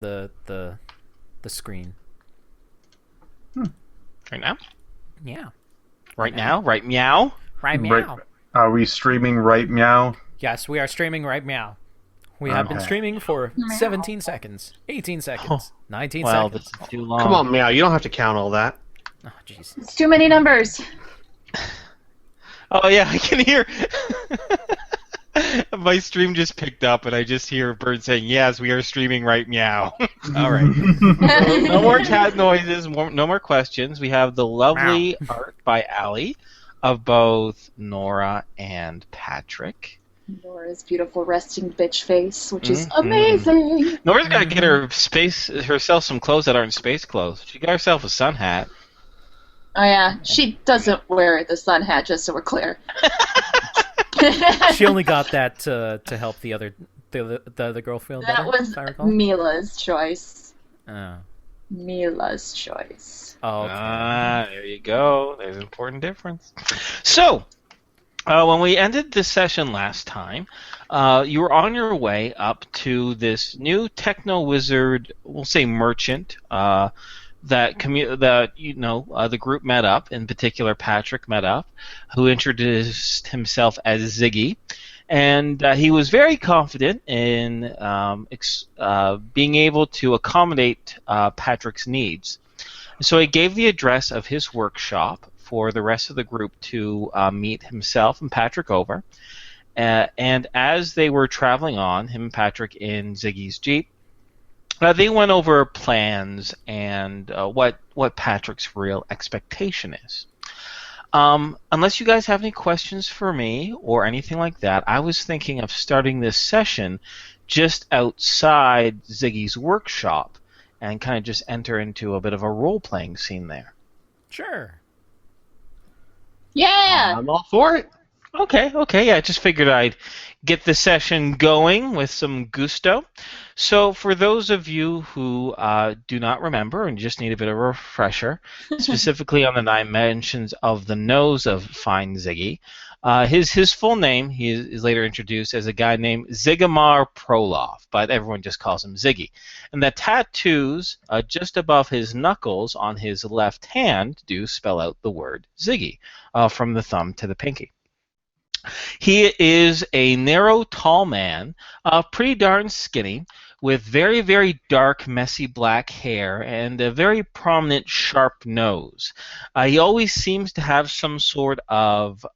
the screen. Right now? Yeah. Right now? Right meow? Right Right. meow. Are we streaming right meow? Yes, we are streaming right meow. We have been Okay. streaming for Meow. 17 seconds, 18 seconds, 19 Well, this seconds. is too long. Come on, Meow. You don't have to count all that. Oh, jeez. It's too many numbers. Oh, yeah, I can hear. My stream just picked up, and I just hear a bird saying, yes, we are streaming right meow. All right. No more cat noises, no more questions. We have the lovely art by Allie of both Nora and Patrick. Nora's beautiful resting bitch face, which is amazing. Nora's got to get herself some clothes that aren't space clothes. She got herself a sun hat. Oh yeah, she doesn't wear the sun hat, just so we're clear. She only got that to help the other girl feel better. That was if I recall. Mila's choice. Oh. Mila's choice. Oh, okay. There you go. There's an important difference. So, when we ended this session last time, you were on your way up to this new techno-wizard, we'll say merchant, that the group met up. In particular, Patrick met up, who introduced himself as Ziggy, and he was very confident in being able to accommodate Patrick's needs. So he gave the address of his workshop for the rest of the group to meet himself and Patrick over. And as they were traveling on, him and Patrick in Ziggy's Jeep, they went over plans and what Patrick's real expectation is. Unless you guys have any questions for me or anything like that, I was thinking of starting this session just outside Ziggy's workshop and kind of just enter into a bit of a role-playing scene there. Sure. Yeah! I'm all for it. Okay, yeah, I just figured I'd get the session going with some gusto. So for those of you who do not remember and just need a bit of a refresher, specifically on the dimensions of the nose of Fine Ziggy, his full name, he is later introduced as a guy named Zigomar Prolov, but everyone just calls him Ziggy. And the tattoos just above his knuckles on his left hand do spell out the word Ziggy, from the thumb to the pinky. He is a narrow, tall man, pretty darn skinny, with very, very dark, messy black hair and a very prominent, sharp nose. He always seems to have some sort of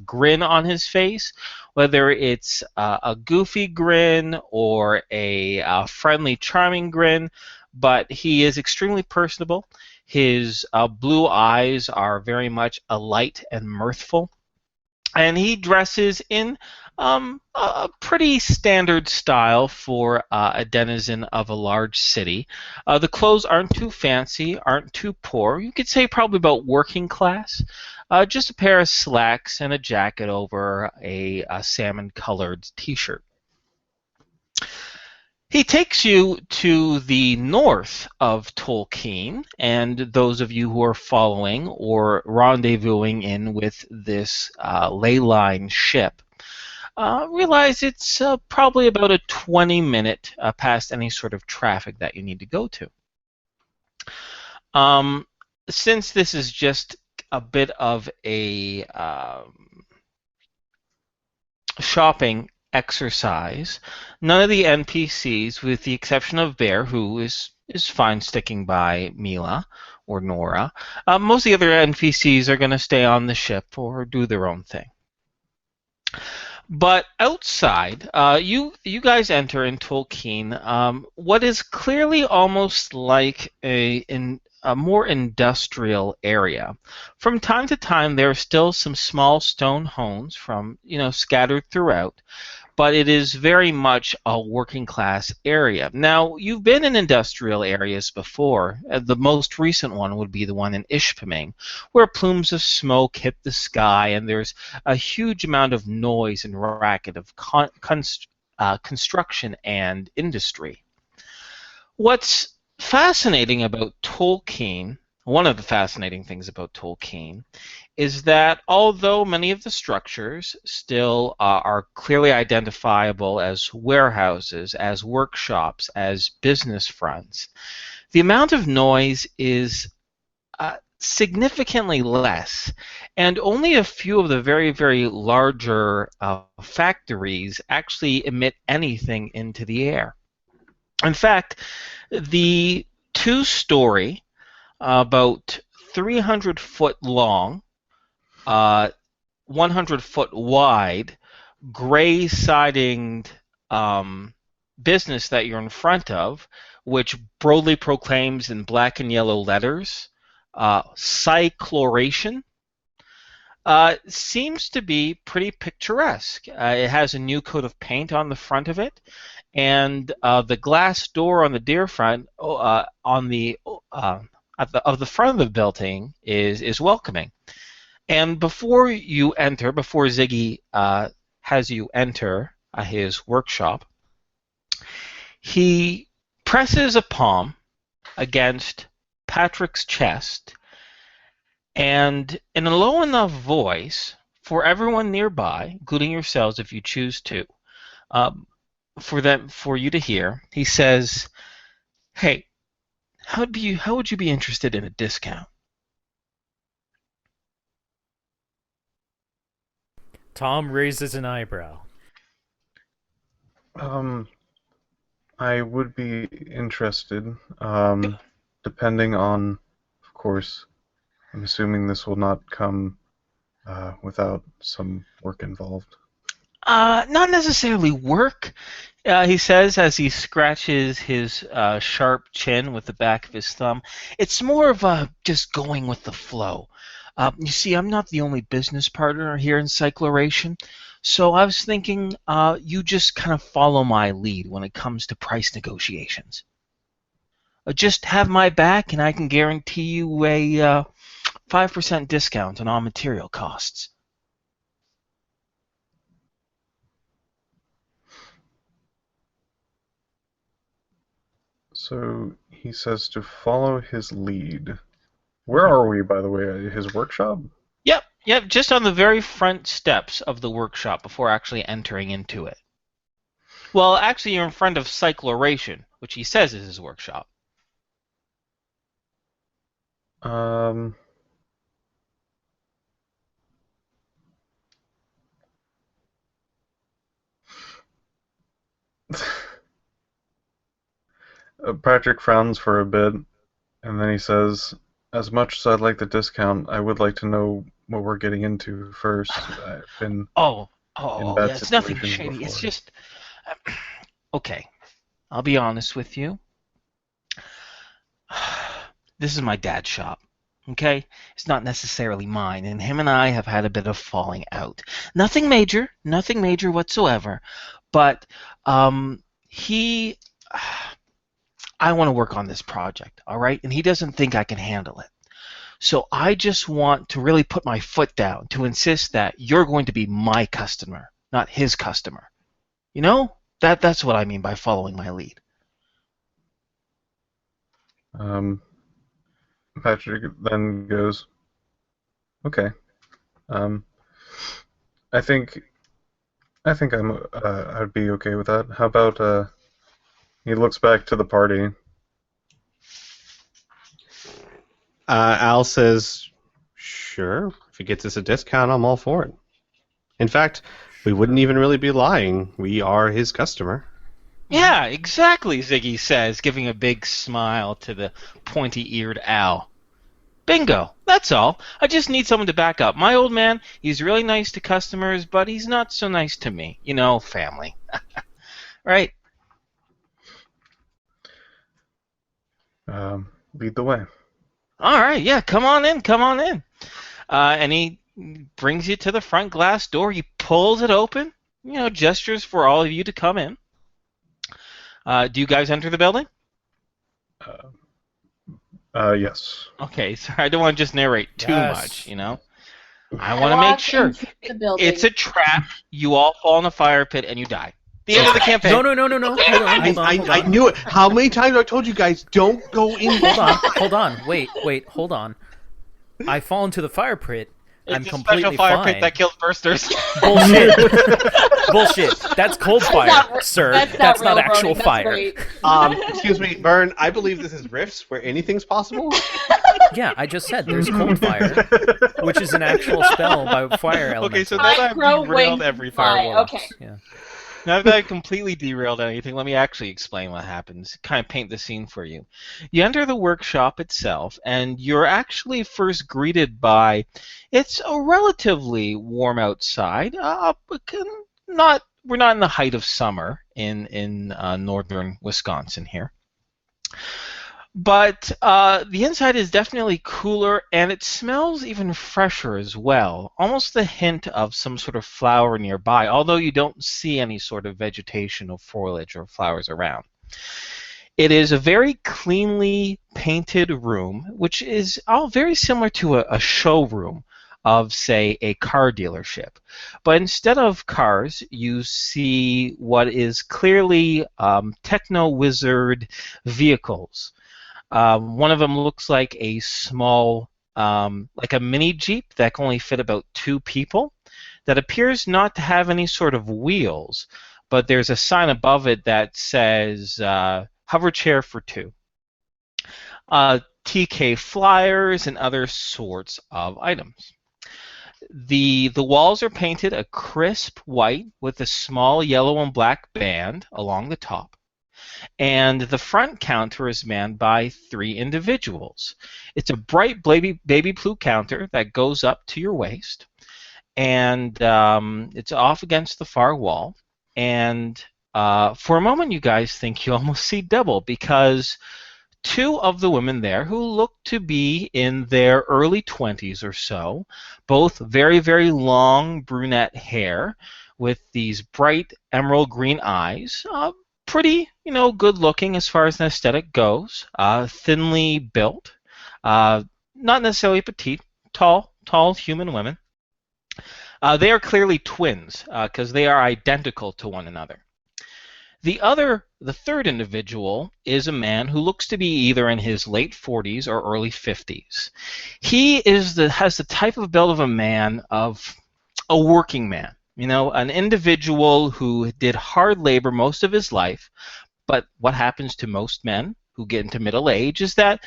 grin on his face, whether it's a goofy grin or a friendly, charming grin, but he is extremely personable. His blue eyes are very much alight and mirthful. And he dresses in a pretty standard style for a denizen of a large city. The clothes aren't too fancy, aren't too poor. You could say probably about working class. Just a pair of slacks and a jacket over a salmon-colored t-shirt. He takes you to the north of Tolkien, and those of you who are following or rendezvousing in with this ley line ship realize it's probably about a 20-minute past any sort of traffic that you need to go to. Since this is just a bit of a shopping exercise, none of the NPCs, with the exception of Bear, who is fine sticking by Mila or Nora, most of the other NPCs are going to stay on the ship or do their own thing. But outside, you guys enter in Tolkien, what is clearly almost like a more industrial area. From time to time, there are still some small stone homes scattered throughout, but it is very much a working class area. Now, you've been in industrial areas before. The most recent one would be the one in Ishpeming, where plumes of smoke hit the sky and there's a huge amount of noise and racket of construction and industry. What's fascinating about Tolkien one of the fascinating things about Tolkien is that although many of the structures still are clearly identifiable as warehouses, as workshops, as business fronts, the amount of noise is significantly less, and only a few of the very, very larger factories actually emit anything into the air. In fact, the two-story, about 300 foot long, 100 foot wide, gray sidinged business that you're in front of, which broadly proclaims in black and yellow letters, cycloration, seems to be pretty picturesque. It has a new coat of paint on the front of it, and the glass door on the deer front, of the front of the building is welcoming. And before you enter, before Ziggy has you enter his workshop, he presses a palm against Patrick's chest, and in a low enough voice for everyone nearby, including yourselves if you choose to, for you to hear, he says, "Hey, how would you be interested in a discount?" Tom raises an eyebrow. I would be interested, depending on, of course, I'm assuming this will not come without some work involved. Not necessarily work, he says as he scratches his sharp chin with the back of his thumb. It's more of just going with the flow. You see, I'm not the only business partner here in Cycloration, so I was thinking you just kind of follow my lead when it comes to price negotiations. Just have my back, and I can guarantee you a 5% discount on all material costs. So he says to follow his lead. Where are we, by the way? His workshop? Yep, just on the very front steps of the workshop before actually entering into it. Well, actually, you're in front of Cycloration, which he says is his workshop. Patrick frowns for a bit, and then he says, "As much as I'd like the discount, I would like to know what we're getting into first. I've been Oh, in bad yeah, it's nothing situations shady. before." It's just okay. I'll be honest with you. This is my dad's shop. Okay, it's not necessarily mine, and him and I have had a bit of falling out. Nothing major whatsoever. But I want to work on this project, all right? And he doesn't think I can handle it. So I just want to really put my foot down to insist that you're going to be my customer, not his customer. You know? That's what I mean by following my lead. Patrick then goes, "Okay. I think I'd be okay with that. How about he looks back to the party. Al says, "Sure. If it gets us a discount, I'm all for it. In fact, we wouldn't even really be lying. We are his customer." Yeah, exactly, Ziggy says, giving a big smile to the pointy-eared owl. Bingo, that's all. I just need someone to back up. My old man, he's really nice to customers, but he's not so nice to me. You know, family. Right? Lead the way. All right, yeah, come on in. And he brings you to the front glass door. He pulls it open, gestures for all of you to come in. Do you guys enter the building? Yes. Okay, sorry, I don't want to just narrate too Yes. much, I want to make sure. The building. It's a trap. You all fall in a fire pit and you die. The end of the campaign. No. Hold on. I knew it. How many times have I told you guys, don't go in? Hold on. Wait, hold on. I fall into the fire pit. I'm It's a completely special fire fine. pit that kills bursters. Bullshit. That's cold fire, sir. That's not real, actual Brody. fire. That's great. Excuse me, Vern. I believe this is Rifts, where anything's possible. Yeah, I just said there's cold fire, which is an actual spell by fire element. Okay, so now that I've derailed Micro-wing every fly, firewall. okay. Yeah. Now that I've completely derailed anything, let me actually explain what happens. Kind of paint the scene for you. You enter the workshop itself, and you're actually first greeted by, it's a relatively warm outside. We're not in the height of summer in northern Wisconsin here. But the inside is definitely cooler, and it smells even fresher as well. Almost the hint of some sort of flower nearby, although you don't see any sort of vegetation or foliage or flowers around. It is a very cleanly painted room, which is all very similar to a showroom of, say, a car dealership. But instead of cars, you see what is clearly techno-wizard vehicles. One of them looks like a small, like a mini Jeep that can only fit about 2 people, that appears not to have any sort of wheels, but there's a sign above it that says hover chair for 2. TK flyers and other sorts of items. The walls are painted a crisp white with a small yellow and black band along the top. And the front counter is manned by 3 individuals. It's a bright baby blue counter that goes up to your waist, and it's off against the far wall. And for a moment, you guys think you almost see double, because 2 of the women there, who look to be in their early 20s or so, both very, very long brunette hair with these bright emerald green eyes, pretty, good looking as far as an aesthetic goes. Thinly built, not necessarily petite, tall human women. They are clearly twins because they are identical to one another. The third individual is a man who looks to be either in his late 40s or early 50s. He has the type of build of a man, of a working man. An individual who did hard labor most of his life, but what happens to most men who get into middle age is that,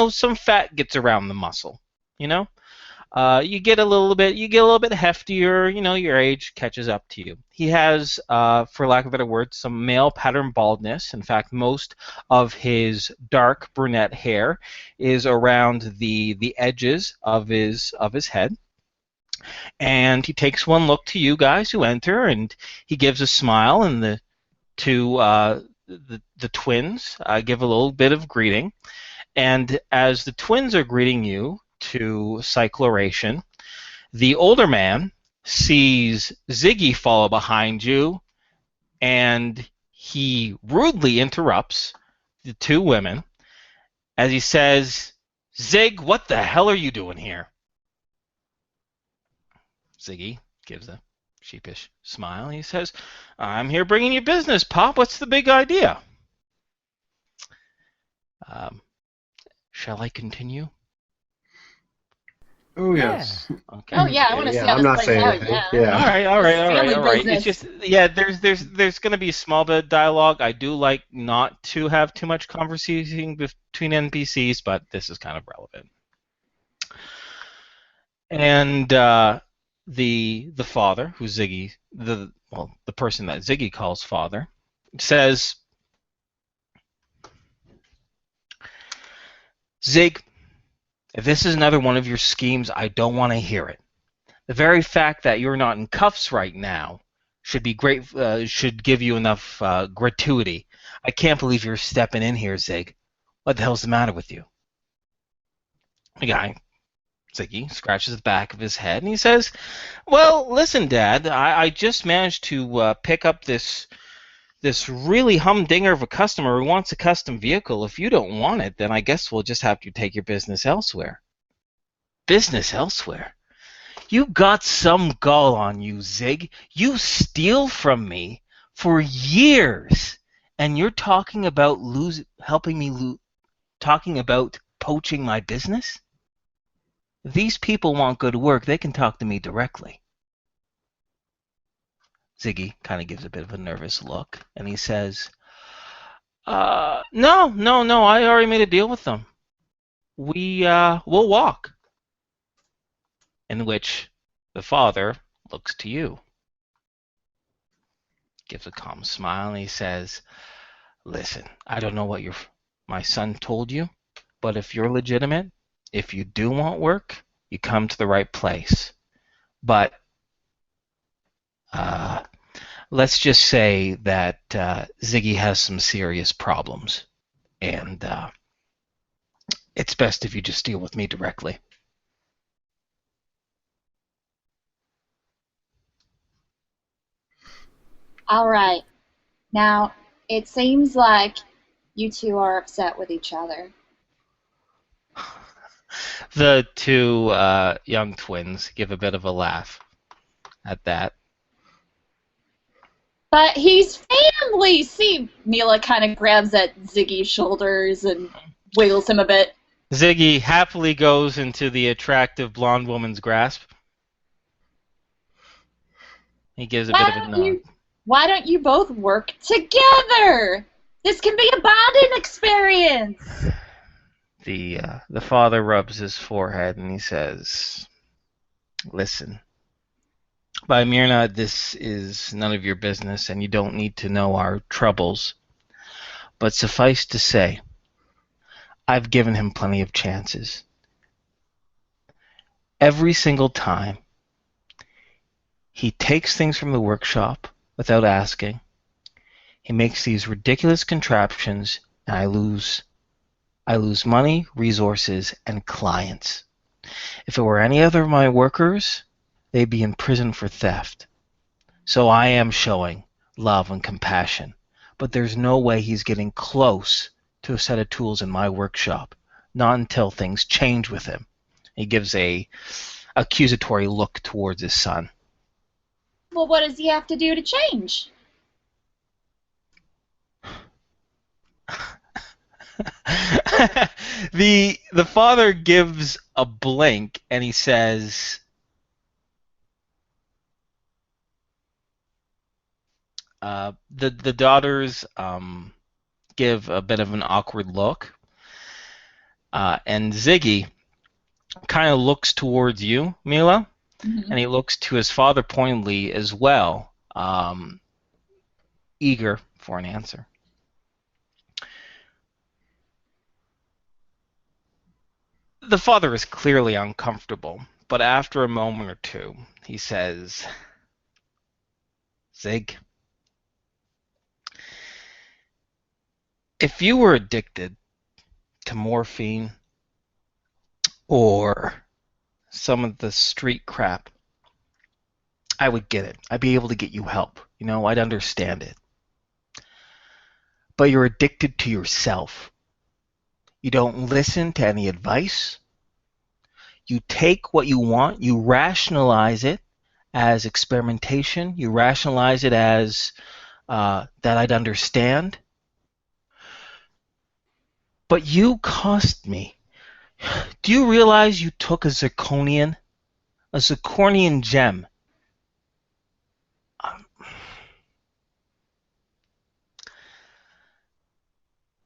some fat gets around the muscle, you get a little bit heftier, your age catches up to you. He has, for lack of a better word, some male pattern baldness. In fact, most of his dark brunette hair is around the edges of his head. And he takes one look to you guys who enter, and he gives a smile, and the twins give a little bit of greeting. And as the twins are greeting you to cycloration, the older man sees Ziggy follow behind you, and he rudely interrupts the 2 women as he says, "Zig, what the hell are you doing here?" Ziggy gives a sheepish smile. He says, "I'm here bringing you business, Pop. What's the big idea?" Shall I continue? Oh, yes. Okay. Oh yeah, I want to see how I'm this not plays saying out. anything. Yeah. All right. Family It's business. just, there's going to be a small bit of dialogue. I do like not to have too much conversation between NPCs, but this is kind of relevant. And the father, who Ziggy, the person that Ziggy calls father, says, "Zig, if this is another one of your schemes, I don't want to hear it. The very fact that you're not in cuffs right now should be great. Should give you enough gratuity. I can't believe you're stepping in here, Zig. What the hell's the matter with you?" The guy, Ziggy, scratches the back of his head and he says, "Well, listen, Dad. I just managed to pick up this really humdinger of a customer who wants a custom vehicle. If you don't want it, then I guess we'll just have to take your business elsewhere." "Business elsewhere? You got some gall on you, Zig. You steal from me for years, and you're talking about talking about poaching my business? If these people want good work, they can talk to me directly. Ziggy kind of gives a bit of a nervous look, and he says, no, I already made a deal with them. We'll walk. In which the father looks to you, gives a calm smile, and he says, listen, I don't know what my son told you, but if you're legitimate, if you do want work, you come to the right place. But let's just say that Ziggy has some serious problems, and it's best if you just deal with me directly. All right. Now, it seems like you two are upset with each other. The two young twins give a bit of a laugh at that. But he's family! See, Mila kind of grabs at Ziggy's shoulders and wiggles him a bit. Ziggy happily goes into the attractive blonde woman's grasp. He gives a bit of a nod. Why don't you both work together? This can be a bonding experience. The father rubs his forehead and he says, listen, by Myrna, this is none of your business and you don't need to know our troubles. But suffice to say, I've given him plenty of chances. Every single time, he takes things from the workshop without asking. He makes these ridiculous contraptions, and I lose money, resources, and clients. If it were any other of my workers, they'd be in prison for theft. So I am showing love and compassion, but there's no way he's getting close to a set of tools in my workshop, not until things change with him. He gives a accusatory look towards his son. Well, what does he have to do to change? The father gives a blink and he says, the daughters give a bit of an awkward look, and Ziggy kind of looks towards you, Mila, and he looks to his father pointedly as well, eager for an answer. The father is clearly uncomfortable, but after a moment or two, he says, Zig, if you were addicted to morphine or some of the street crap, I would get it. I'd be able to get you help. I'd understand it. But you're addicted to yourself. You don't listen to any advice. You take what you want, you rationalize it as experimentation, you rationalize it as that I'd understand. But you cost me. Do you realize you took a zirconian gem?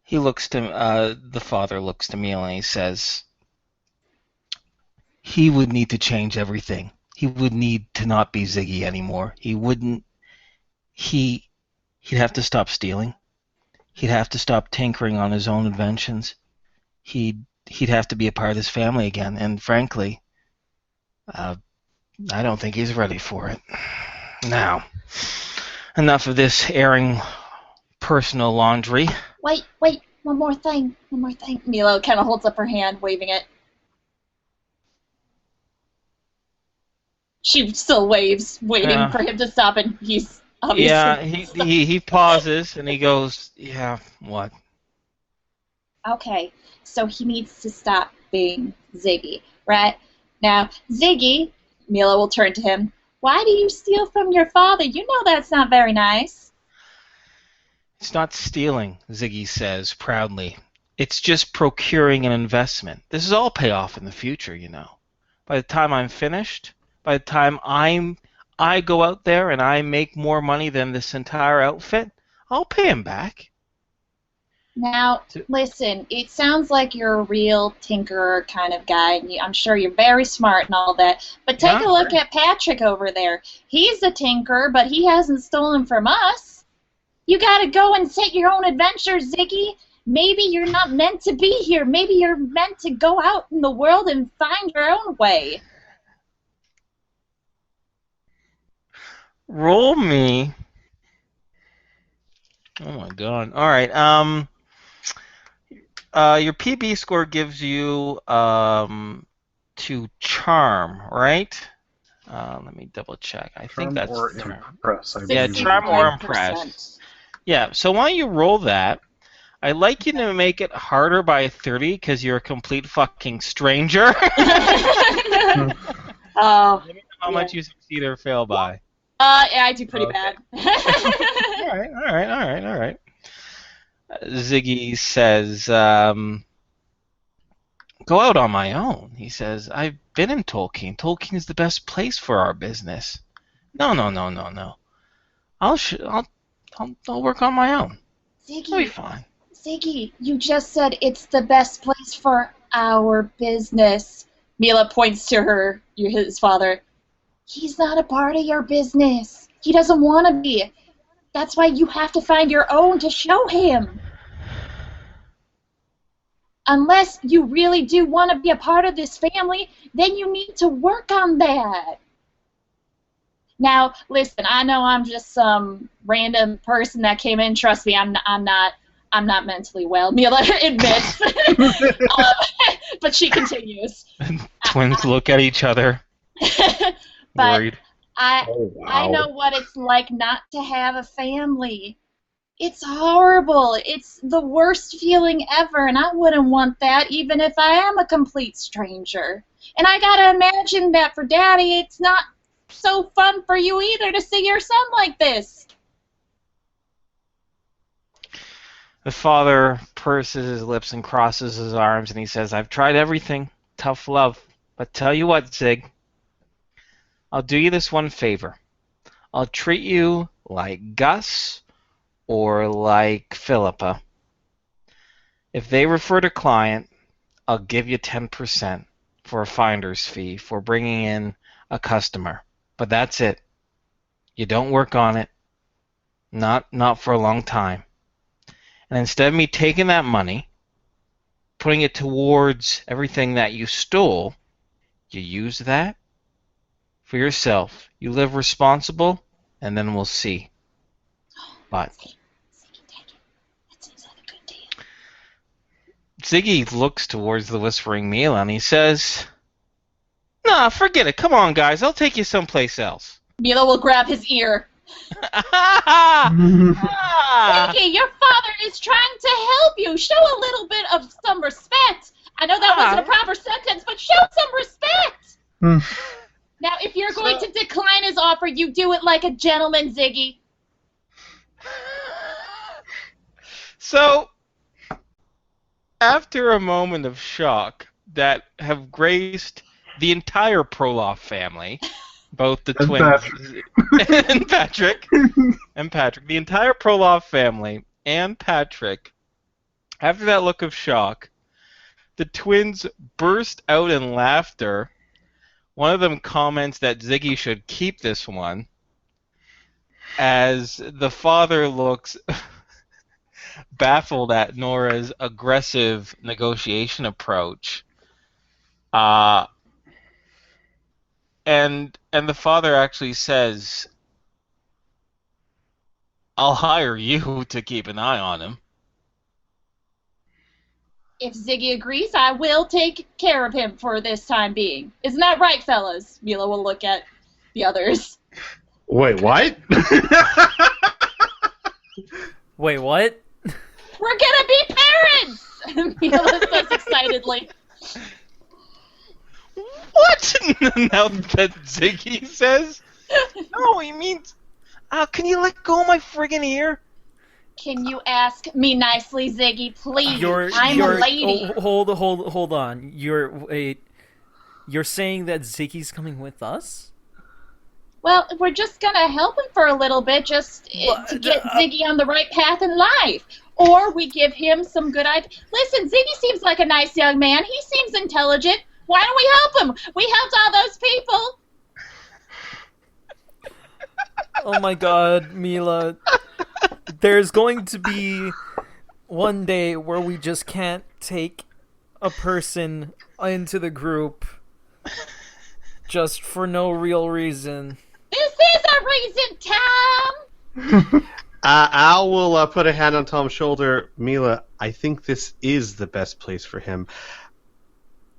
He looks to the father looks to me and he says, he would need to change everything. He would need to not be Ziggy anymore. He wouldn't. He'd have to stop stealing. He'd have to stop tinkering on his own inventions. He'd have to be a part of this family again. And frankly, I don't think he's ready for it. Now, enough of this airing personal laundry. Wait, one more thing. Mila kind of holds up her hand, waving it. She still waves, waiting for him to stop, and he's obviously... Yeah, he pauses, and he goes, yeah, what? Okay, so he needs to stop being Ziggy, right? Now, Ziggy, Mila will turn to him, why do you steal from your father? You know that's not very nice. It's not stealing, Ziggy says proudly. It's just procuring an investment. This is all pay off in the future, you know. By the time I'm finished, by the time I go out there and I make more money than this entire outfit, I'll pay him back. Now, listen, it sounds like you're a real tinkerer kind of guy, and I'm sure you're very smart and all that, but take a look at Patrick over there. He's a tinkerer, but he hasn't stolen from us. You gotta go and set your own adventures, Ziggy. Maybe you're not meant to be here. Maybe you're meant to go out in the world and find your own way. Roll me. Oh my god. Alright, your PB score gives you to charm, right? Let me double check. I think that's or charm. impress. I Yeah, believe. charm or impress. Yeah, so why don't you roll that? I'd like you to make it harder by 30 because you're a complete fucking stranger. Oh. How much you succeed or fail by? Yeah, I do pretty bad. All right. Ziggy says, go out on my own. He says, I've been in Tolkien. Tolkien's the best place for our business. No. I'll work on my own. It'll be fine. Ziggy, you just said it's the best place for our business. Mila points to his father. He's not a part of your business. He doesn't want to be. That's why you have to find your own to show him. Unless you really do want to be a part of this family, then you need to work on that. Now, listen, I know I'm just some random person that came in. Trust me, I'm not mentally well. Mila admits, but she continues. Twins look at each other, but worried. I know what it's like not to have a family. It's horrible. It's the worst feeling ever, and I wouldn't want that even if I am a complete stranger. And I gotta imagine that for Daddy, it's not so fun for you either to see your son like this. The father purses his lips and crosses his arms, and he says, I've tried everything. Tough love. But tell you what, Zig, I'll do you this one favor. I'll treat you like Gus or like Philippa. If they refer to client, I'll give you 10% for a finder's fee for bringing in a customer. But that's it. You don't work on it. Not for a long time. And instead of me taking that money, putting it towards everything that you stole, you use that for yourself. You live responsible, and then we'll see. But Ziggy looks towards the whispering Mila, and he says, nah, forget it. Come on, guys. I'll take you someplace else. Mila will grab his ear. Ziggy, your father is trying to help you. Show a little bit of some respect. I know that wasn't a proper sentence, but show some respect. Now, if you're going to decline his offer, you do it like a gentleman, Ziggy. So, after a moment of shock that have graced the entire Proloff family, both the twins and Patrick, the entire Proloff family and Patrick, after that look of shock, the twins burst out in laughter. One of them comments that Ziggy should keep this one, as the father looks baffled at Nora's aggressive negotiation approach. And the father actually says, I'll hire you to keep an eye on him. If Ziggy agrees, I will take care of him for this time being. Isn't that right, fellas? Mila will look at the others. Wait, what? Wait, what? We're gonna be parents! Mila says excitedly. What? Now that Ziggy says? No, he means... can you let go of my friggin' ear? Can you ask me nicely, Ziggy, please? I'm a lady. Hold on. You're saying that Ziggy's coming with us? Well, we're just gonna help him for a little bit, just to get Ziggy on the right path in life. Or we give him some good ideas. Listen, Ziggy seems like a nice young man. He seems intelligent. Why don't we help him? We helped all those people. Oh my god, Mila. There's going to be one day where we just can't take a person into the group just for no real reason. This is a reason, Tom! Al will put a hand on Tom's shoulder. Mila, I think this is the best place for him.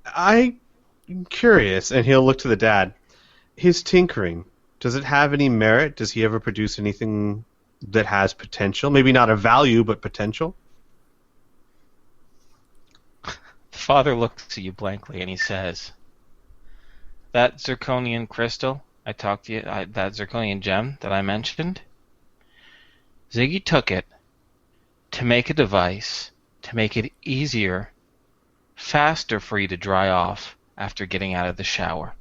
I'm curious, and he'll look to the dad. His tinkering, does it have any merit? Does he ever produce anything that has potential? Maybe not a value, but potential? The father looks at you blankly and he says, that zirconian crystal I talked to you, that zirconian gem that I mentioned, Ziggy took it to make a device to make it easier, faster for you to dry off after getting out of the shower.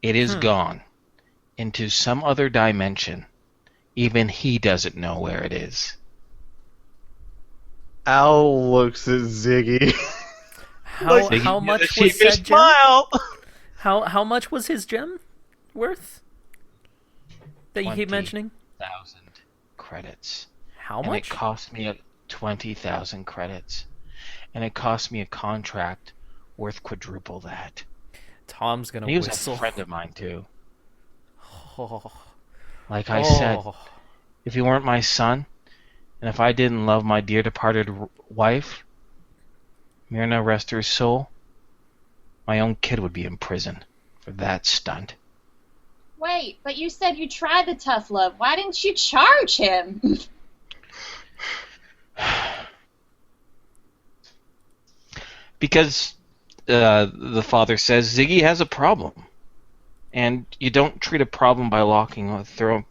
It is gone into some other dimension. Even he doesn't know where it is. Al looks at Ziggy. How much was said gem? How much was his gem worth? That you keep mentioning? 20,000 credits. How and much? It cost me 20,000 credits. And it cost me a contract worth quadruple that. Tom's gonna he was whistle. a friend of mine too. Oh. Like I said, if you weren't my son, and if I didn't love my dear departed wife, Myrna rest her soul, my own kid would be in prison for that stunt. Wait, but you said you tried the tough love. Why didn't you charge him? Because the father says Ziggy has a problem. And you don't treat a problem by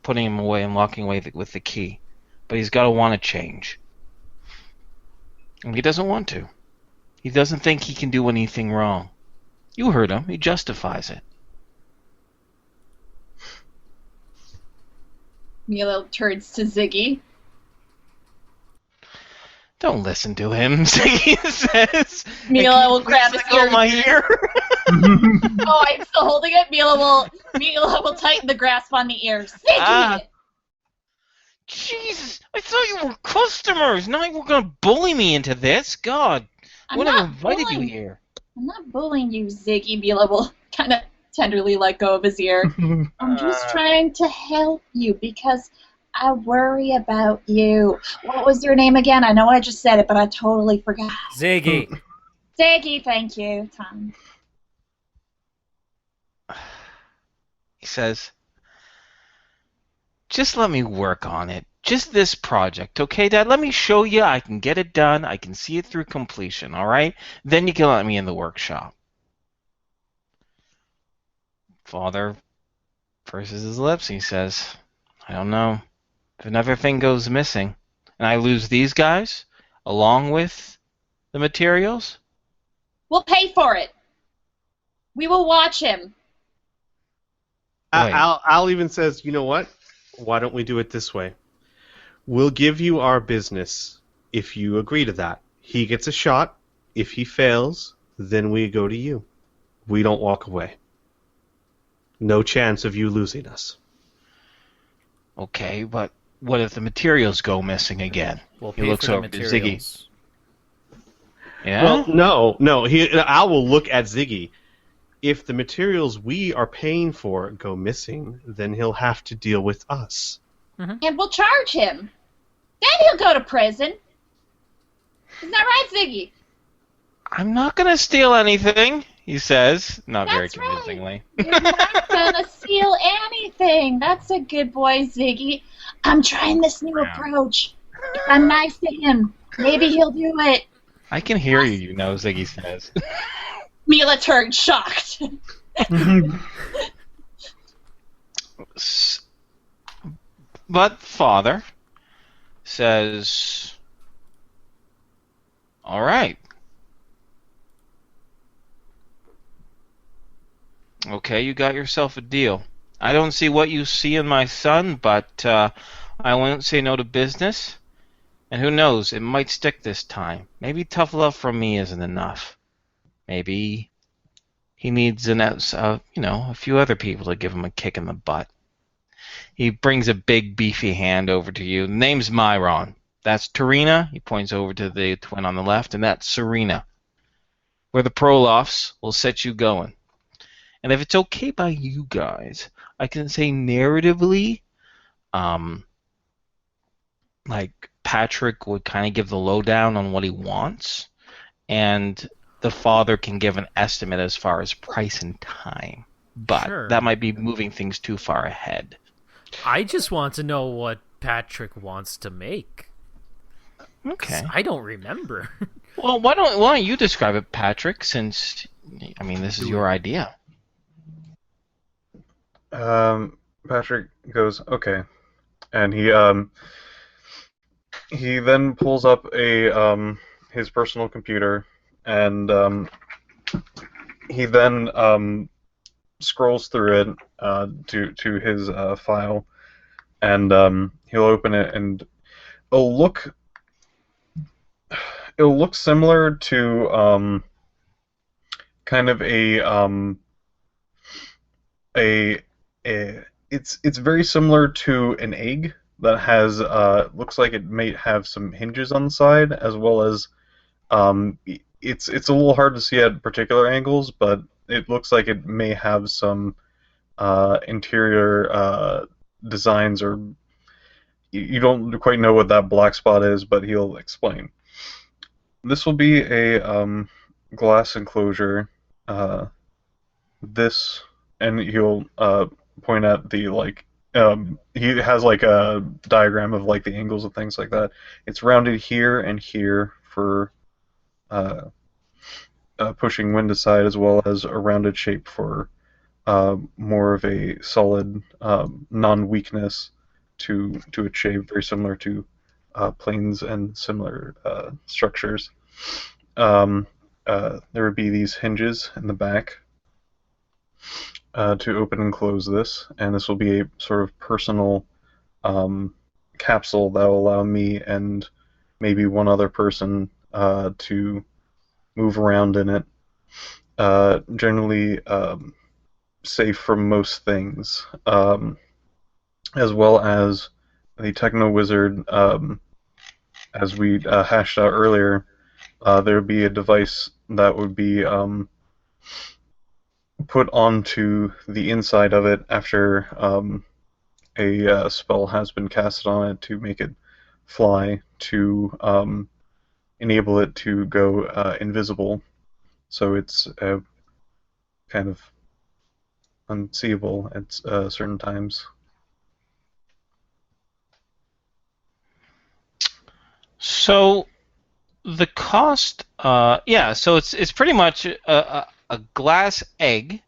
putting him away and locking away with the key. But he's got to want to change. And he doesn't want to. He doesn't think he can do anything wrong. You heard him. He justifies it. Mila turns to Ziggy. Don't listen to him, Ziggy says. Mila will grab his ear. My ear. Oh, I'm still holding it. Mila will tighten the grasp on the ear. Ziggy! Jesus, I thought you were customers. Now you're going to bully me into this? God, I would have invited you here. I'm not bullying you, Ziggy. Mila will kind of tenderly let go of his ear. I'm just trying to help you because I worry about you. What was your name again? I know I just said it, but I totally forgot. Ziggy. Ziggy, thank you, Tom. He says, just let me work on it. Just this project, okay, Dad? Let me show you I can get it done. I can see it through completion, all right? Then you can let me in the workshop. Father purses his lips. He says, I don't know. If another thing goes missing and I lose these guys along with the materials, we'll pay for it. We will watch him. Al even says, you know what? Why don't we do it this way? We'll give you our business if you agree to that. He gets a shot. If he fails, then we go to you. We don't walk away. No chance of you losing us. Okay, but what if the materials go missing again? We'll he pay looks for the over to materials. Ziggy. Yeah? Well, no. Al will look at Ziggy. If the materials we are paying for go missing, then he'll have to deal with us. Mm-hmm. And we'll charge him. Then he'll go to prison. Isn't that right, Ziggy? I'm not going to steal anything, he says, not very convincingly. Right. You're not going to steal anything. That's a good boy, Ziggy. I'm trying this new approach. I'm nice to him. Maybe he'll do it. I can hear you know, Ziggy says. Mila turned shocked. But, Father, says, all right. Okay, you got yourself a deal. I don't see what you see in my son, but I won't say no to business. And who knows, it might stick this time. Maybe tough love from me isn't enough. Maybe he needs a few other people to give him a kick in the butt. He brings a big, beefy hand over to you. The name's Myron. That's Tarina. He points over to the twin on the left, and that's Serena. We're the Prolofs. We'll set you going. And if it's okay by you guys, I can say narratively, like Patrick would kind of give the lowdown on what he wants, and the father can give an estimate as far as price and time. But that might be moving things too far ahead. I just want to know what Patrick wants to make. Okay. I don't remember. Well, why don't you describe it, Patrick? Since this is your idea. Patrick goes, okay, and he then pulls up his personal computer, and he then scrolls through it to his file, and he'll open it, and it'll look similar to kind of it's very similar to an egg that has looks like it may have some hinges on the side, as well as it's a little hard to see at particular angles, but it looks like it may have some interior designs, or you don't quite know what that black spot is, but he'll explain. This will be a glass enclosure. This, and he'll point at the he has like a diagram of like the angles and things like that. It's rounded here and here for pushing wind aside, as well as a rounded shape for more of a solid non-weakness to its shape, very similar to planes and similar structures. There would be these hinges in the back to open and close this, and this will be a sort of personal capsule that will allow me and maybe one other person to move around in it. Generally safe from most things, as well as the techno-wizard, as we hashed out earlier. There would be a device that would be put onto the inside of it after a spell has been casted on it to make it fly, to enable it to go invisible, so it's kind of unseeable at certain times. So the cost, so it's pretty much a glass egg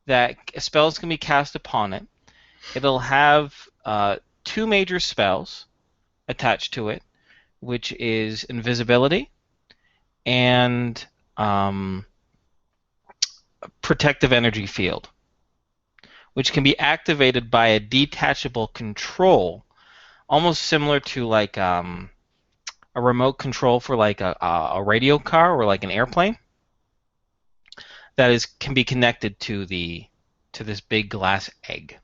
that spells can be cast upon it. It'll have two major spells attached to it, which is invisibility and protective energy field, which can be activated by a detachable control, almost similar to like a remote control for like a radio car or like an airplane. That can be connected to this big glass egg.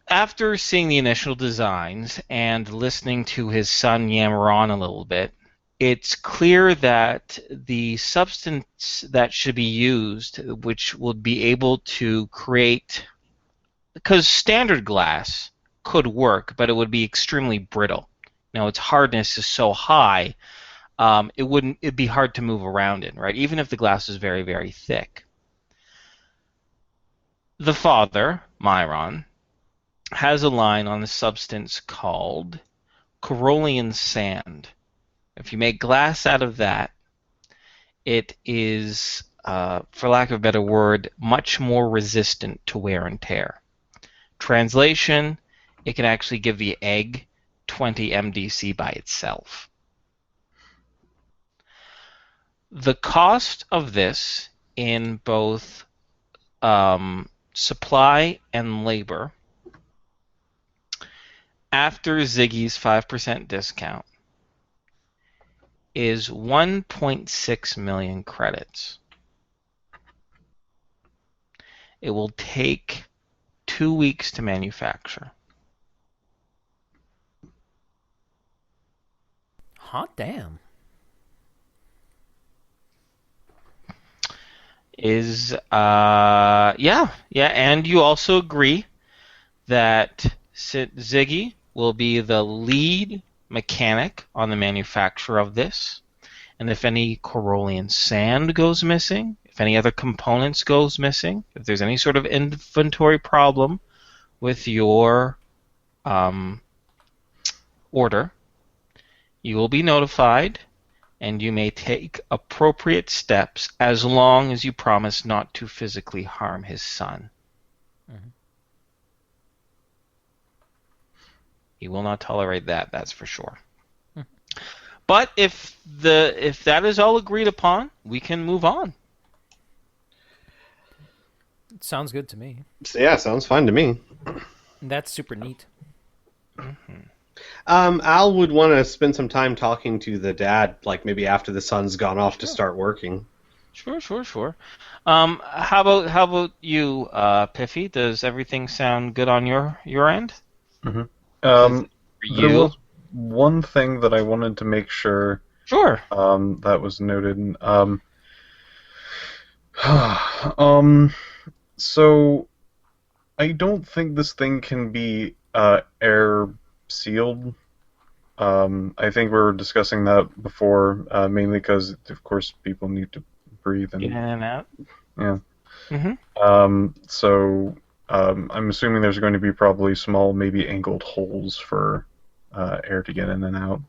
After seeing the initial designs and listening to his son yammer on a little bit, it's clear that the substance that should be used, which will be able to create, because standard glass could work, but it would be extremely brittle. Its hardness is so high, it'd be hard to move around in, right? Even if the glass is very, very thick. The father, Myron, has a line on a substance called Corollian sand. If you make glass out of that, it is, for lack of a better word, much more resistant to wear and tear. Translation, it can actually give the egg 20 MDC by itself. The cost of this in both supply and labor after Ziggy's 5% discount is 1.6 million credits. It will take 2 weeks to manufacture. Hot damn. And you also agree that Ziggy will be the lead mechanic on the manufacture of this, and if any Corollian sand goes missing, if any other components goes missing, if there's any sort of inventory problem with your order, you will be notified, and you may take appropriate steps as long as you promise not to physically harm his son. Mm-hmm. He will not tolerate that, that's for sure. But if that is all agreed upon, we can move on. Sounds good to me. Yeah, sounds fine to me. That's super neat. Mm-hmm. Al would want to spend some time talking to the dad, like maybe after the son's gone off to start working. Sure. How about you, Piffy? Does everything sound good on your end? Mm-hmm. For there you? was one thing that I wanted to make sure. Sure. That was noted. So I don't think this thing can be air sealed. I think we were discussing that before, mainly because, of course, people need to breathe and Get in and out. Yeah. Mm-hmm. So I'm assuming there's going to be probably small, maybe angled holes for air to get in and out.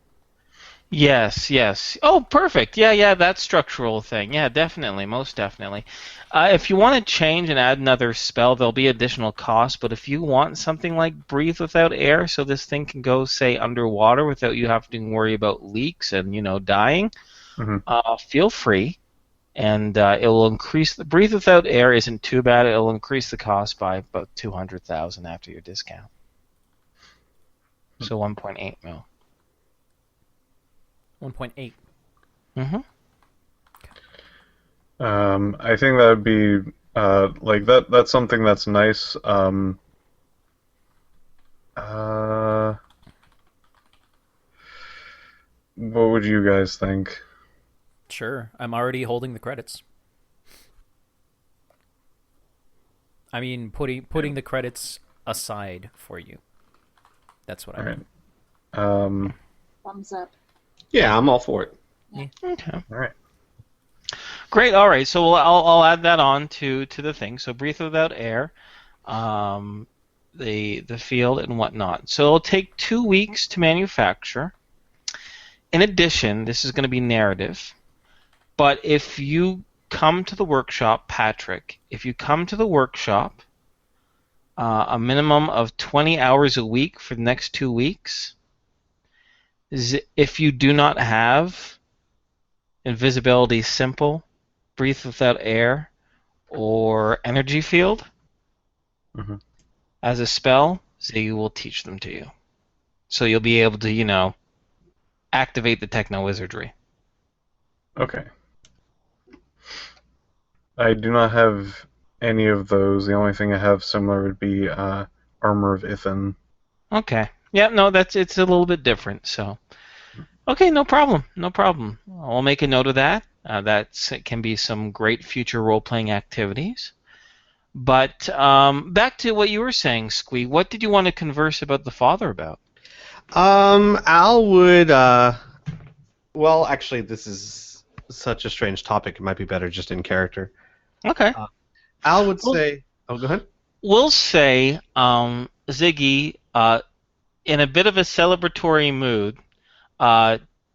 Yes. Oh, perfect. Yeah, that structural thing. Yeah, definitely, most definitely. If you want to change and add another spell, there'll be additional cost, but if you want something like breathe without air, so this thing can go, say, underwater without you having to worry about leaks and, dying, feel free. And it will increase the breathe without air isn't too bad. It'll increase the cost by about 200,000 after your discount. So 1.8 mil. 1.8. Mm-hmm. I think that would be like that. That's something that's nice. What would you guys think? Sure, I'm already holding the credits. I mean, putting the credits aside for you. That's what I mean. Thumbs up. Yeah, I'm all for it. Yeah. Okay. All right. Great. All right. So I'll add that on to the thing. So breathe without air, the field and whatnot. So it'll take 2 weeks to manufacture. In addition, this is going to be narrative. But if you come to the workshop, Patrick, if you come to the workshop, a minimum of 20 hours a week for the next 2 weeks. If you do not have invisibility simple, breathe without air, or energy field as a spell, Ziggy will teach them to you. So you'll be able to, activate the techno-wizardry. Okay. I do not have any of those. The only thing I have similar would be Armor of Ithan. Okay. Yeah, no, it's a little bit different, so. Okay, no problem. I'll make a note of that. That can be some great future role-playing activities. But back to what you were saying, Squee. What did you want to converse about the father about? Al would... well, actually, this is such a strange topic. It might be better just in character. Okay. Al would say... Oh, go ahead. We'll say Ziggy, in a bit of a celebratory mood,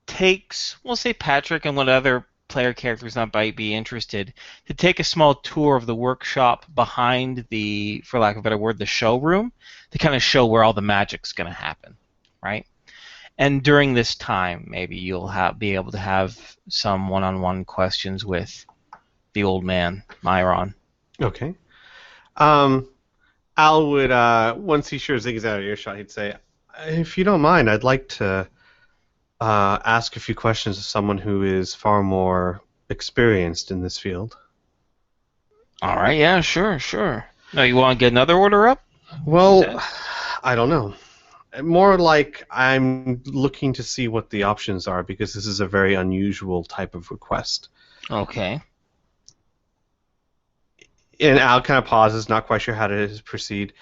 takes, we'll say Patrick and one other player characters not might be interested, to take a small tour of the workshop behind the, for lack of a better word, the showroom, to kind of show where all the magic's going to happen, right? And during this time, maybe you'll be able to have some one-on-one questions with the old man, Myron. Okay. Al would, once he's sure Ziggy's out of earshot, he'd say, if you don't mind, I'd like to ask a few questions of someone who is far more experienced in this field. All right, yeah, sure. Now, you want to get another order up? Well, I don't know. More like I'm looking to see what the options are, because this is a very unusual type of request. Okay. And Al kind of pauses, not quite sure how to proceed.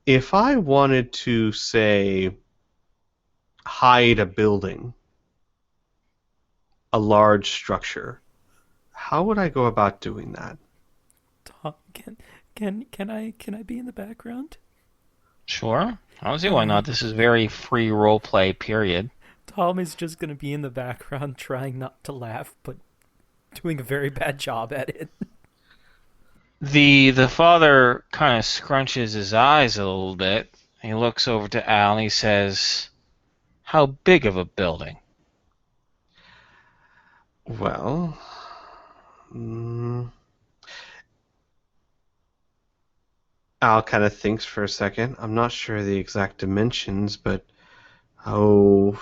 If I wanted to, say, hide a building, a large structure, how would I go about doing that? Tom, can I be in the background? Sure. I don't see why not. This is very free roleplay period. Tom is just going to be in the background trying not to laugh, but doing a very bad job at it. The father kind of scrunches his eyes a little bit. He looks over to Al and he says, "How big of a building?" Well, Al kind of thinks for a second. I'm not sure the exact dimensions, but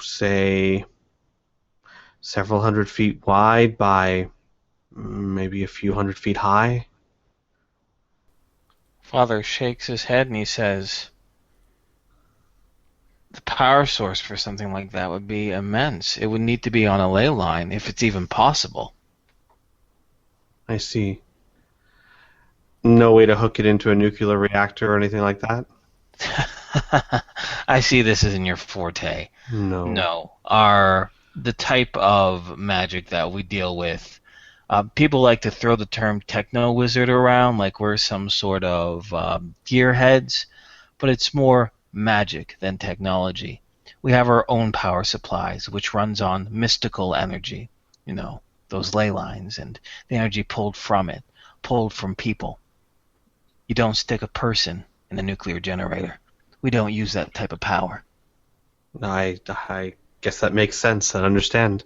say several hundred feet wide by maybe a few hundred feet high. Father shakes his head and he says, "The power source for something like that would be immense. It would need to be on a ley line, if it's even possible." I see. No way to hook it into a nuclear reactor or anything like that? I see this isn't your forte. No. No. The type of magic that we deal with, people like to throw the term techno-wizard around like we're some sort of gearheads, but it's more magic than technology. We have our own power supplies, which runs on mystical energy, those ley lines, and the energy pulled from it, pulled from people. You don't stick a person in a nuclear generator. We don't use that type of power. I guess that makes sense. I understand.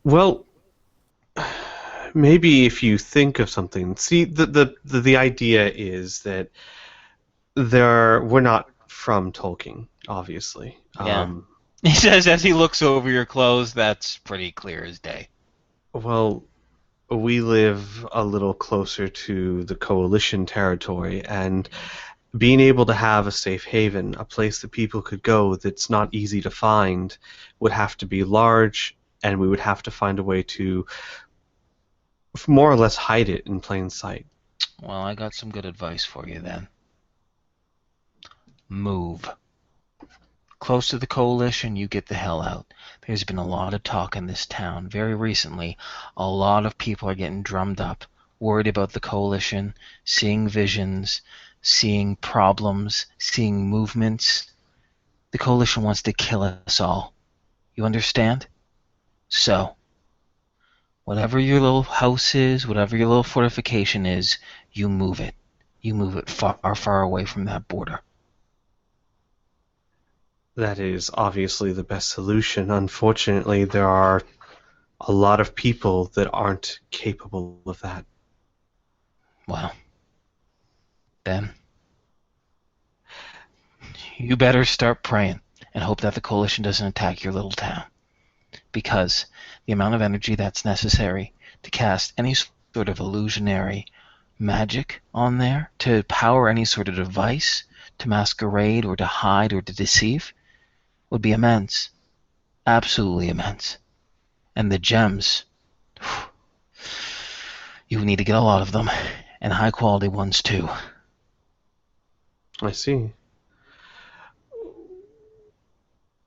Well, maybe if you think of something. See, the idea is that we're not from Tolkien, obviously. Yeah. He says as he looks over your clothes, that's pretty clear as day. Well, we live a little closer to the Coalition territory, and being able to have a safe haven, a place that people could go that's not easy to find, would have to be large, and we would have to find a way to more or less hide it in plain sight. Well, I got some good advice for you then. Move. Close to the Coalition, you get the hell out. There's been a lot of talk in this town. Very recently, a lot of people are getting drummed up, worried about the Coalition, seeing visions, seeing problems, seeing movements. The Coalition wants to kill us all. You understand? So, whatever your little house is, whatever your little fortification is, you move it. You move it far, far away from that border. That is obviously the best solution. Unfortunately, there are a lot of people that aren't capable of that. Well, then, you better start praying and hope that the Coalition doesn't attack your little town. Because the amount of energy that's necessary to cast any sort of illusionary magic on there, to power any sort of device, to masquerade or to hide or to deceive, would be immense. Absolutely immense. And the gems, you need to get a lot of them, and high quality ones too. I see.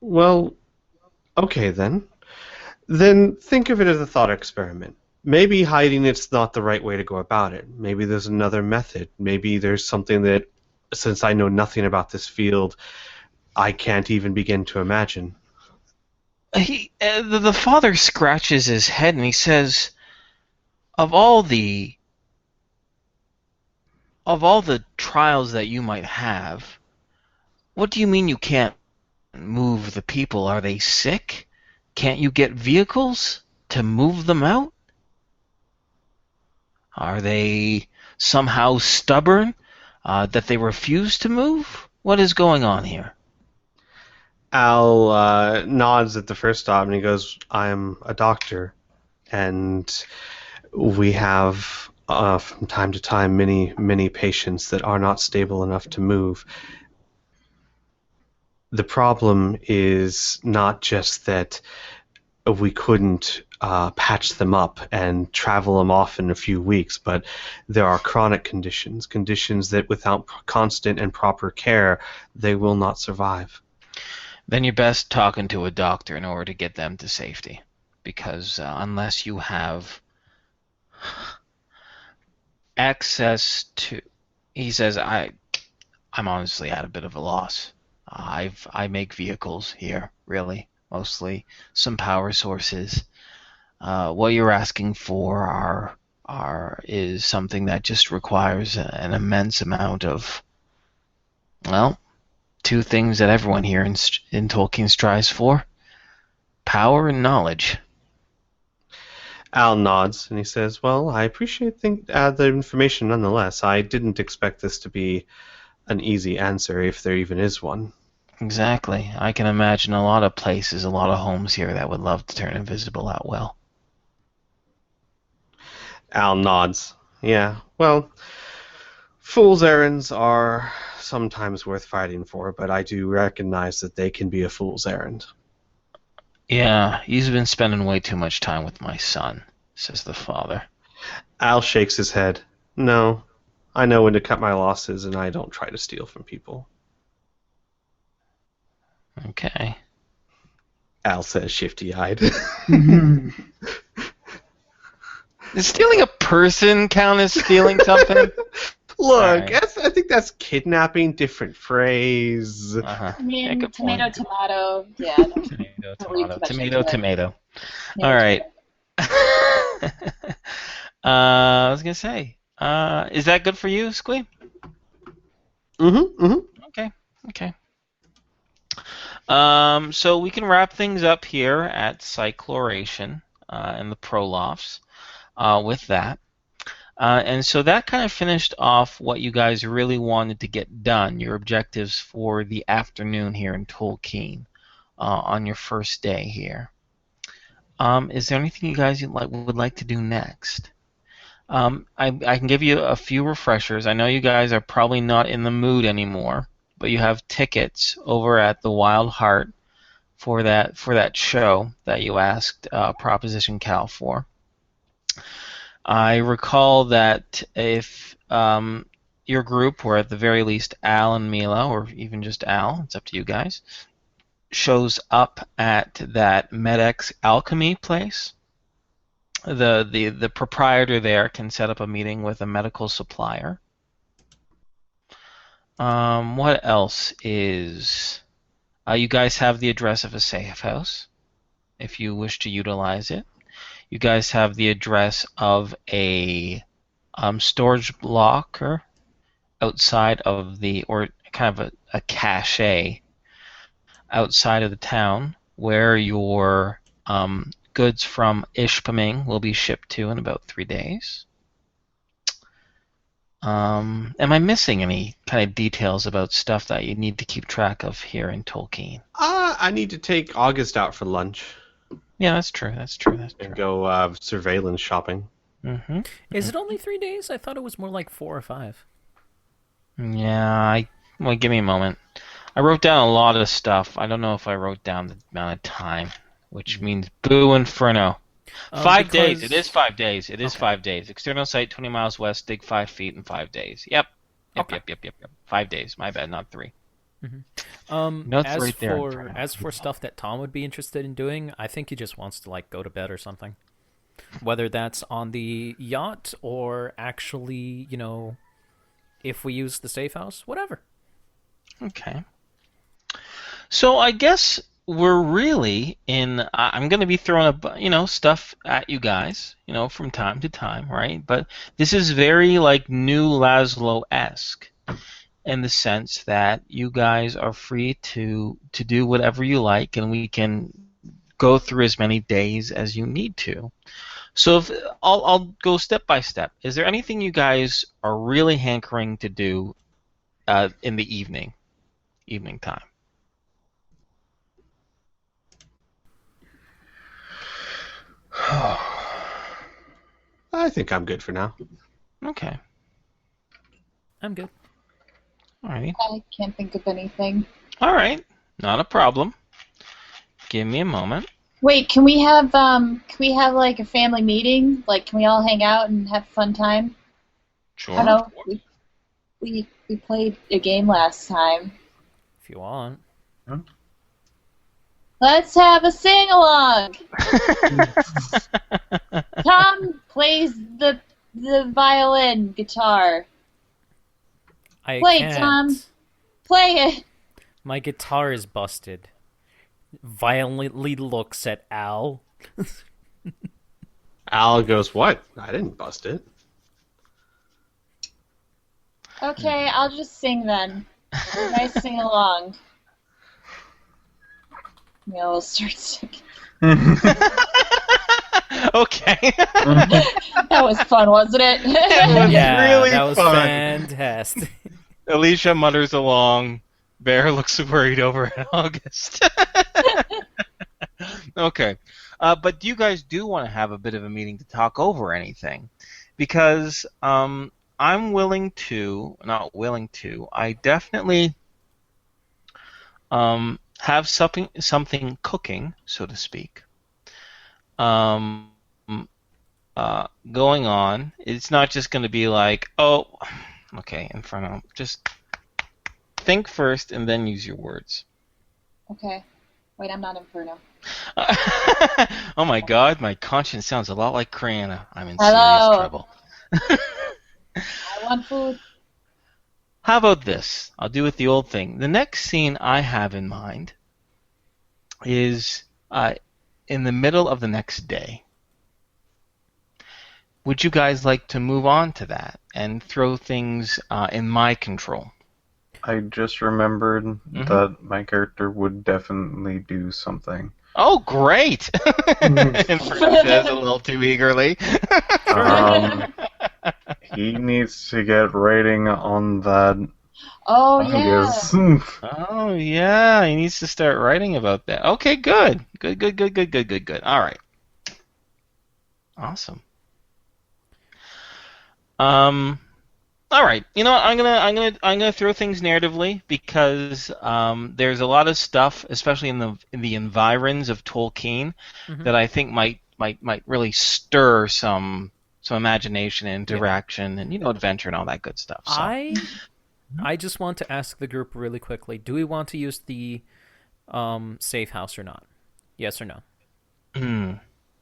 Well, okay then. Then think of it as a thought experiment. Maybe hiding it's not the right way to go about it. Maybe there's another method. Maybe there's something that, since I know nothing about this field, I can't even begin to imagine. The father scratches his head and he says, of all the trials that you might have, what do you mean you can't move the people? Are they sick? Can't you get vehicles to move them out? Are they somehow stubborn that they refuse to move? What is going on here? Al nods at the first stop and he goes, I'm a doctor, and we have from time to time many patients that are not stable enough to move. The problem is not just that we couldn't patch them up and travel them off in a few weeks, but there are chronic conditions that without constant and proper care, they will not survive. Then you're best talking to a doctor in order to get them to safety. Because unless you have access to... He says, I'm honestly at a bit of a loss. I make vehicles here, really. Mostly some power sources. What you're asking for is something that just requires an immense amount of, well, two things that everyone here in Tolkien strives for: power and knowledge. Al nods and he says, well, I appreciate the information nonetheless. I didn't expect this to be an easy answer, if there even is one. Exactly. I can imagine a lot of places, a lot of homes here that would love to turn invisible at will. Al nods. Yeah, well, fool's errands are sometimes worth fighting for, but I do recognize that they can be a fool's errand. Yeah, he's been spending way too much time with my son, says the father. Al shakes his head. No, I know when to cut my losses, and I don't try to steal from people. Okay. Al says, shifty-eyed. Is stealing a person count as stealing something? Look, Right. I think that's kidnapping, different phrase. Uh-huh. I mean, Yeah, good tomato, point. tomato. Yeah. Don't read too much Tomato, into it. tomato. Yeah, All right. I was gonna say, is that good for you, Squee? Okay. So we can wrap things up here at Cycloration and the Prolofts with that. And so that kind of finished off what you guys really wanted to get done, your objectives for the afternoon here in Tolkien on your first day here. Is there anything you guys would like to do next? I can give you a few refreshers. I know you guys are probably not in the mood anymore, but you have tickets over at the Wild Heart for that show that you asked Proposition Cal for. I recall that if your group, or at the very least Al and Mila, or even just Al, it's up to you guys, shows up at that Medex Alchemy place, the proprietor there can set up a meeting with a medical supplier. What else is... you guys have the address of a safe house, if you wish to utilize it. You guys have the address of a storage locker outside of or kind of a cache outside of the town where your goods from Ishpeming will be shipped to in about 3 days. Am I missing any kind of details about stuff that you need to keep track of here in Tolkien? I need to take August out for lunch. Yeah, that's true. And go surveillance shopping. Mm-hmm. Is it only 3 days? I thought it was more like 4 or 5. Yeah, well, give me a moment. I wrote down a lot of stuff. I don't know if I wrote down the amount of time, which means boo Inferno. 5 days. It is 5 days. It is 5 days. External site, 20 miles west, dig 5 feet in 5 days. Yep. Yep. 5 days. My bad, not 3. Mm-hmm. Notes right there. As for stuff that Tom would be interested in doing, I think he just wants to go to bed or something. Whether that's on the yacht or actually, if we use the safe house, whatever. Okay. So I guess we're really in. I'm going to be throwing stuff at you guys, from time to time, right? But this is very like New Laszlo-esque in the sense that you guys are free to do whatever you like, and we can go through as many days as you need to. So if I'll go step by step. Is there anything you guys are really hankering to do in the evening time? I think I'm good for now. Okay. I'm good. All right. I can't think of anything. All right. Not a problem. Give me a moment. Wait, can we have like a family meeting? Like, can we all hang out and have a fun time? Sure. I know we played a game last time. If you want. Let's have a sing-along! Tom plays the violin guitar. Play it, Tom. Play it! My guitar is busted. Violently looks at Al. Al goes, what? I didn't bust it. Okay, I'll just sing then. You guys sing along. Mila starts singing. Okay. That was fun, wasn't it? Yeah, really that was fun. fantastic. Alicia mutters along. Bear looks worried over at August. Okay. But you guys do want to have a bit of a meeting to talk over anything. Because I'm I definitely have something cooking, so to speak, going on. It's not just going to be like, oh, okay, Inferno, just think first and then use your words. Okay. Wait, I'm not Inferno. Oh my god, my conscience sounds a lot like Criana. I'm in Hello. serious trouble. I want food. How about this? I'll do it the old thing. The next scene I have in mind is in the middle of the next day. Would you guys like to move on to that and throw things in my control? I just remembered that my character would definitely do something. Oh, great! Inferno says a little too eagerly. He needs to get writing on that. Oh, yeah. Oh, yeah, he needs to start writing about that. Okay, good. Good. All right. Awesome. All right. You know what? I'm gonna throw things narratively because there's a lot of stuff, especially in the environs of Tolkien, that I think might really stir some imagination and interaction and adventure and all that good stuff. So. I just want to ask the group really quickly: do we want to use the safe house or not? Yes or no?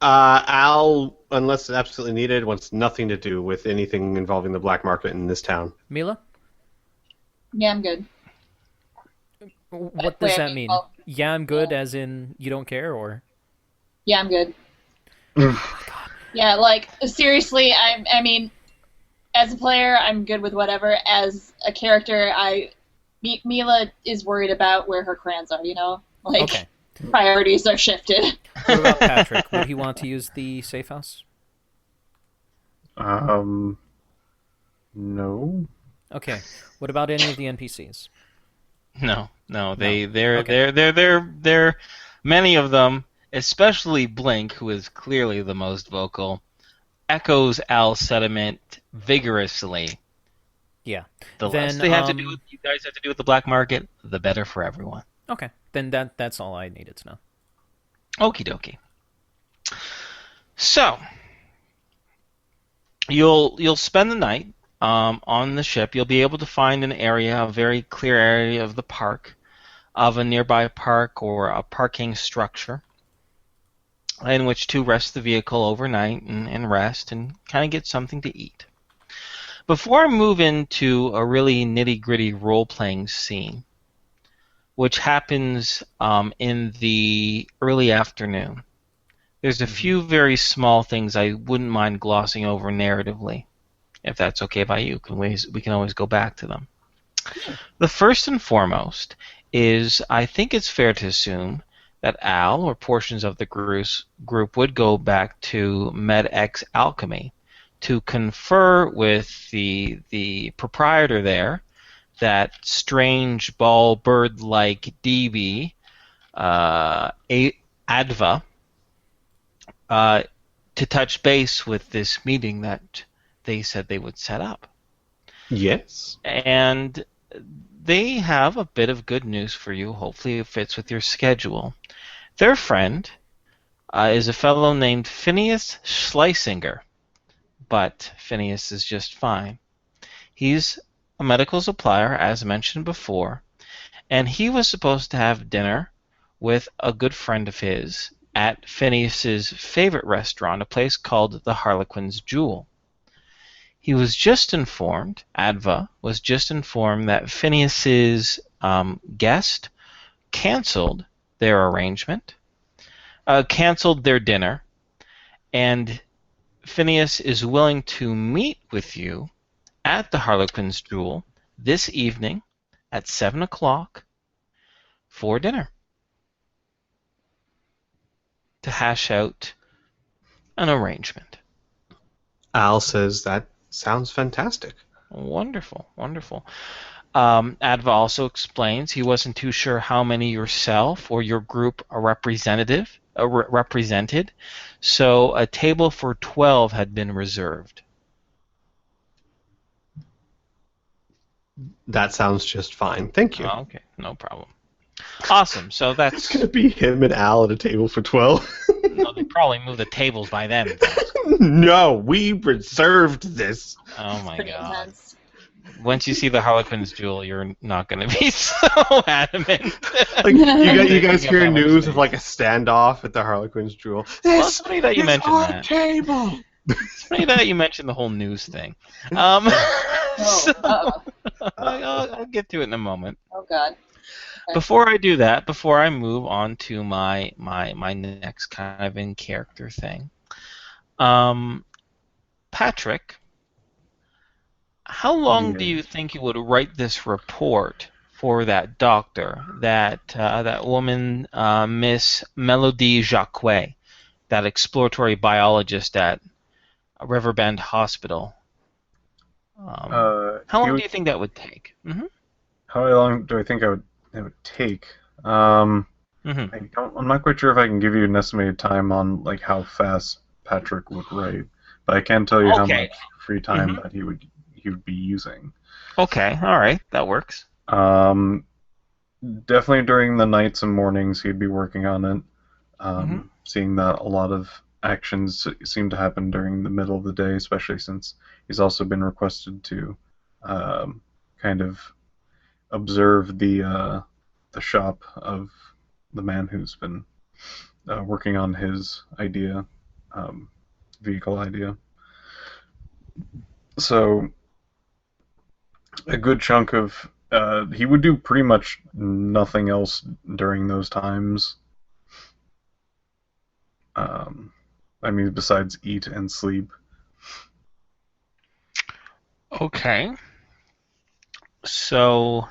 Al, unless absolutely needed, wants nothing to do with anything involving the black market in this town. Mila? Yeah, I'm good. What does that mean? Yeah, I'm good, as in you don't care, or? Yeah, I'm good. Yeah, like, seriously, I mean, as a player, I'm good with whatever. As a character, Mila is worried about where her crayons are, Like, okay. Priorities are shifted. What about Patrick? Would he want to use the safe house? No. Okay. What about any of the NPCs? No. They're many of them, especially Blink, who is clearly the most vocal, echoes Al's sentiment vigorously. Yeah. The less they have to do with you guys have to do with the black market, the better for everyone. Okay. Then that's all I needed to know. Okie dokie. So you'll spend the night on the ship. You'll be able to find an area, a very clear area of the park, of a nearby park or a parking structure, in which to rest the vehicle overnight and rest and kind of get something to eat. Before I move into a really nitty-gritty role-playing scene, which happens in the early afternoon. There's a few very small things I wouldn't mind glossing over narratively, if that's okay by you. We can always go back to them. Yeah. The first and foremost is, I think it's fair to assume that Al, or portions of the group, would go back to MedX Alchemy to confer with the proprietor there, that strange ball bird-like DB, Adva, to touch base with this meeting that they said they would set up. Yes. And they have a bit of good news for you. Hopefully it fits with your schedule. Their friend is a fellow named Phineas Schleisinger, but Phineas is just fine. He's a medical supplier, as mentioned before, and he was supposed to have dinner with a good friend of his at Phineas's favorite restaurant, a place called the Harlequin's Jewel. He was just informed, Adva was just informed, that Phineas's guest canceled their arrangement, canceled their dinner, and Phineas is willing to meet with you at the Harlequin's Jewel this evening at 7 o'clock for dinner to hash out an arrangement. Al says that sounds fantastic. Wonderful, wonderful. Adva also explains he wasn't too sure how many yourself or your group are represented, so a table for 12 had been reserved. That sounds just fine. Thank you. Oh, okay, no problem. Awesome. So that's It's gonna be him and Al at a table for 12. no, they probably moved the tables by then. No, we reserved this. Oh my Pretty god. intense. Once you see the Harlequin's Jewel, you're not going to be so adamant. Like you guys Thinking hear about what news to of say. like a standoff at the Harlequin's Jewel. Well, This it's funny that you is mentioned our that. table. It's funny that you mentioned the whole news thing. So, I'll get to it in a moment. Oh God. Before I do that, before I move on to my next kind of in character thing, Patrick, how long do you think you would write this report for that doctor, that woman, Miss Melody Jacquet, that exploratory biologist at Riverbend Hospital? How long do you think that would take? Mm-hmm. How long do I think it would take? I'm not quite sure if I can give you an estimated time on like how fast Patrick would write, but I can tell you how much free time that he would be using. Okay, all right, that works. Definitely during the nights and mornings he'd be working on it. Seeing that a lot of actions seem to happen during the middle of the day, especially since he's also been requested to kind of observe the shop of the man who's been working on his idea, vehicle idea. So a good chunk of he would do pretty much nothing else during those times. I mean, besides eat and sleep. Okay. So,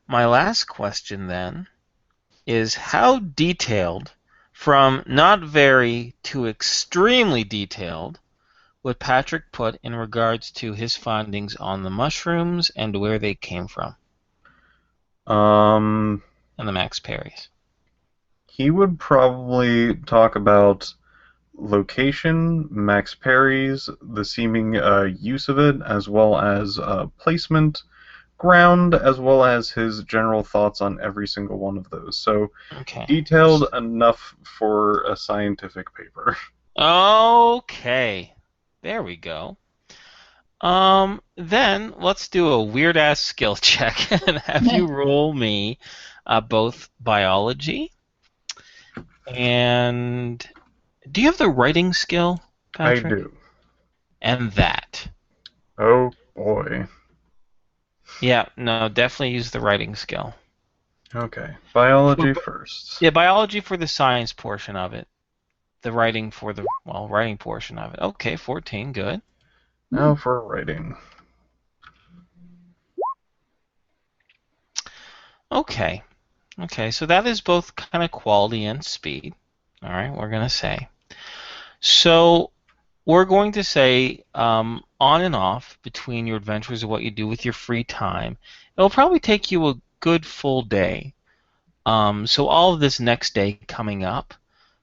my last question then is how detailed, from not very to extremely detailed, would Patrick put in regards to his findings on the mushrooms and where they came from? And the Max Perrys. He would probably talk about location, Max Perry's, the seeming use of it, as well as placement, ground, as well as his general thoughts on every single one of those. So detailed enough for a scientific paper. Okay. There we go. Then let's do a weird ass skill check and have you roll me both biology and do you have the writing skill, Patrick? I do. And that. Oh boy. Yeah, no, definitely use the writing skill. Okay. Biology first. Yeah, biology for the science portion of it. The writing for the, writing portion of it. Okay, 14, good. Now for writing. Okay. Okay, so that is both kind of quality and speed. All right, we're going to say. So we're going to say on and off between your adventures and what you do with your free time. It'll probably take you a good full day. So all of this next day coming up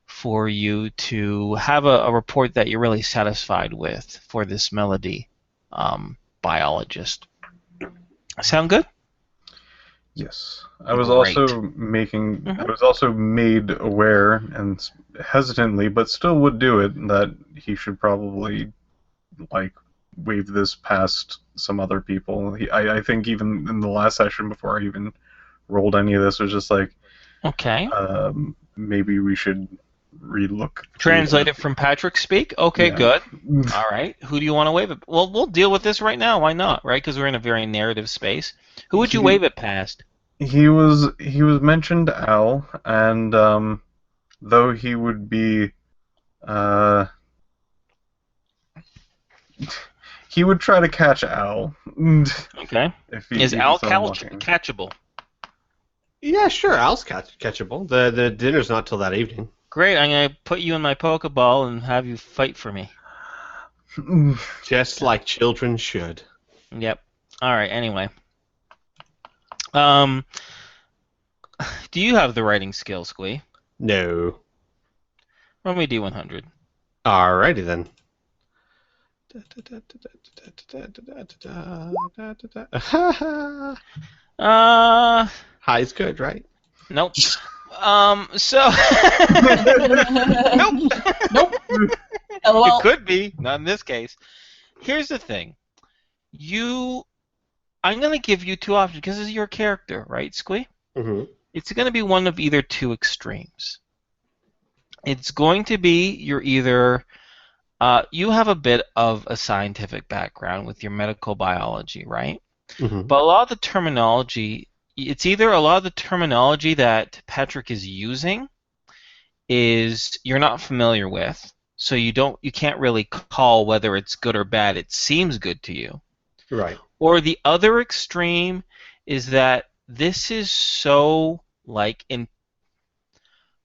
for you to have a report that you're really satisfied with for this melody biologist. Sound good? Yes. I was also made aware, and hesitantly, but still would do it, that he should probably, like, wave this past some other people. I think even in the last session, before I even rolled any of this, was just like, okay. Maybe we should relook. Translate it from Patrick speak? Okay, Yeah. good. All right. Who do you want to wave it? Well, we'll deal with this right now. Why not, right? Because we're in a very narrative space. Who would you wave it past? He was mentioned Al, and though he would be he would try to catch Al. Okay. Is he Al saw him walking. catchable? Yeah, sure. Al's catchable. The dinner's not till that evening. Great. I'm going to put you in my Pokeball and have you fight for me. Just like children should. Yep. All right. Anyway. Do you have the writing skill, Squee? No. Roll me D100. Alrighty then. High's good, right? Nope. So. Nope. Nope. LOL. It could be, not in this case. Here's the thing. I'm going to give you two options because this is your character, right, Squee? Mm-hmm. It's going to be one of either two extremes. It's going to be you're either you have a bit of a scientific background with your medical biology, right? Mm-hmm. But a lot of the terminology, it's either a lot of the terminology that Patrick is using is you're not familiar with, so you can't really call whether it's good or bad. It seems good to you. Right. Or the other extreme is that this is so, like,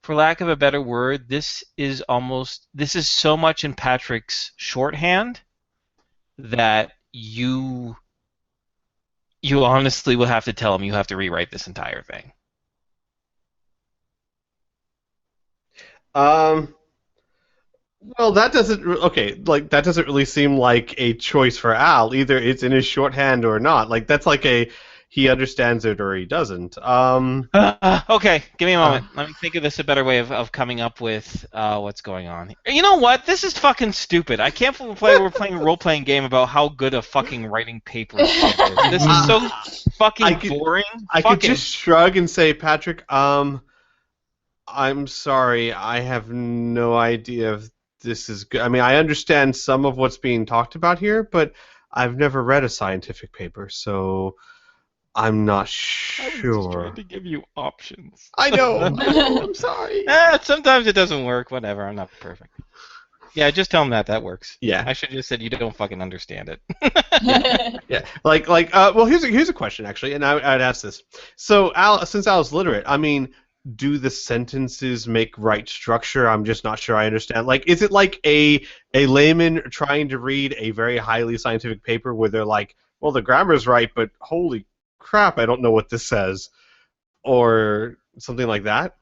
for lack of a better word, this is so much in Patrick's shorthand that you honestly will have to tell him you have to rewrite this entire thing. Well, that doesn't really seem like a choice for Al. Either it's in his shorthand or not. Like that's like he understands it or he doesn't. Okay, give me a moment. Let me think of this a better way of coming up with what's going on. You know what? This is fucking stupid. I can't we're playing a role-playing game about how good a fucking writing paper is. This is so fucking boring. I could just shrug and say, Patrick, I'm sorry. I have no idea if this is good. I mean, I understand some of what's being talked about here, but I've never read a scientific paper, so I'm not sure. I was trying to give you options. I know. I'm sorry. Sometimes it doesn't work. Whatever. I'm not perfect. Yeah, just tell him that works. Yeah. I should have just said you don't fucking understand it. Yeah. Well, here's a question actually, and I'd ask this. So, since Al's literate, I mean, do the sentences make right structure? I'm just not sure I understand. Like, is it like a layman trying to read a very highly scientific paper where they're like, well, the grammar's right, but holy crap, I don't know what this says, or something like that?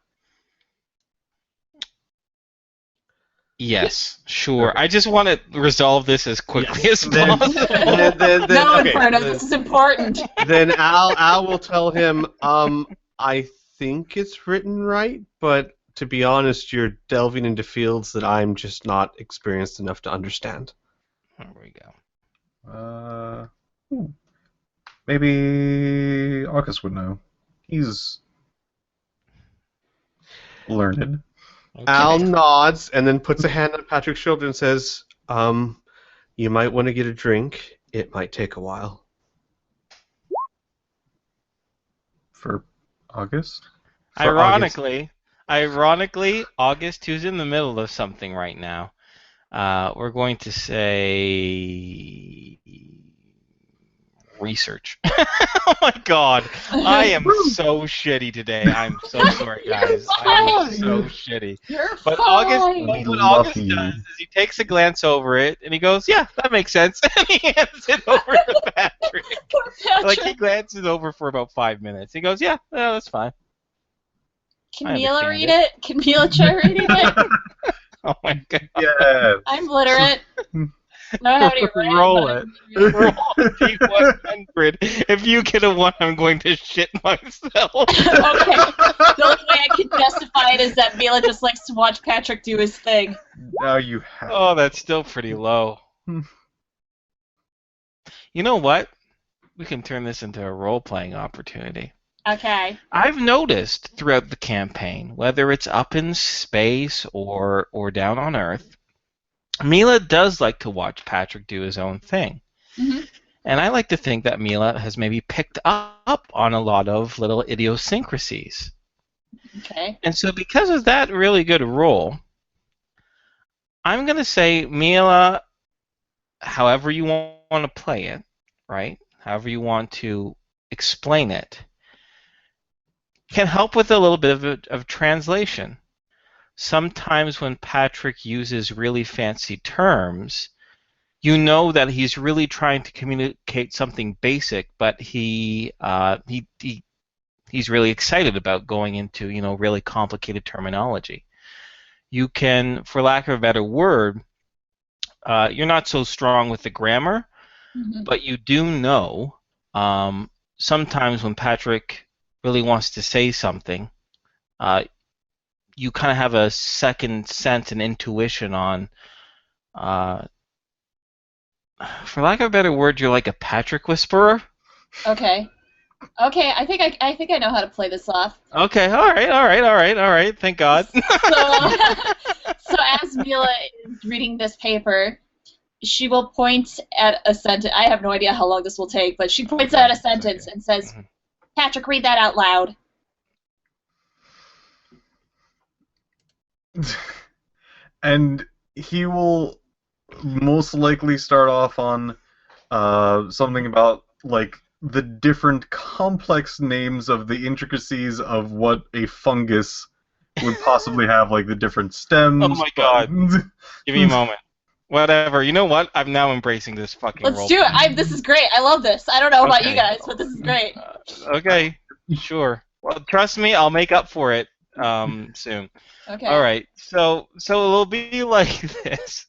Yes, sure. Okay. I just want to resolve this as quickly as possible. No, Inferno, this is important. Then Al will tell him, I think it's written right, but to be honest, you're delving into fields that I'm just not experienced enough to understand. There we go. Maybe August would know. He's learned. Okay. Al nods and then puts a hand on Patrick's shoulder and says, you might want to get a drink. It might take a while. For August? For Ironically, August, who's in the middle of something right now, we're going to say research. Oh my god, I am so shitty today. I'm so sorry, guys. I'm so shitty. You're But fine. What August does is he takes a glance over it and he goes, "Yeah, that makes sense," and he hands it over to Patrick. Poor Patrick. Like he glances over for about 5 minutes. He goes, "Yeah, that's fine." Can Mila read it? Can Mila try reading it? Oh my god. Yeah. I'm literate. I don't have any writing, Roll but it. Roll a D100. If you get a 1, I'm going to shit myself. Okay. The only way I can justify it is that Mila just likes to watch Patrick do his thing. Now you have. Oh, that's still pretty low. You know what? We can turn this into a role-playing opportunity. Okay. I've noticed throughout the campaign, whether it's up in space or down on Earth, Mila does like to watch Patrick do his own thing. Mm-hmm. And I like to think that Mila has maybe picked up on a lot of little idiosyncrasies. Okay. And so because of that really good role, I'm going to say Mila, however you want to play it, right? However you want to explain it, can help with a little bit of translation. Sometimes when Patrick uses really fancy terms, you know that he's really trying to communicate something basic, but he's really excited about going into, really complicated terminology. You can, for lack of a better word, you're not so strong with the grammar, but you do know sometimes when Patrick really wants to say something, you kind of have a second sense and intuition on, for lack of a better word, you're like a Patrick whisperer. Okay. I think I know how to play this off. Okay, all right. Thank God. So as Mila is reading this paper, she will point at a sentence. I have no idea how long this will take, but she points at a sentence and says, "Patrick, read that out loud." And he will most likely start off on something about like the different complex names of the intricacies of what a fungus would possibly have, like the different stems. Oh my god. Give me a moment. Whatever. You know what? I'm now embracing this fucking Let's role. do it. This is great. I love this. I don't know about you guys, but this is great. Okay. Sure. Well, trust me, I'll make up for it soon. Okay. All right. So it'll be like this.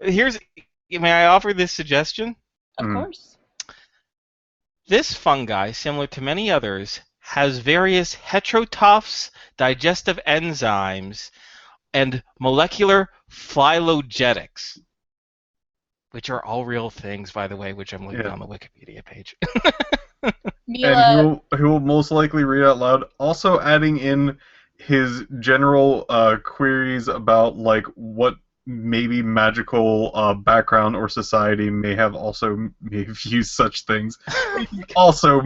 May I offer this suggestion? Of course. This fungi, similar to many others, has various heterotrophs, digestive enzymes, and molecular phylogetics, which are all real things, by the way, which I'm looking on the Wikipedia page. Mila. And he will most likely read out loud, also adding in his general queries about like what maybe magical background or society may have used such things. Also,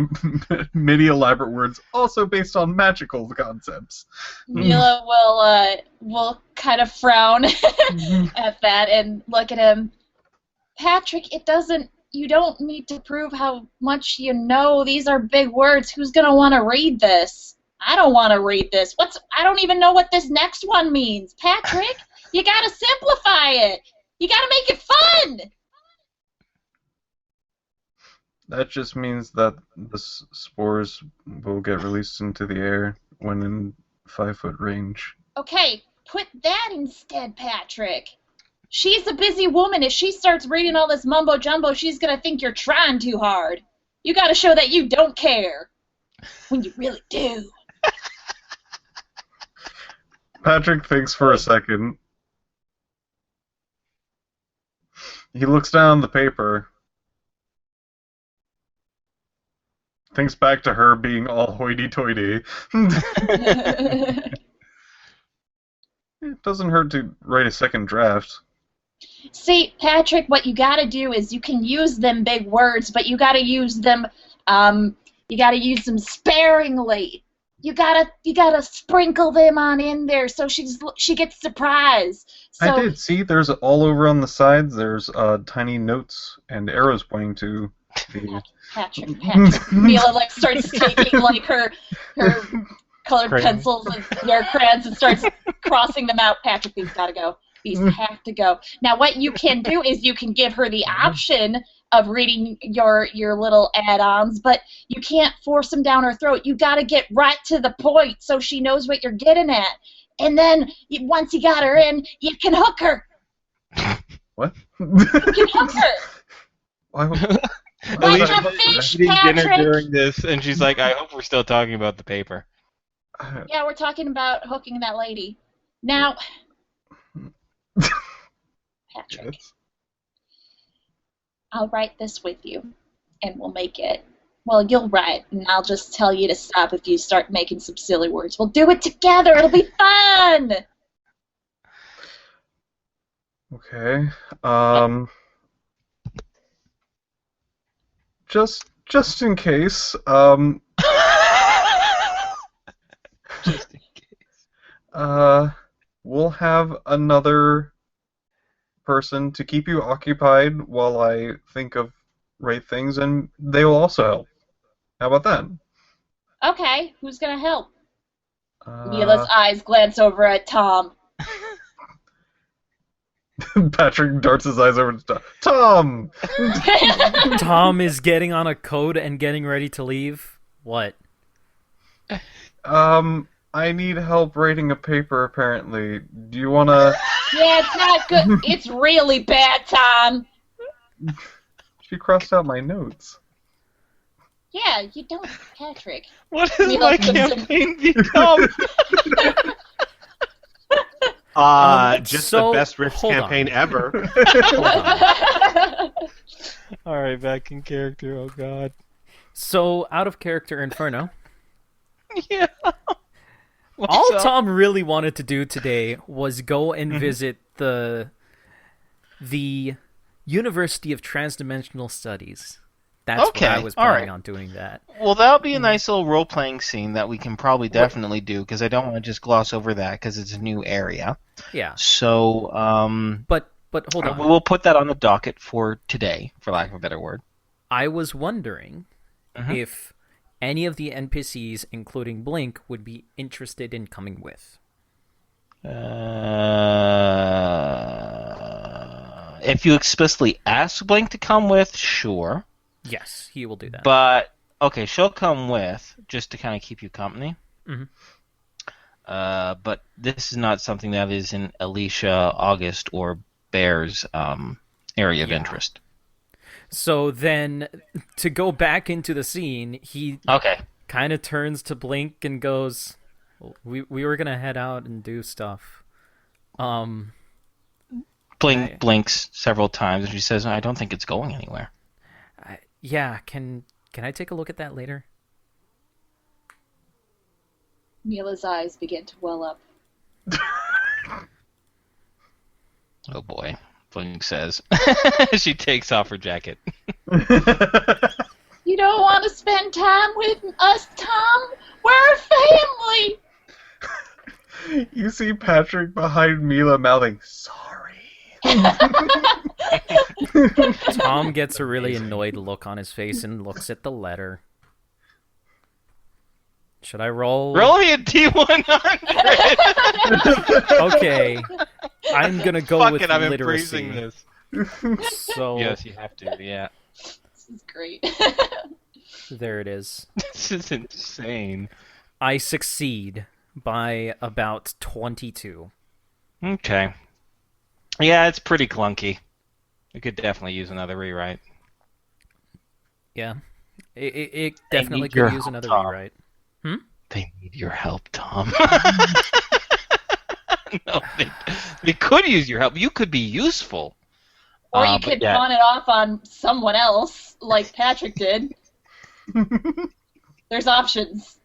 many elaborate words, also based on magical concepts. Mila will kind of frown at that and look at him. Patrick, you don't need to prove how much you know. These are big words. Who's gonna want to read this? I don't want to read this. I don't even know what this next one means. Patrick, you gotta simplify it. You gotta make it fun. That just means that the spores will get released into the air when in 5-foot range. Okay, put that instead, Patrick. She's a busy woman. If she starts reading all this mumbo-jumbo, she's gonna think you're trying too hard. You gotta show that you don't care. When you really do. Patrick thinks for a second. He looks down the paper. Thinks back to her being all hoity-toity. It doesn't hurt to write a second draft. See, Patrick, what you gotta do is you can use them big words, but you gotta use them sparingly. You gotta sprinkle them on in there so she gets surprised. So, I did see. There's all over on the sides. There's tiny notes and arrows pointing to the. Patrick. Mila like starts taking like her colored pencils and their crayons and starts crossing them out. Patrick, these gotta go. These have to go. Now, what you can do is you can give her the option of reading your little add-ons, but you can't force them down her throat. You gotta get right to the point so she knows what you're getting at. And then once you got her in, you can hook her. What? You can hook her. Why would- Like why- a fish, Eating dinner Patrick. during this, and she's like, "I hope we're still talking about the paper." Yeah, we're talking about hooking that lady. Now, Patrick, Yes. I'll write this with you, and we'll make it. Well, you'll write, and I'll just tell you to stop if you start making some silly words. We'll do it together. It'll be fun. Okay. Just in case. Just in case. We'll have another person to keep you occupied while I think of right things, and they will also help. How about that? Okay, who's gonna help? Mila's eyes glance over at Tom. Patrick darts his eyes over to Tom. Tom is getting on a code and getting ready to leave. What? I need help writing a paper. Apparently, do you wanna? Yeah, it's not good. It's really bad, Tom. She crossed out my notes. Yeah, you don't, Patrick. What has Mila my comes in- campaign become? Just so, the best Rift hold on. campaign ever. All right, back in character. Oh God. So, out of character Inferno. Yeah. All Tom really wanted to do today was go and visit the University of Transdimensional Studies. That's Okay, what I was all planning right. on doing that. Well, that'll be a nice little role-playing scene that we can probably definitely do, because I don't want to just gloss over that, because it's a new area. Yeah. So, But hold on. we'll put that on the docket for today, for lack of a better word. I was wondering Mhm. if any of the NPCs, including Blink, would be interested in coming with. If you explicitly ask Blink to come with, sure. Yes, he will do that. But, okay, she'll come with, just to kind of keep you company. Mhm. But this is not something that is in Alicia, August, or Bear's area of interest. So then, to go back into the scene, he Okay. kind of turns to Blink and goes, "We were gonna head out and do stuff." Blink blinks several times, and she says, "I don't think it's going anywhere." Yeah, can I take a look at that later? Mila's eyes begin to well up. Oh boy, Blink says. She takes off her jacket. You don't want to spend time with us, Tom? We're a family. You see Patrick behind Mila mouthing, "Sorry." Tom gets a really annoyed look on his face and looks at the letter. Should I roll? Roll me a D100. Okay, I'm gonna go Fuck with it, I'm literacy. embracing this. So Yes, you have to. Yeah. This is great. there it is. This is insane. I succeed by about 22. Okay. Yeah, it's pretty clunky. We could definitely use another rewrite. Yeah, it They definitely need could your use help, another Tom. rewrite. They need your help, Tom. No, they could use your help. You could be useful. Or you but could yeah. pawn it off on someone else, like Patrick did. There's options.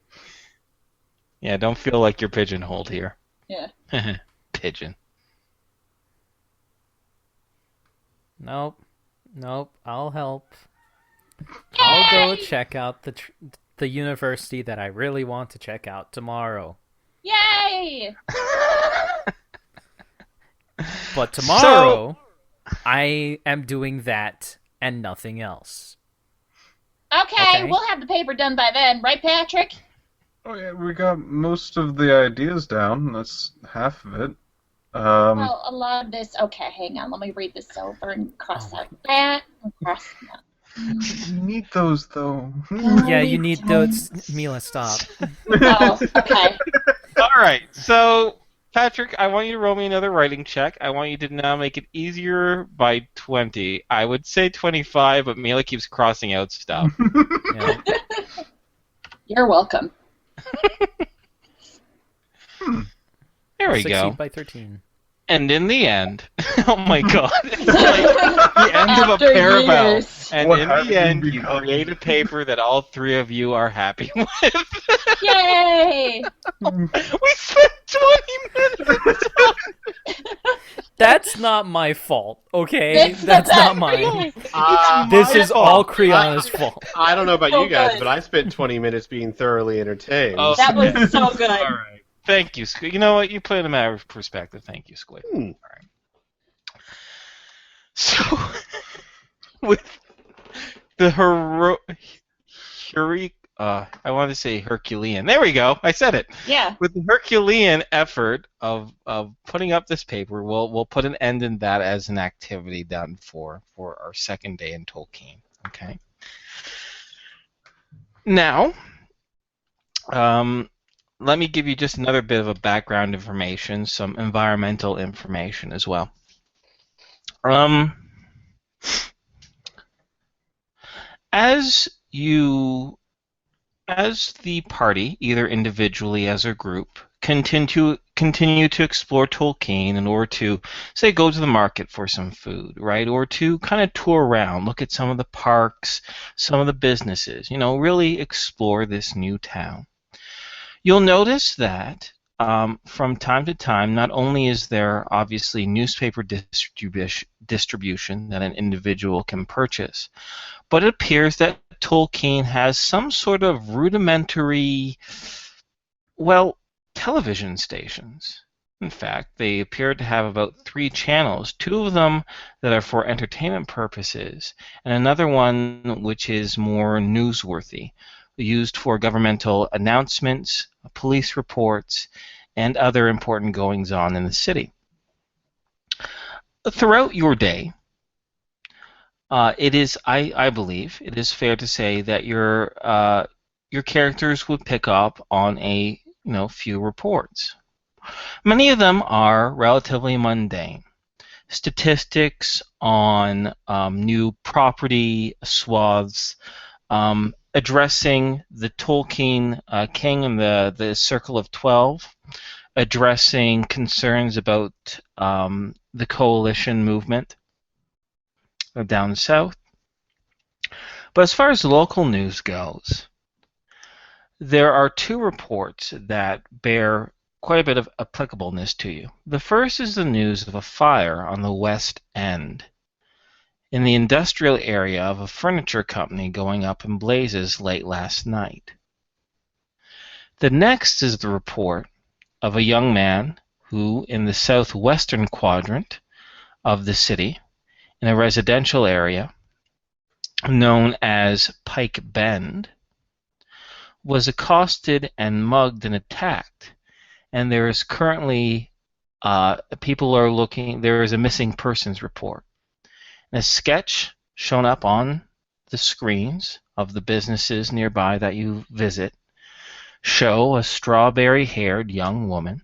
Yeah, don't feel like you're pigeonholed here. Yeah. Pigeon. Nope, I'll help. I'll go check out the university that I really want to check out tomorrow. Yay! But tomorrow, I am doing that and nothing else. Okay, we'll have the paper done by then, right, Patrick? Oh yeah, we got most of the ideas down. That's half of it. Well, a lot of this... Okay, hang on. Let me read this over and cross out that. And cross that. You need those, though. Yeah, you need those. Mila, stop. Oh, okay. All right, so Patrick, I want you to roll me another writing check. I want you to now make it easier by 20. I would say 25, but Mila keeps crossing out stuff. Yeah. You're welcome. There we Succeed go. by 13. And in the end, oh my god, it's like the end of a After parable. years. And What in the happened end, you because- create a paper that all three of you are happy with. Yay! We spent 20 minutes on That's not my fault, okay? That's not mine. This is all Criana's fault. I don't know about So you guys, good. but I spent 20 minutes being thoroughly entertained. Oh. That was so good. All right. Thank you, Squee. You know what? You put it in a matter of perspective. Thank you, Squee. Hmm. So, with the I want to say Herculean. There we go. I said it. Yeah. With the Herculean effort of putting up this paper, we'll put an end in that as an activity done for our second day in Tolkien. Okay. Now, let me give you just another bit of a background information, some environmental information as well. As the party, either individually as a group, continue to explore Tolkien in order to, say, go to the market for some food, right? Or to kind of tour around, look at some of the parks, some of the businesses, really explore this new town. You'll notice that from time to time, not only is there obviously newspaper distribution that an individual can purchase, but it appears that Tolkien has some sort of rudimentary, television stations. In fact, they appear to have about 3 channels, 2 of them that are for entertainment purposes, and another one which is more newsworthy, used for governmental announcements, police reports, and other important goings-on in the city. Throughout your day, it is, I believe, it is fair to say that your characters would pick up on a few reports. Many of them are relatively mundane. Statistics on new property swaths, addressing the Tolkien king and the Circle of 12, addressing concerns about the coalition movement down south. But as far as local news goes, there are 2 reports that bear quite a bit of applicableness to you. The first is the news of a fire on the West End, in the industrial area of a furniture company going up in blazes late last night. The next is the report of a young man who, in the southwestern quadrant of the city, in a residential area known as Pike Bend, was accosted and mugged and attacked. And there is currently, there is a missing persons report. And a sketch shown up on the screens of the businesses nearby that you visit show a strawberry-haired young woman,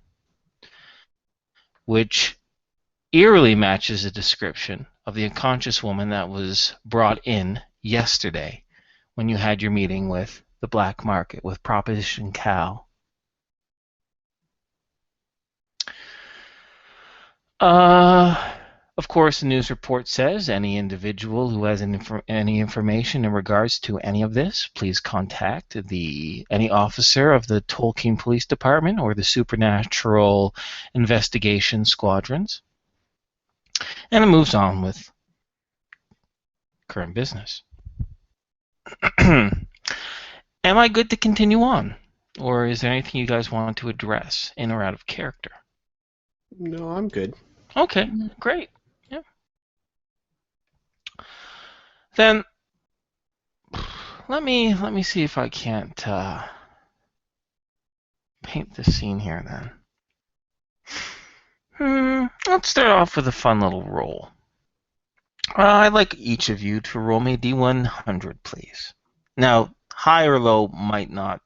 which eerily matches the description of the unconscious woman that was brought in yesterday when you had your meeting with the black market, with Proposition Cal. Of course, the news report says any individual who has any information in regards to any of this, please contact any officer of the Tolkien Police Department or the Supernatural Investigation Squadrons. And it moves on with current business. am I good to continue on? Or is there anything you guys want to address in or out of character? No, I'm good. Okay, great. Yeah. Then let me see if I can't paint the scene here then. Let's start off with a fun little roll. I'd like each of you to roll me D100, please. Now, high or low might not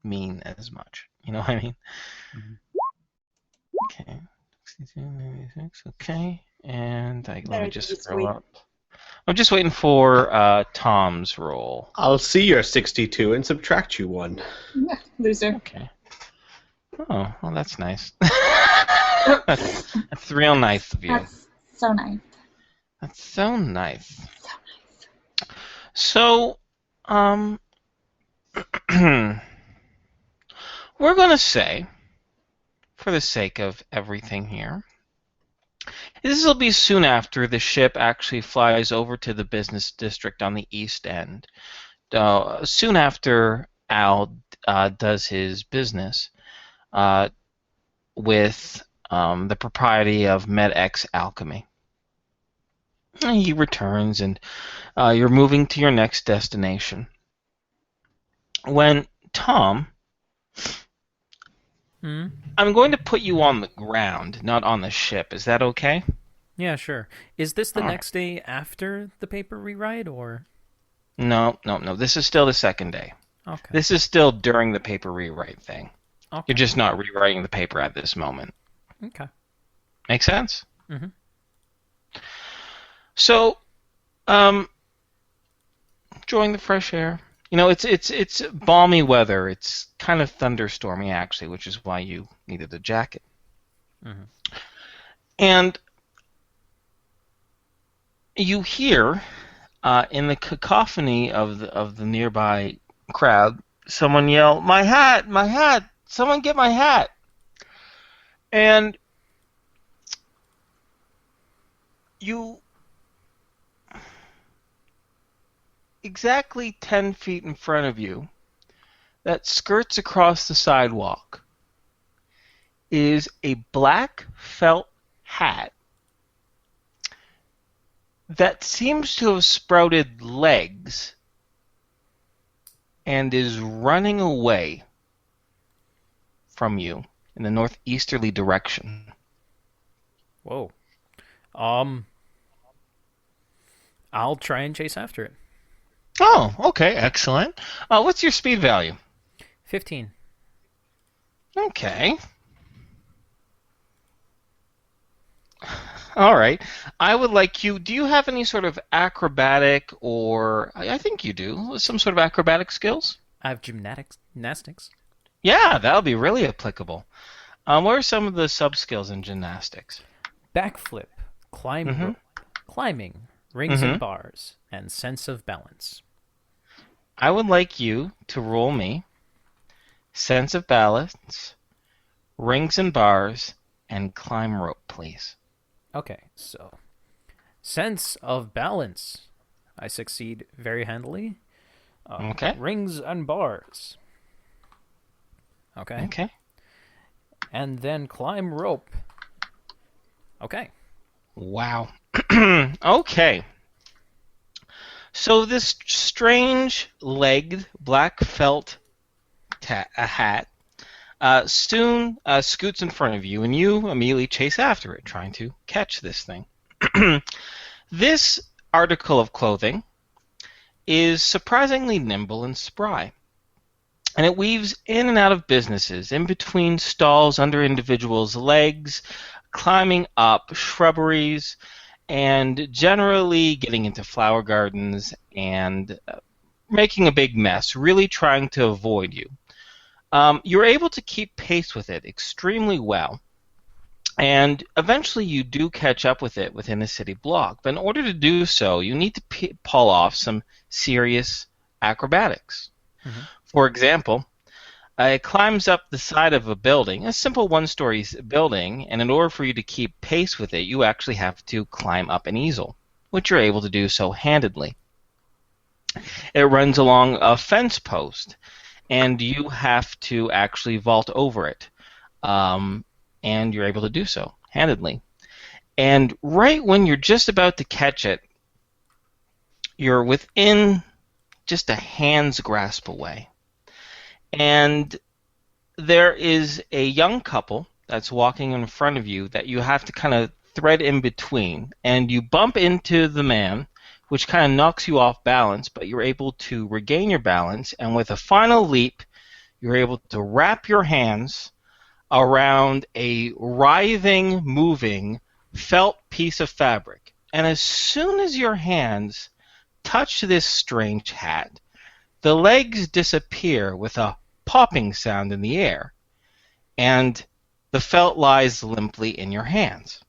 mean as much. You know what I mean? Okay. 62, 96, okay. And let me just scroll up. I'm just waiting for Tom's roll. I'll see your 62 and subtract you 1. Loser. Okay. Oh, well, that's nice. that's real nice of you. That's so nice. That's so nice. So, we're going to say, for the sake of everything here, this will be soon after the ship actually flies over to the business district on the east end. Soon after Al does his business with the propriety of MedX Alchemy. He returns, and you're moving to your next destination. When Tom, I'm going to put you on the ground, not on the ship. Is that okay? Yeah, sure. Is this the next day after the paper rewrite, or? No. This is still the second day. Okay. This is still during the paper rewrite thing. Okay. You're just not rewriting the paper at this moment. Okay. Make sense? Mm-hmm. So, enjoying the fresh air. You know, it's balmy weather. It's kind of thunderstormy, actually, which is why you needed a jacket. Mm-hmm. And you hear, in the cacophony of the nearby crowd, someone yell, "My hat! My hat! Someone get my hat!" And you, exactly 10 feet in front of you, that skirts across the sidewalk, is a black felt hat that seems to have sprouted legs and is running away from you in the northeasterly direction. Whoa. I'll try and chase after it. Oh, okay, excellent. What's your speed value? 15. Okay. All right. I would like you. Do you have any sort of acrobatic, or I think you do, some sort of acrobatic skills? I have gymnastics. Yeah, that'll be really applicable. What are some of the sub skills in gymnastics? Backflip, climbing, rings and bars, and sense of balance. I would like you to roll me sense of balance, rings and bars, and climb rope, please. Okay, so sense of balance. I succeed very handily. Okay. Rings and bars. Okay. Okay. And then climb rope. Okay. Wow. Okay. So this strange legged black felt hat soon scoots in front of you, and you immediately chase after it, trying to catch this thing. This article of clothing is surprisingly nimble and spry, and it weaves in and out of businesses, in between stalls, under individuals' legs, climbing up shrubberies, and generally getting into flower gardens and making a big mess, really trying to avoid you. You're able to keep pace with it extremely well, and eventually you do catch up with it within a city block. But in order to do so, you need to pull off some serious acrobatics. Mm-hmm. For example, it climbs up the side of a building, a simple one-story building, and in order for you to keep pace with it, you actually have to climb up an easel, which you're able to do so handedly. It runs along a fence post, and you have to actually vault over it. And you're able to do so handedly. And right when you're just about to catch it, you're within just a hand's grasp away. And there is a young couple that's walking in front of you that you have to kind of thread in between. And you bump into the man, which kind of knocks you off balance, but you're able to regain your balance. And with a final leap, you're able to wrap your hands around a writhing, moving, felt piece of fabric. And as soon as your hands touch this strange hat, the legs disappear with a popping sound in the air, and the felt lies limply in your hands.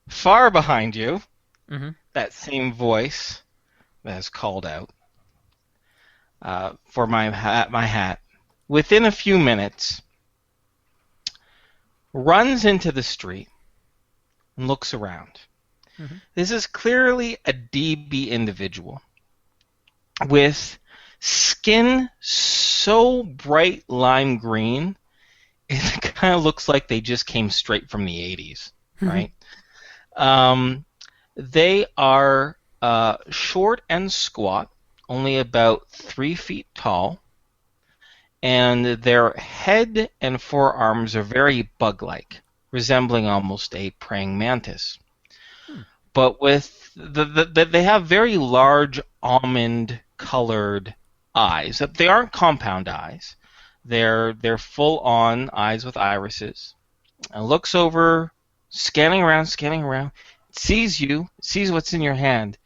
Far behind you, that same voice that has called out for my hat, within a few minutes, runs into the street and looks around. This is clearly a DB individual with skin so bright lime green, it kind of looks like they just came straight from the 80s, right? They are short and squat, only about 3 feet tall, and their head and forearms are very bug-like, resembling almost a praying mantis. But with they have very large almond-colored eyes. They aren't compound eyes. They're full-on eyes with irises. And looks over, scanning around, sees you, sees what's in your hand.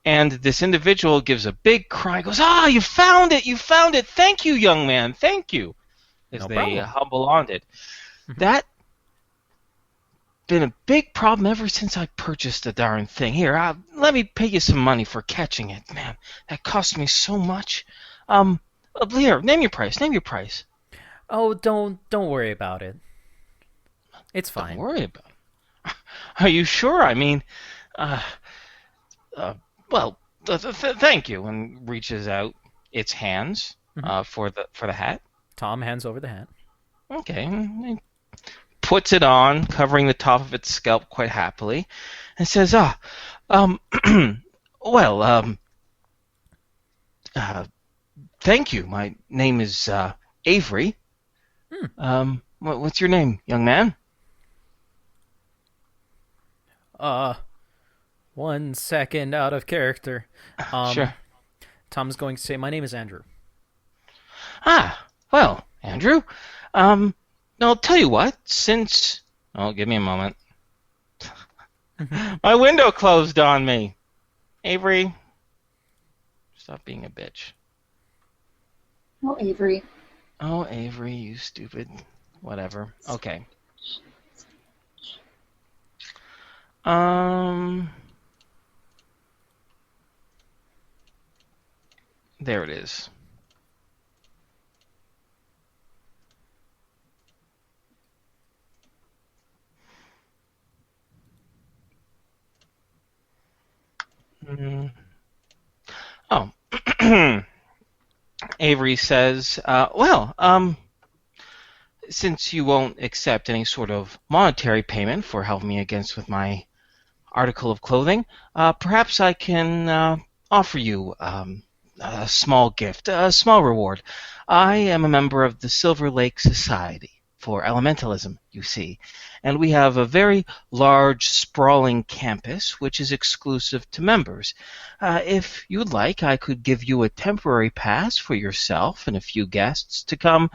And this individual gives a big cry, goes, you found it, thank you, young man, thank you, as they hobble on it. That's been a big problem ever since I purchased the darn thing. Here, let me pay you some money for catching it, man. That cost me so much. Here, name your price. Oh, don't worry about it. It's fine. Don't worry about it. Are you sure? I mean, well, thank you, and reaches out its hands for the hat. Tom hands over the hat. Okay. He puts it on, covering the top of its scalp quite happily, and says, thank you. My name is Avery. What's your name, young man? 1 second out of character. Sure. Tom's going to say, my name is Andrew. Well, Andrew, I'll tell you what, give me a moment. My window closed on me. Avery, stop being a bitch. Oh, Avery. Oh, Avery, you stupid. Whatever. Okay. There it is. Avery says, since you won't accept any sort of monetary payment for helping me with my article of clothing, perhaps I can offer you a small gift, a small reward. I am a member of the Silver Lake Society for Elementalism, you see, and we have a very large, sprawling campus which is exclusive to members. If you'd like, I could give you a temporary pass for yourself and a few guests to come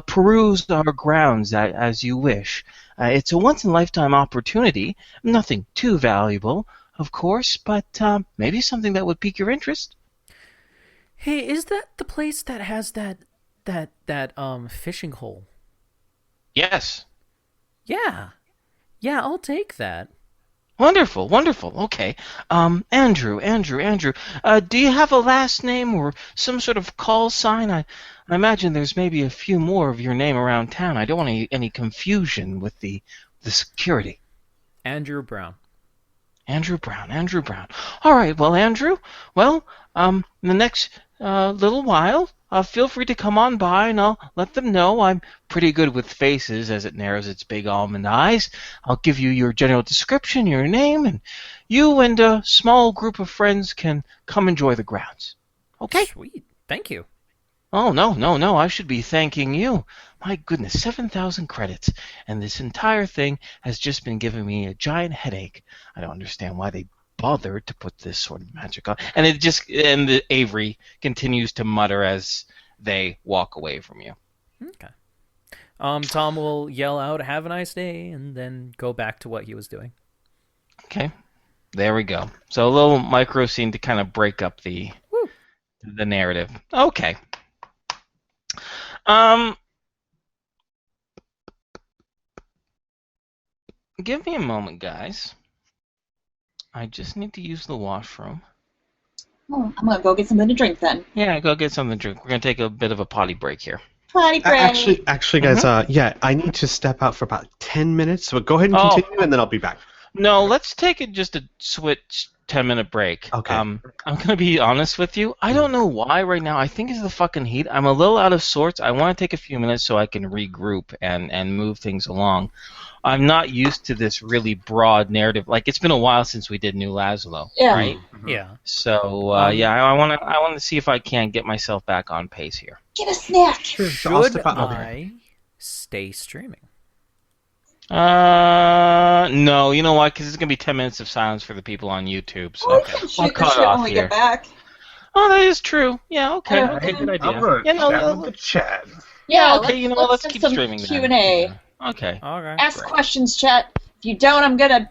peruse our grounds as you wish. It's a once-in-a-lifetime opportunity, nothing too valuable, of course, but maybe something that would pique your interest. Hey, is that the place that has that fishing hole? Yes. Yeah, I'll take that. Wonderful. Okay. Andrew. Do you have a last name or some sort of call sign? I imagine there's maybe a few more of your name around town. I don't want any confusion with the security. Andrew Brown. Andrew Brown. Andrew Brown. All right. Well, Andrew. Well, in the next little while, feel free to come on by, and I'll let them know I'm pretty good with faces as it narrows its big almond eyes. I'll give you your general description, your name, and you and a small group of friends can come enjoy the grounds. Okay? Sweet. Thank you. Oh, no. I should be thanking you. My goodness, 7,000 credits. And this entire thing has just been giving me a giant headache. I don't understand why they bothered to put this sort of magic on. And the Avery continues to mutter as they walk away from you. Okay. Tom will yell out, "Have a nice day," and then go back to what he was doing. Okay. There we go. So a little micro scene to kind of break up the narrative. Okay. Give me a moment, guys. I just need to use the washroom. Oh, I'm gonna go get something to drink then. Yeah, go get something to drink. We're gonna take a bit of a potty break here. Potty break. Actually, guys, I need to step out for about 10 minutes, so go ahead and continue, and then I'll be back. No, let's take just a switch 10-minute break. Okay. I'm going to be honest with you. I don't know why right now. I think it's the fucking heat. I'm a little out of sorts. I want to take a few minutes so I can regroup and move things along. I'm not used to this really broad narrative. Like, it's been a while since we did New Laszlo, right? Mm-hmm. Yeah. So, I want to see if I can get myself back on pace here. Get a snack. Should I stay streaming? No. You know why? Because it's going to be 10 minutes of silence for the people on YouTube. So We can shoot the shit when we get back. Oh, that is true. Yeah, okay. Okay. Good idea. I'm gonna chat with the chat. Yeah, okay, let's keep some streaming Q&A. then. Okay. All right. Ask questions, chat. If you don't, I'm gonna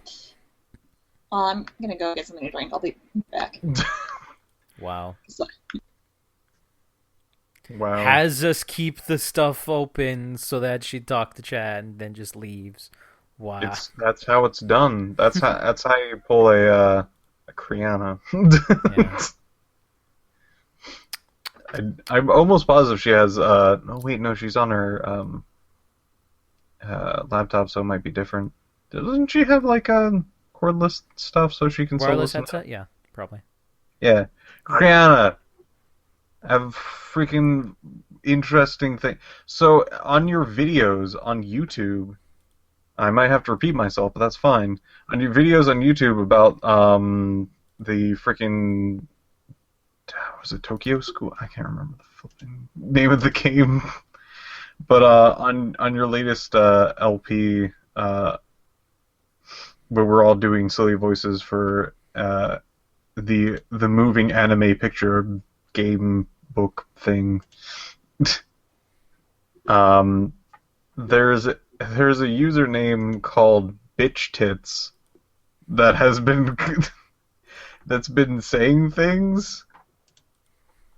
go get something to drink. I'll be back. Wow. Wow. Has us keep the stuff open so that she talk to chat and then just leaves. Wow. That's how it's done. That's how you pull a Criana. Yeah. I'm almost positive she has. No, wait, no, she's on her laptop, so it might be different. Doesn't she have like cordless stuff so she can wireless still listen? headset? Yeah, probably. Yeah, Criana. Have freaking interesting thing. So on your videos on YouTube, I might have to repeat myself, but that's fine. On your videos on YouTube about the freaking was it Tokyo School? I can't remember the flipping name of the game. But on your latest LP, where we're all doing silly voices for the moving anime picture game book thing. There's a username called Bitch Tits that has been that's been saying things.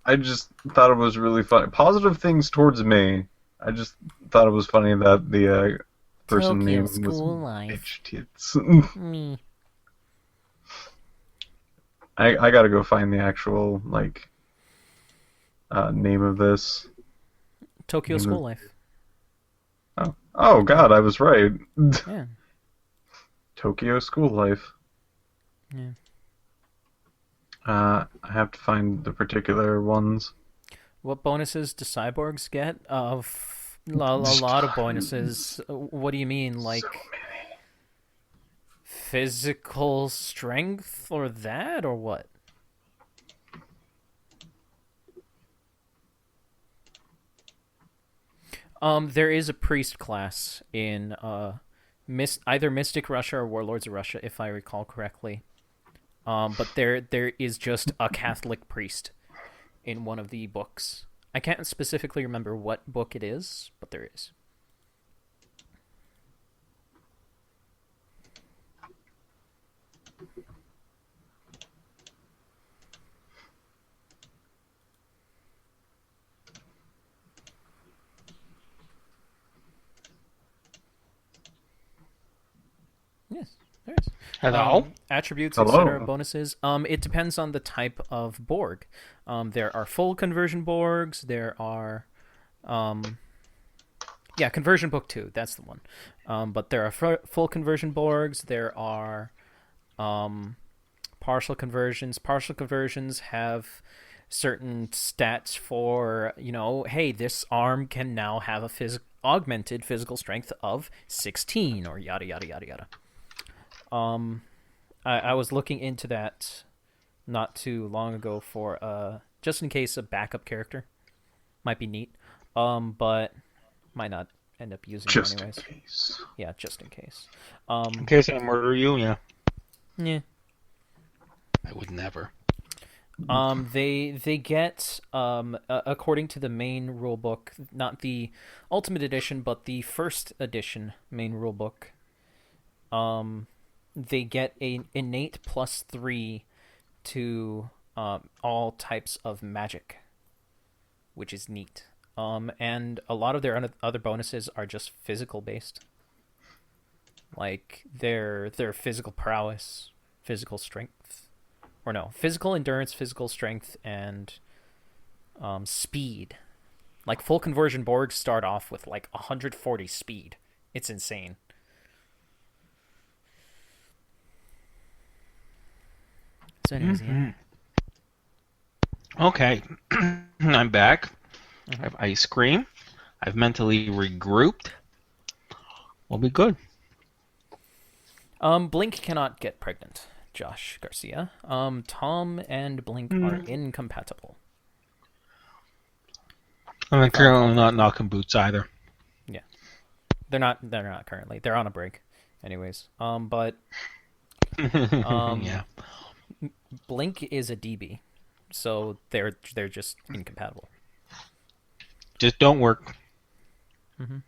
I just thought it was really funny. Positive things towards me. I just thought it was funny that the person name was Bitch Tits. Me. I gotta go find the actual name of this. Tokyo School Life. Oh God, I was right. Yeah. Tokyo School Life. Yeah. I have to find the particular ones. What bonuses do cyborgs get? A lot of bonuses. What do you mean, like physical strength or that, or what? There is a priest class in either Mystic Russia or Warlords of Russia, if I recall correctly. But there is just a Catholic priest in one of the books. I can't specifically remember what book it is, but there is. Yes, there is. Hello? Attributes, Hello. etc., bonuses. It depends on the type of Borg. There are full conversion Borgs. There are Yeah, Conversion Book 2, that's the one. But there are full conversion Borgs, there are partial conversions. Partial conversions have certain stats for, hey, this arm can now have a augmented physical strength of 16, or yada, yada, yada, yada. I was looking into that not too long ago for, just in case, a backup character. Might be neat. But might not end up using Just it anyways. in case. Yeah, just in case. In case I murder you, yeah. Yeah. I would never. They get according to the main rulebook, not the Ultimate Edition, but the first edition main rulebook. They get an innate +3 to all types of magic, which is neat. And a lot of their other bonuses are just physical based, like their physical prowess, physical strength. Or no, physical endurance, physical strength, and speed. Like, full conversion Borgs start off with, 140 speed. It's insane. So anyways, yeah. Okay. I'm back. I have ice cream. I've mentally regrouped. We'll be good. Blink cannot get pregnant. Josh Garcia. Tom and Blink are incompatible. And they're currently not knocking boots either. Yeah. They're not currently. They're on a break. Anyways. But Yeah. Blink is a DB. So they're just incompatible. Just don't work. Mm-hmm.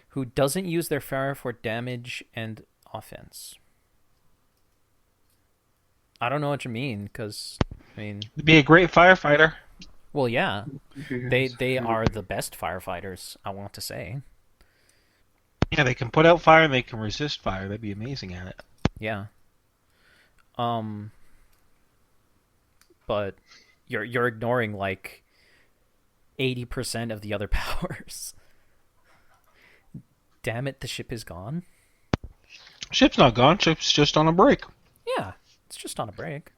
Who doesn't use their fire for damage and offense. I don't know what you mean, because, You'd be a great firefighter. Well, yeah. They are the best firefighters, I want to say. Yeah, they can put out fire and they can resist fire. They'd be amazing at it. Yeah. But you're ignoring, 80% of the other powers. Damn it, the ship is gone. Ship's not gone. Ship's just on a break. Yeah. It's just on a break.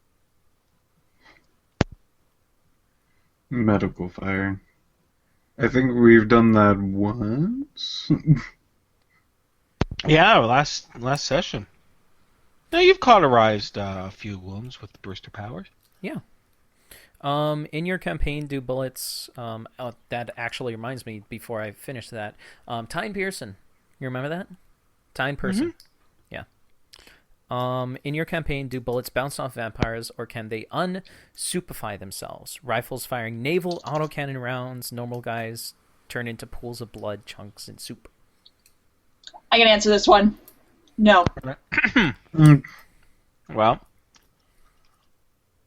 Medical fire. I think we've done that once. Yeah, last session. Now you've cauterized a few wounds with the Brewster powers. Yeah. In your campaign, do bullets... that actually reminds me, before I finish that, Tyne Pearson. You remember that? Tyne Pearson. Mm-hmm. In your campaign, do bullets bounce off vampires, or can they unsupify themselves? Rifles firing naval autocannon rounds, normal guys turn into pools of blood, chunks, and soup. I can answer this one. No. Well,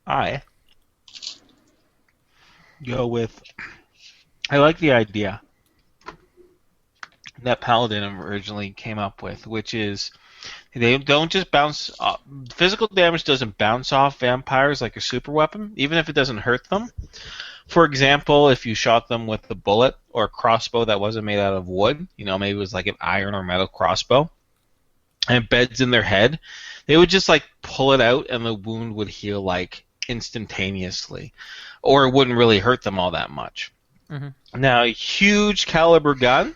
I go with... I like the idea that Palladum originally came up with, which is... They don't just bounce off. Physical damage doesn't bounce off vampires like a super weapon, even if it doesn't hurt them. For example, if you shot them with a bullet or a crossbow that wasn't made out of wood, maybe it was like an iron or metal crossbow, and it beds in their head, they would just pull it out and the wound would heal instantaneously, or it wouldn't really hurt them all that much. Mm-hmm. Now, a huge caliber gun,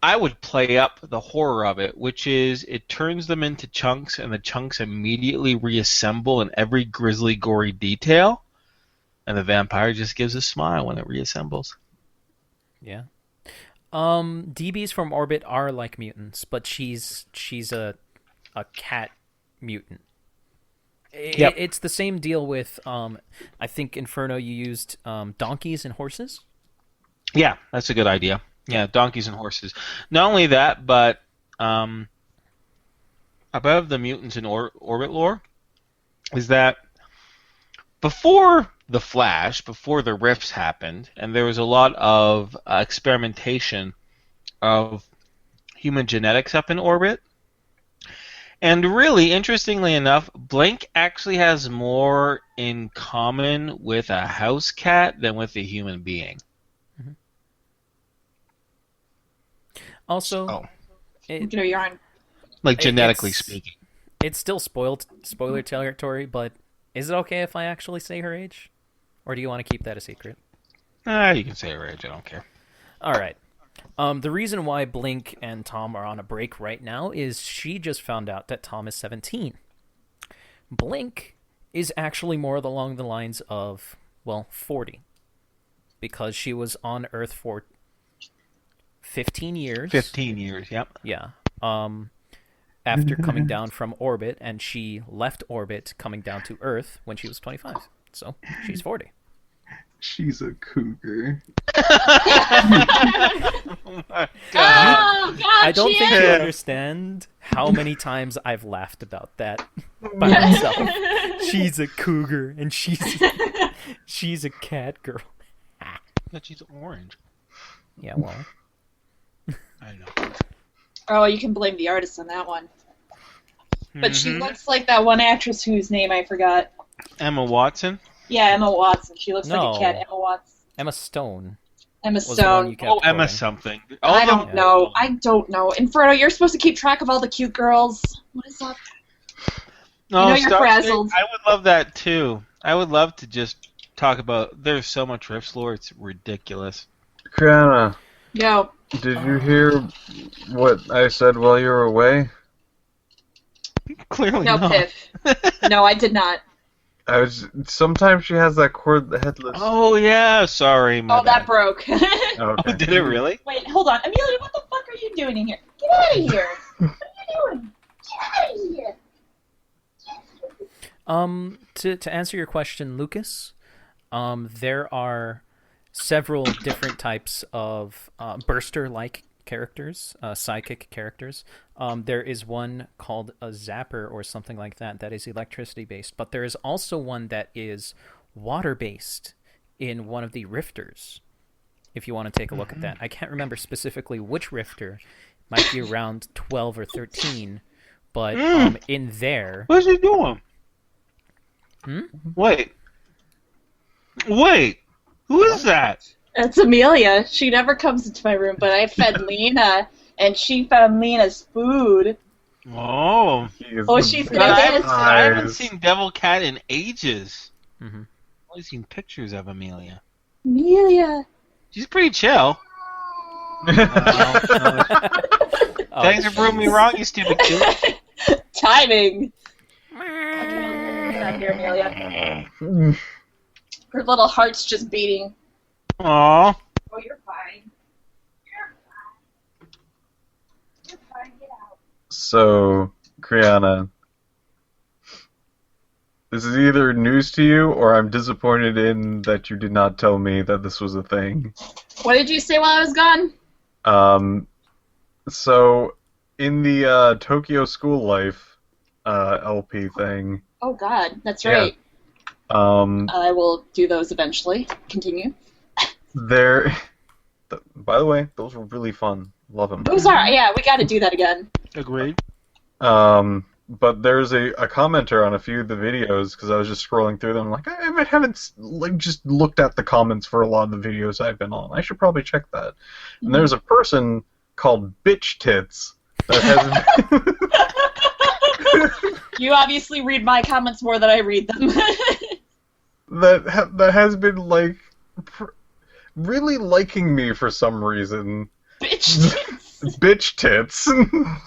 I would play up the horror of it, which is it turns them into chunks, and the chunks immediately reassemble in every grisly, gory detail, and the vampire just gives a smile when it reassembles. Yeah. DBs from Orbit are like mutants, but she's a cat mutant. Yep. It's the same deal with, I think, Inferno, you used donkeys and horses? Yeah, that's a good idea. Yeah, donkeys and horses. Not only that, but above the mutants in Orbit lore is that before the Flash, before the rifts happened, and there was a lot of experimentation of human genetics up in Orbit, and really, interestingly enough, Blink actually has more in common with a house cat than with a human being. Also, Oh. Yarn. Like genetically it's- speaking. It's still spoiler territory, but is it okay if I actually say her age? Or do you want to keep that a secret? You can say her age. I don't care. All right. The reason why Blink and Tom are on a break right now is she just found out that Tom is 17. Blink is actually more along the lines of, 40. Because she was on Earth for 15 years. 15 years, yep. Yeah. After coming down from orbit, and she left orbit coming down to Earth when she was 25. So, she's 40. She's a cougar. Oh my god. Oh, God, I don't she think is. you understand how many times I've laughed about that by myself. She's a cougar, and she's a cat girl. But she's orange. Yeah, well. I know. Oh, you can blame the artist on that one. But she Mhm. looks like that one actress whose name I forgot. Emma Watson. Yeah, Emma Watson. She looks like No. a cat. Emma Watson. Emma Stone. Emma Was the one Stone. you kept Oh, Emma quoting. something. I All don't know. I don't know. Inferno, you're supposed to keep track of all the cute girls. What is up? No, You know you're stop frazzled. saying- I would love that too. I would love to just talk about. There's so much Rift lore. It's ridiculous. Criana, Yo. did you hear what I said while you were away? Clearly No, not. Piph. No, I did not. Sometimes she has that cord, the headless. Oh yeah, sorry. My Oh, that bad. broke. Oh, Okay. did it really? Wait, hold on. Amelia, what the fuck are you doing in here? Get out of here. What are you doing? Get out of here. To answer your question, Lucas, there are several different types of burster-like characters, psychic characters. There is one called a zapper or something like that that is electricity-based, but there is also one that is water-based in one of the rifters, if you want to take a look at that. I can't remember specifically which rifter. Might be around 12 or 13, but in there... What's he doing? Wait. Who is that? It's Amelia. She never comes into my room, but I fed Lena, and she found Lena's food. Oh. Oh, she's gonna I dance. haven't seen Devil Cat in ages. Mhm. I've only seen pictures of Amelia. Amelia. She's pretty chill. Oh, Thanks for proving me jeez. wrong, you stupid kid. Timing. Get out here, Amelia. Her little heart's just beating. Aw. Oh, you're fine. You're fine. You're fine. Get out. So, Criana, this is either news to you, or I'm disappointed in that you did not tell me that this was a thing. What did you say while I was gone? So, in the Tokyo School Life LP thing, Oh, God. That's Yeah. right. um, I will do those eventually. Continue. there. By the way, those were really fun. Love them. Oh, sorry. Yeah, we got to do that again. Agreed. But there's a commenter on a few of the videos because I was just scrolling through them. Like, I haven't just looked at the comments for a lot of the videos I've been on. I should probably check that. And there's a person called Bitch Tits that has You obviously read my comments more than I read them. that has been like really liking me for some reason. Bitch. Bitch Tits,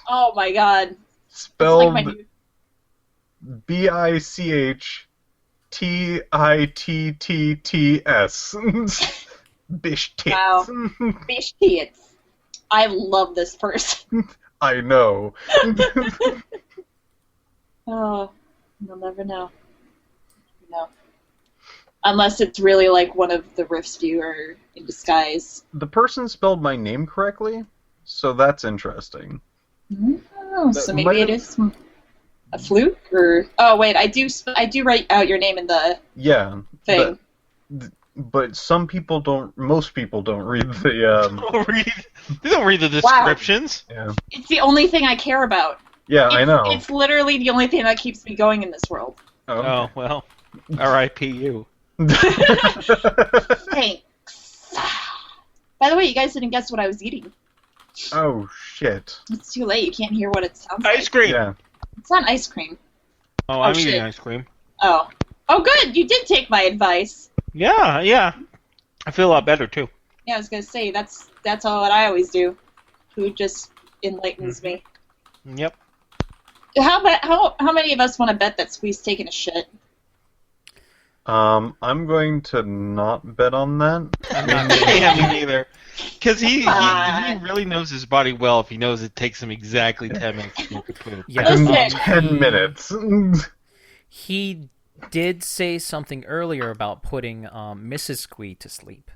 Oh, my God. It's spelled like my new... BICHTITTTS. Bish Tits. Wow. Bitch tits. I love this person. I know. Oh, you'll never know. No. Unless it's really like one of the Rifts viewer in disguise. The person spelled my name correctly, so that's interesting. Oh, so That maybe might it have- is a fluke, or oh wait, I do write out your name in the Yeah. thing. But some people don't. Most people don't read the. They don't read the descriptions. Yeah. It's the only thing I care about. Yeah, I know. It's literally the only thing that keeps me going in this world. Oh, well. R.I.P. you. Thanks. By the way, you guys didn't guess what I was eating. Oh, shit. It's too late. You can't hear what it sounds Ice like. cream! Yeah. It's not ice cream. Oh, I'm shit. eating ice cream. Oh. Oh, good. You did take my advice. Yeah. I feel a lot better, too. Yeah, I was gonna say that's all what I always do. Food just enlightens me. Yep. How many of us want to bet that Squee's taking a shit? I'm going to not bet on that. I'm not me neither. Because he really knows his body well if he knows it takes him exactly 10 minutes to make a poop. Yeah. Listen. 10 minutes. He did say something earlier about putting Mrs. Squee to sleep.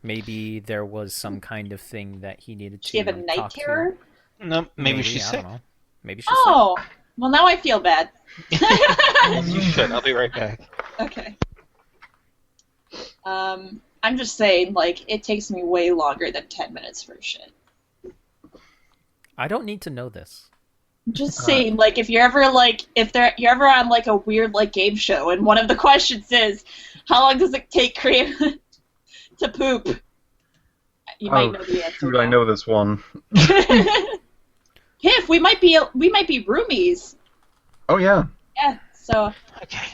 Maybe there was some kind of thing that he needed to Do you have a night talk terror? to. No, maybe she's I sick. don't know. Maybe she's Oh, well now I feel bad. You should. I'll be right back. Okay. I'm just saying, like, it takes me way longer than 10 minutes for shit. sick. I don't need to know this. I'm just saying, like, if you're ever you're ever on like a weird like game show, and one of the questions is, how long does it take Criana to poop? You might know the answer. Shoot, I know this one. Piph, we might be roomies. Oh, yeah. Yeah, so Okay.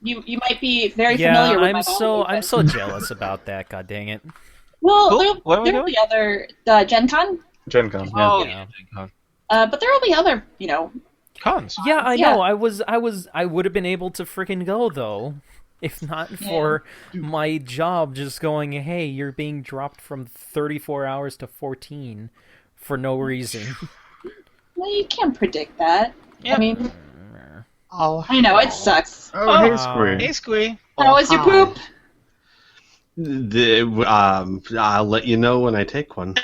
you might be very Yeah, familiar with I'm my so body, I'm but- so jealous about that. God dang it! Well, Cool. What are we there'll doing? be other Gen Con, Gen Con, yeah. Oh, Yeah. yeah. but there'll be other, Cons. Yeah, I Yeah. know. I would have been able to freaking go though, if not for my job just going, "Hey, you're being dropped from 34 hours to 14 for no reason." well, you can't predict that. Yeah. I mean, Oh, I know it sucks. Oh, hey, Wow. Squee. Hey, Squee. How was your poop? I'll let you know when I take one. Uh,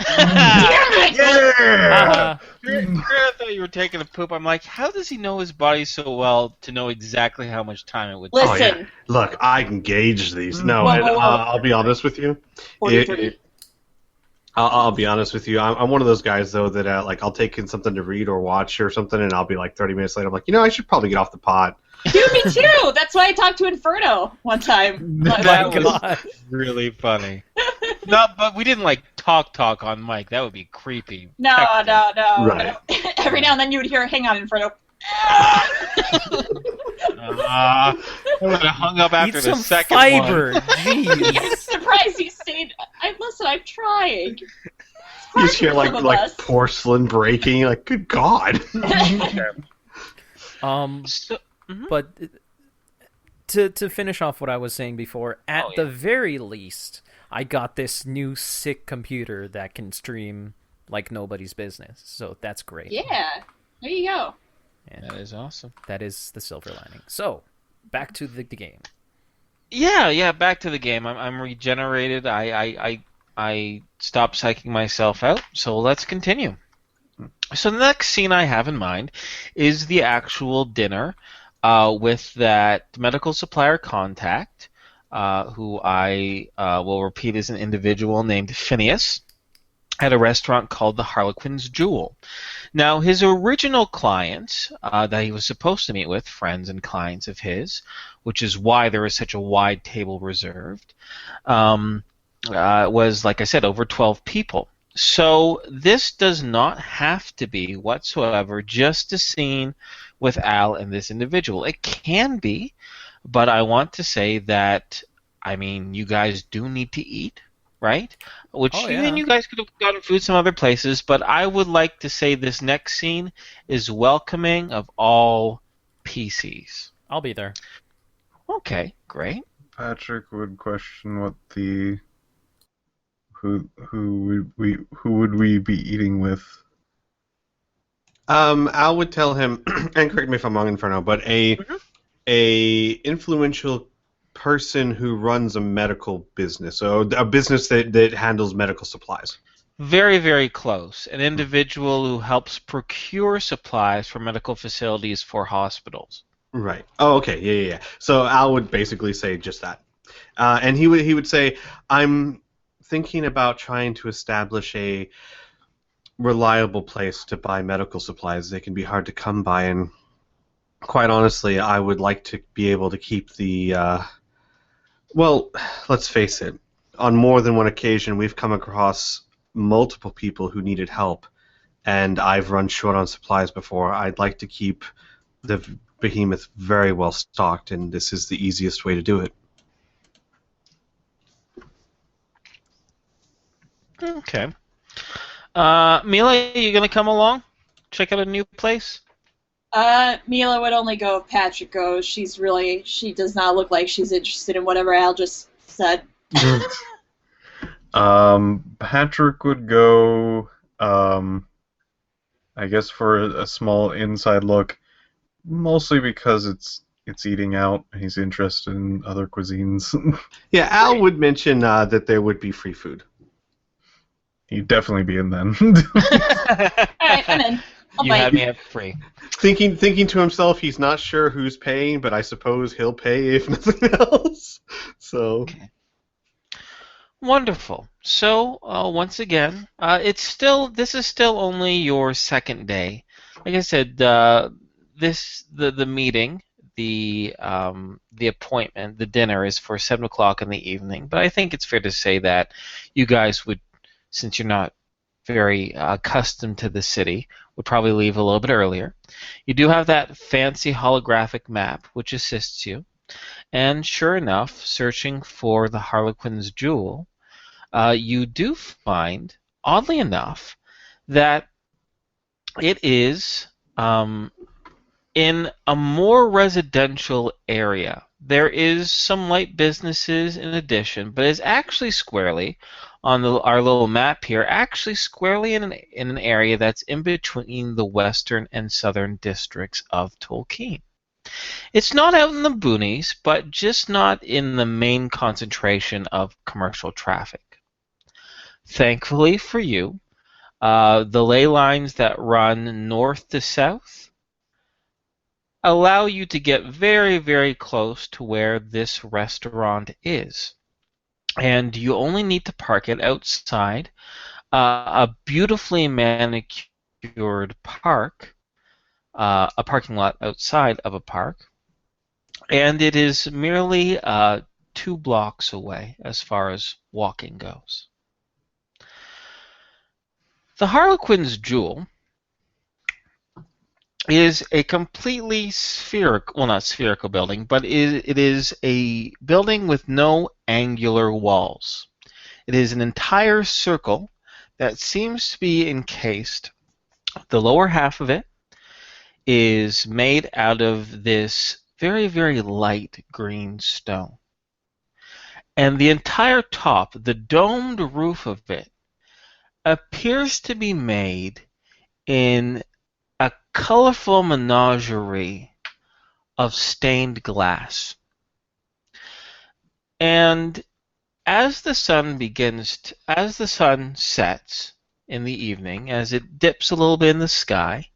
I thought you were taking a poop. I'm like, how does he know his body so well to know exactly how much time it would take? Listen, Oh, yeah. Look, I can gauge these. No, Whoa, and whoa, whoa. I'll be honest with you. 43. I'll be honest with you. I'm one of those guys though that like I'll take in something to read or watch or something, and I'll be like 30 minutes later. I'm like, I should probably get off the pot. Dude, me too. That's why I talked to Inferno one time. my That was God. really funny. No, but we didn't like talk on mic. That would be creepy. No. Right. Every now and then you would hear, "Hang on, Inferno." I would have hung up after Eat the some second fiber. one. I'm Jeez. surprised you stayed. Listen, I'm trying. You just hear Some of like us. porcelain breaking. Like, good God. So, But to finish off what I was saying before, at the very least, I got this new sick computer that can stream like nobody's business. So that's great. Yeah, there you go. And that is awesome. that is the silver lining. So, back to the game. Yeah. Back to the game. I'm regenerated. I stopped psyching myself out. So let's continue. So the next scene I have in mind is the actual dinner with that medical supplier contact, who I will repeat is an individual named Phineas, at a restaurant called the Harlequin's Jewel. Now, his original client that he was supposed to meet with, friends and clients of his, which is why there is such a wide table reserved, was, like I said, over 12 people. So this does not have to be whatsoever just a scene with Al and this individual. It can be, but I want to say that, I mean, you guys do need to eat, right? Which and you guys could have gotten food some other places, but I would like to say this next scene is welcoming of all PCs. I'll be there. Okay, great. Patrick would question what the who would we be eating with? Al would tell him, and correct me if I'm wrong, Inferno, but a influential person who runs a medical business, so a business that handles medical supplies. Very, very close. An individual who helps procure supplies for medical facilities for hospitals. Right. Oh, okay. Yeah. So Al would basically say just that, and he would say, "I'm thinking about trying to establish a reliable place to buy medical supplies. They can be hard to come by, and quite honestly, I would like to be able to keep the. Well, let's face it. On more than one occasion, we've come across multiple people who needed help, and I've run short on supplies before. I'd like to keep the behemoth very well stocked, and this is the easiest way to do it. Okay. Mila, you gonna come along? Check out a new place? Mila would only go if Patrick goes. She does not look like she's interested in whatever Al just said. Patrick would go, I guess, for a small inside look, mostly because it's eating out. He's interested in other cuisines. Yeah, Al would mention that there would be free food. He'd definitely be in then. Alright, I'm in. I'll You bite. had me at free. Thinking to himself, he's not sure who's paying, but I suppose he'll pay if nothing else. So. Okay. Wonderful. So once again, this is still only your second day. Like I said, the meeting, the appointment, the dinner is for 7 o'clock in the evening. But I think it's fair to say that you guys would, since you're not very accustomed to the city, would probably leave a little bit earlier. You do have that fancy holographic map which assists you, and sure enough, searching for the Harlequin's jewel, you do find, oddly enough, that it is in a more residential area. There is some light businesses in addition, but it's actually squarely on our little map here, actually squarely in an area that's in between the western and southern districts of Tolkien. It's not out in the boonies, but just not in the main concentration of commercial traffic. Thankfully for you, the ley lines that run north to south allow you to get very, very close to where this restaurant is. And you only need to park it outside a beautifully manicured park, a parking lot outside of a park. And it is merely 2 blocks away as far as walking goes. The Harlequin's Jewel is a completely spherical, well, not spherical building, but it is a building with no angular walls. It is an entire circle that seems to be encased. The lower half of it is made out of this very, very light green stone. And the entire top, the domed roof of it, appears to be made in a colorful menagerie of stained glass. And as the sun sets in the evening, as it dips a little bit in the sky,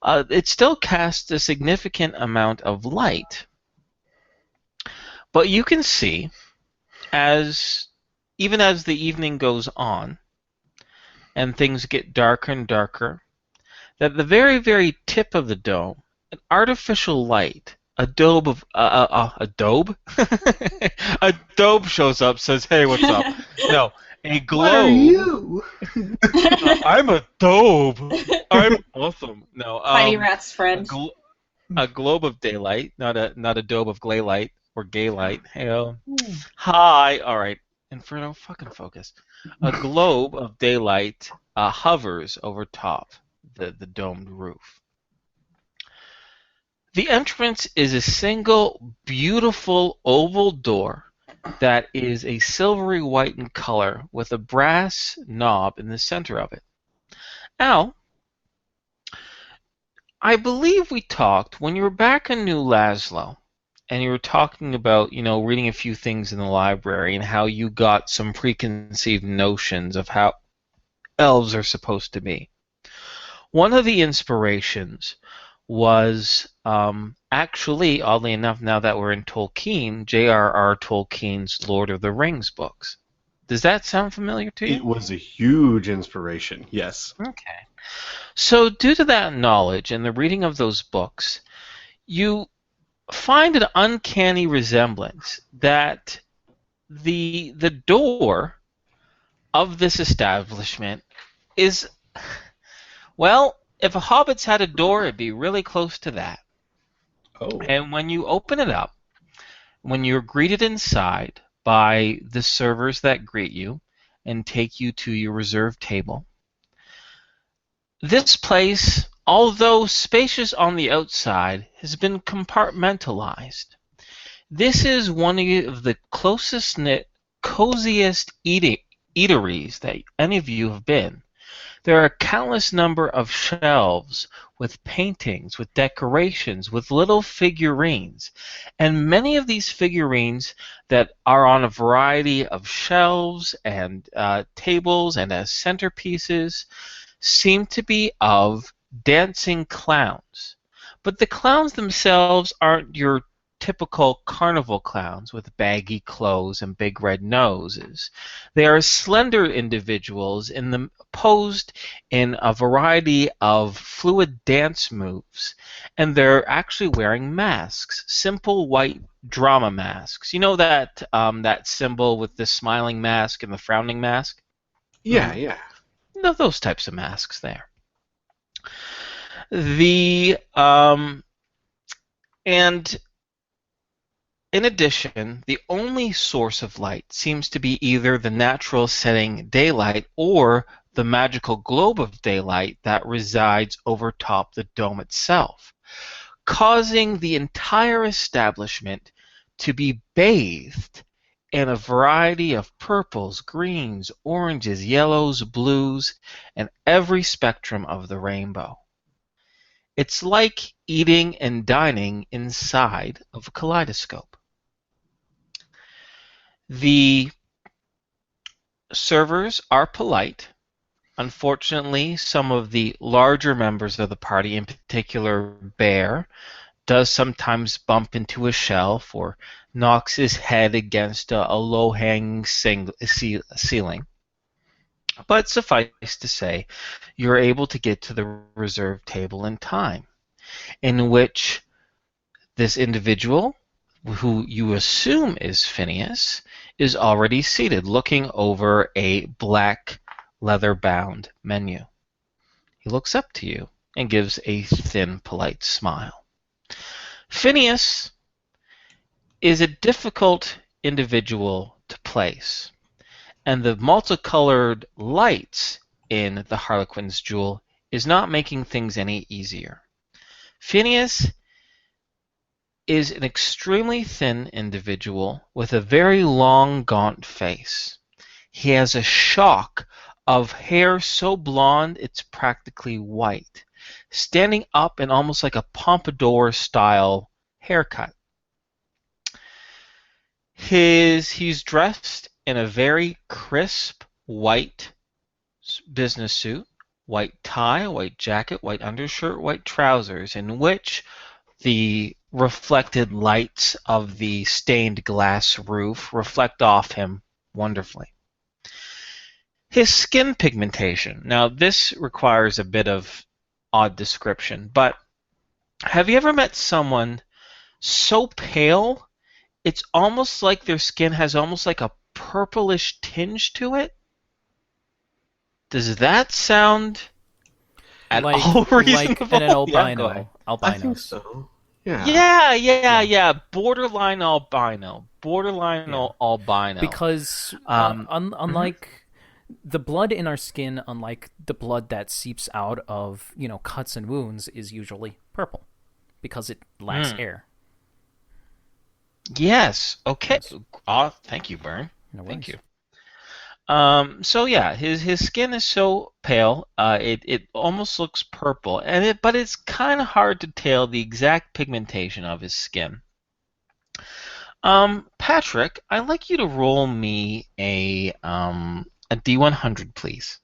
it still casts a significant amount of light. But you can see, even as the evening goes on, and things get darker and darker, that the very, very tip of the dome, an artificial light, a daub shows up, says, "Hey, what's up?" No, a globe. What are you? I'm a daub. I'm awesome. No, Tiny Rat's friend. a globe of daylight, not a daub of glay light or gay light. Hey, hi. All right, Inferno, fucking focus. A globe of daylight hovers over top the domed roof. The entrance is a single beautiful oval door that is a silvery white in color with a brass knob in the center of it. Al, I believe we talked when you were back in New Laszlo, and you were talking about, reading a few things in the library and how you got some preconceived notions of how elves are supposed to be. One of the inspirations was actually, oddly enough, now that we're in Tolkien, J.R.R. Tolkien's Lord of the Rings books. Does that sound familiar to you? It was a huge inspiration, yes. Okay. So due to that knowledge and the reading of those books, you find an uncanny resemblance that the door of this establishment is, well, if a hobbit's had a door, it'd be really close to that. Oh. And when you open it up, when you're greeted inside by the servers that greet you and take you to your reserved table, this place, although spacious on the outside, has been compartmentalized. This is one of the closest knit, coziest eateries that any of you have been. There are a countless number of shelves with paintings, with decorations, with little figurines. And many of these figurines that are on a variety of shelves and tables and as centerpieces seem to be of dancing clowns. But the clowns themselves aren't your typical carnival clowns with baggy clothes and big red noses. They are slender individuals posed in a variety of fluid dance moves, and they're actually wearing masks, simple white drama masks. You know that that symbol with the smiling mask and the frowning mask? Yeah. No, those types of masks there. And in addition, the only source of light seems to be either the natural setting daylight or the magical globe of daylight that resides over top the dome itself, causing the entire establishment to be bathed in a variety of purples, greens, oranges, yellows, blues, and every spectrum of the rainbow. It's like eating and dining inside of a kaleidoscope. The servers are polite. Unfortunately, some of the larger members of the party, in particular Bear, does sometimes bump into a shelf or knocks his head against a low-hanging ceiling. But suffice to say, you're able to get to the reserved table in time, in which this individual, who you assume is Phineas, is already seated looking over a black leather-bound menu. He looks up to you and gives a thin, polite smile. Phineas is a difficult individual to place, and the multicolored lights in the Harlequin's jewel is not making things any easier. Phineas is an extremely thin individual with a very long, gaunt face. He has a shock of hair so blonde it's practically white, standing up in almost like a pompadour-style haircut. He's dressed in a very crisp white business suit, white tie, white jacket, white undershirt, white trousers, in which the reflected lights of the stained glass roof reflect off him wonderfully. His skin pigmentation. Now, this requires a bit of odd description, but have you ever met someone so pale it's almost like their skin has almost like a purplish tinge to it? Does that sound at all reasonable? Like an albino. Yeah, I think so. Yeah. Borderline albino. Albino. Because unlike the blood in our skin, unlike the blood that seeps out of cuts and wounds, is usually purple because it lacks air. Yes. Okay. Thank you, Bern. Thank you. So yeah, his skin is so pale, it almost looks purple, but it's kind of hard to tell the exact pigmentation of his skin. Patrick, I'd like you to roll me a D100, please.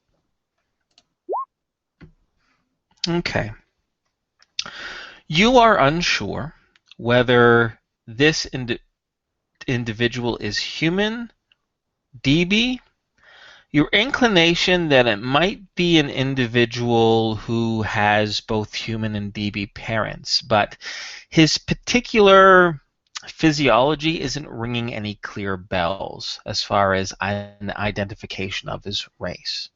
Okay. You are unsure whether this individual is human, DB. Your inclination that it might be an individual who has both human and DB parents, but his particular physiology isn't ringing any clear bells as far as an identification of his race.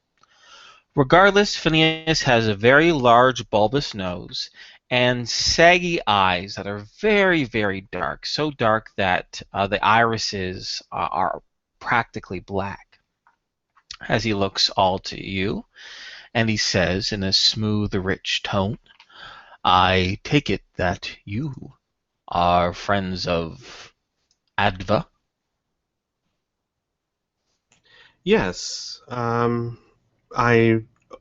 Regardless, Phineas has a very large bulbous nose and saggy eyes that are very, very dark, so dark that the irises are practically black. As he looks all to you, and he says in a smooth, rich tone, "I take it that you are friends of Adva?" Yes.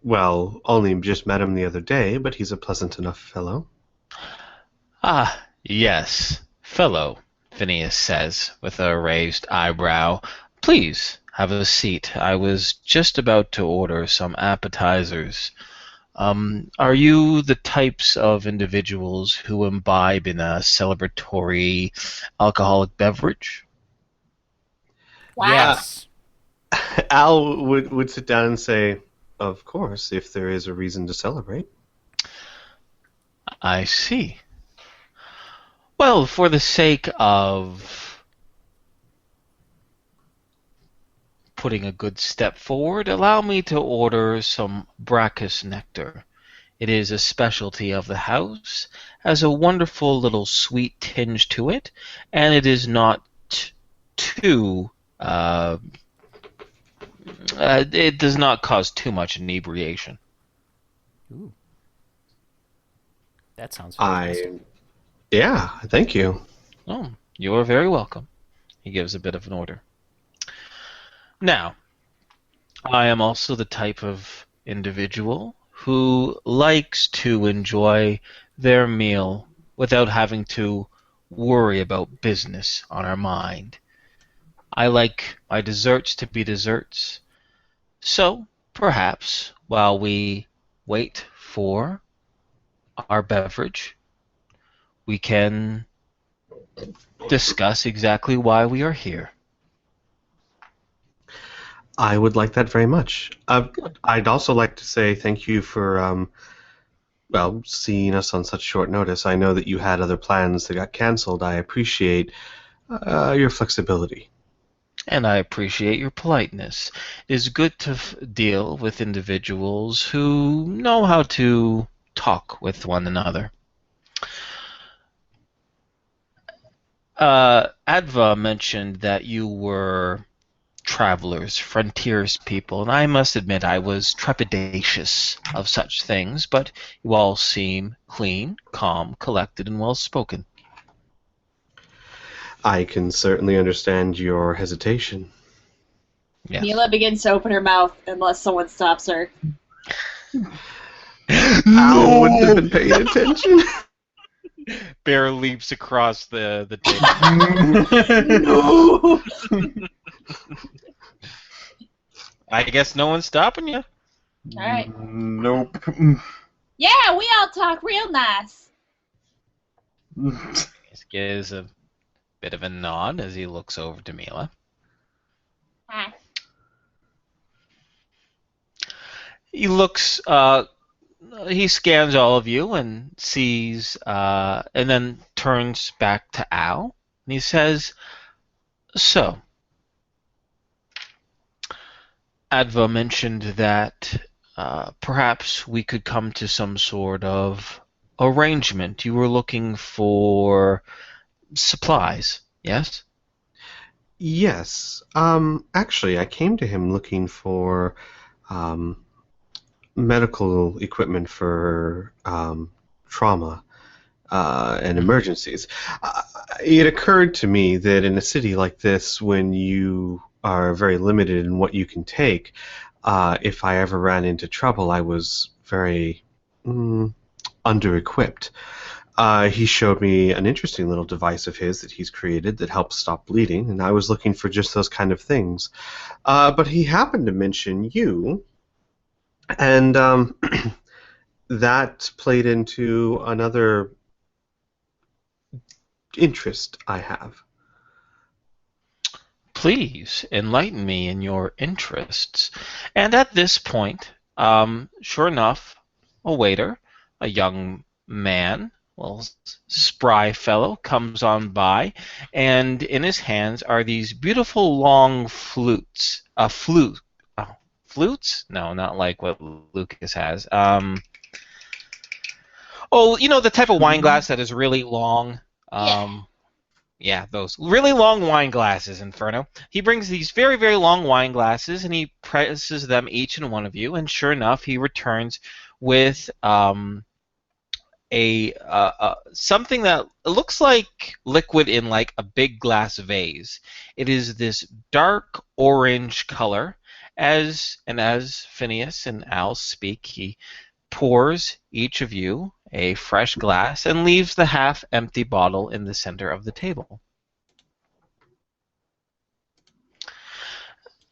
Well, only just met him the other day, but he's a pleasant enough fellow. "Ah, yes, fellow," Phineas says, with a raised eyebrow. "Please have a seat. I was just about to order some appetizers. Are you the types of individuals who imbibe in a celebratory alcoholic beverage?" Wow. Yes. Al would sit down and say, "Of course, if there is a reason to celebrate." "I see. Well, for the sake of putting a good step forward, allow me to order some Bracchus nectar. It is a specialty of the house, has a wonderful little sweet tinge to it, and it is not too... it does not cause too much inebriation." Ooh. That sounds fantastic. Yeah, thank you. "Oh, you are very welcome." He gives a bit of an order. "Now, I am also the type of individual who likes to enjoy their meal without having to worry about business on our mind. I like my desserts to be desserts. So, perhaps, while we wait for our beverage, we can discuss exactly why we are here." I would like that very much. I'd also like to say thank you for, seeing us on such short notice. I know that you had other plans that got canceled. I appreciate your flexibility. "And I appreciate your politeness. It is good to deal with individuals who know how to talk with one another." Adva mentioned that you were travelers, frontiers people, and I must admit I was trepidatious of such things, but you all seem clean, calm, collected, and well-spoken. I can certainly understand your hesitation. Yes. Mila begins to open her mouth unless someone stops her. Al wouldn't have been paying attention. Bear leaps across the table. No! I guess no one's stopping you. All right. Nope. Yeah, we all talk real nice. He gives a bit of a nod as he looks over to Mila. Hi. He looks, he scans all of you and sees, and then turns back to Al, and he says, "So, Adva mentioned that perhaps we could come to some sort of arrangement. You were looking for supplies, yes?" Yes. Actually, I came to him looking for medical equipment for trauma and emergencies. It occurred to me that in a city like this, when you are very limited in what you can take, if I ever ran into trouble, I was very under-equipped. He showed me an interesting little device of his that he's created that helps stop bleeding, and I was looking for just those kind of things. But he happened to mention you, and that played into another interest I have. "Please enlighten me in your interests." And at this point, sure enough, a waiter, a young man, little spry fellow comes on by, and in his hands are these beautiful long flutes. Flutes? No, not like what Lucas has. The type of wine glass that is really long. Yeah, those really long wine glasses, Inferno. He brings these very, very long wine glasses, and he presses them each in one of you, and sure enough, he returns with something that looks like liquid in like a big glass vase. It is this dark orange color. As Phineas and Al speak, he pours each of you a fresh glass and leaves the half-empty bottle in the center of the table.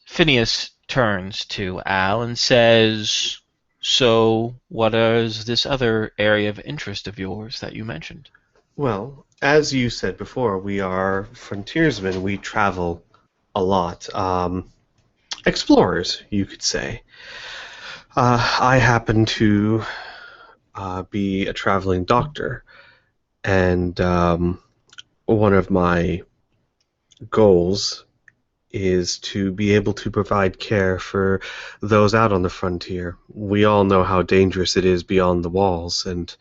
Phineas turns to Al and says, "So, what is this other area of interest of yours that you mentioned?" Well, as you said before, we are frontiersmen. We travel a lot. Explorers, you could say. I happen to be a traveling doctor, and one of my goals is to be able to provide care for those out on the frontier. We all know how dangerous it is beyond the walls, and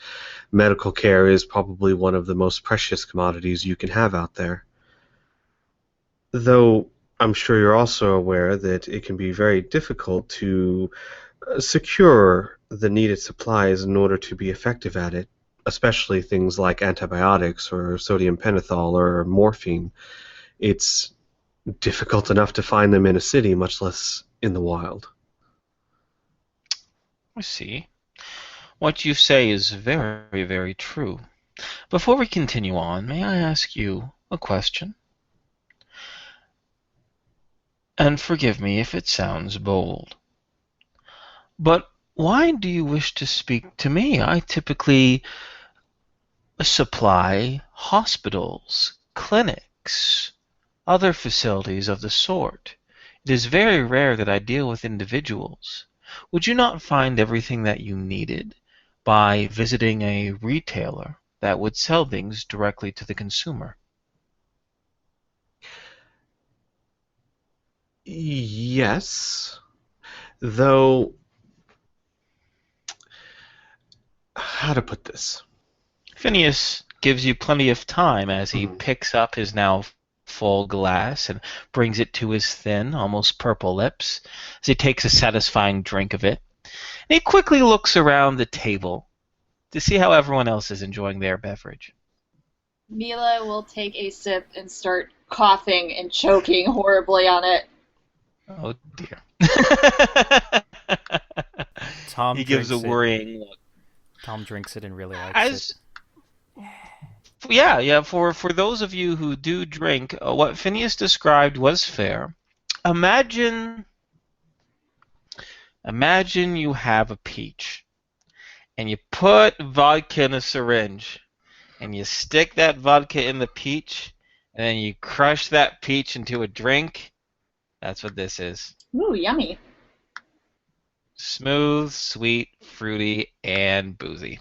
medical care is probably one of the most precious commodities you can have out there. Though I'm sure you're also aware that it can be very difficult to secure the needed supplies in order to be effective at it, especially things like antibiotics or sodium pentothal or morphine. It's difficult enough to find them in a city, much less in the wild. I see. What you say is very, very true. Before we continue on, may I ask you a question? And forgive me if it sounds bold. But why do you wish to speak to me? I typically supply hospitals, clinics, other facilities of the sort. It is very rare that I deal with individuals. Would you not find everything that you needed by visiting a retailer that would sell things directly to the consumer? Yes, though, how to put this? Phineas gives you plenty of time as he picks up his now full glass and brings it to his thin, almost purple lips as he takes a satisfying drink of it. And he quickly looks around the table to see how everyone else is enjoying their beverage. Mila will take a sip and start coughing and choking horribly on it. Oh dear. Tom he gives a worrying look. Tom drinks it and really likes it. Yeah. For those of you who do drink, what Phineas described was fair. Imagine you have a peach, and you put vodka in a syringe, and you stick that vodka in the peach, and then you crush that peach into a drink. That's what this is. Ooh, yummy. Smooth, sweet, fruity, and boozy.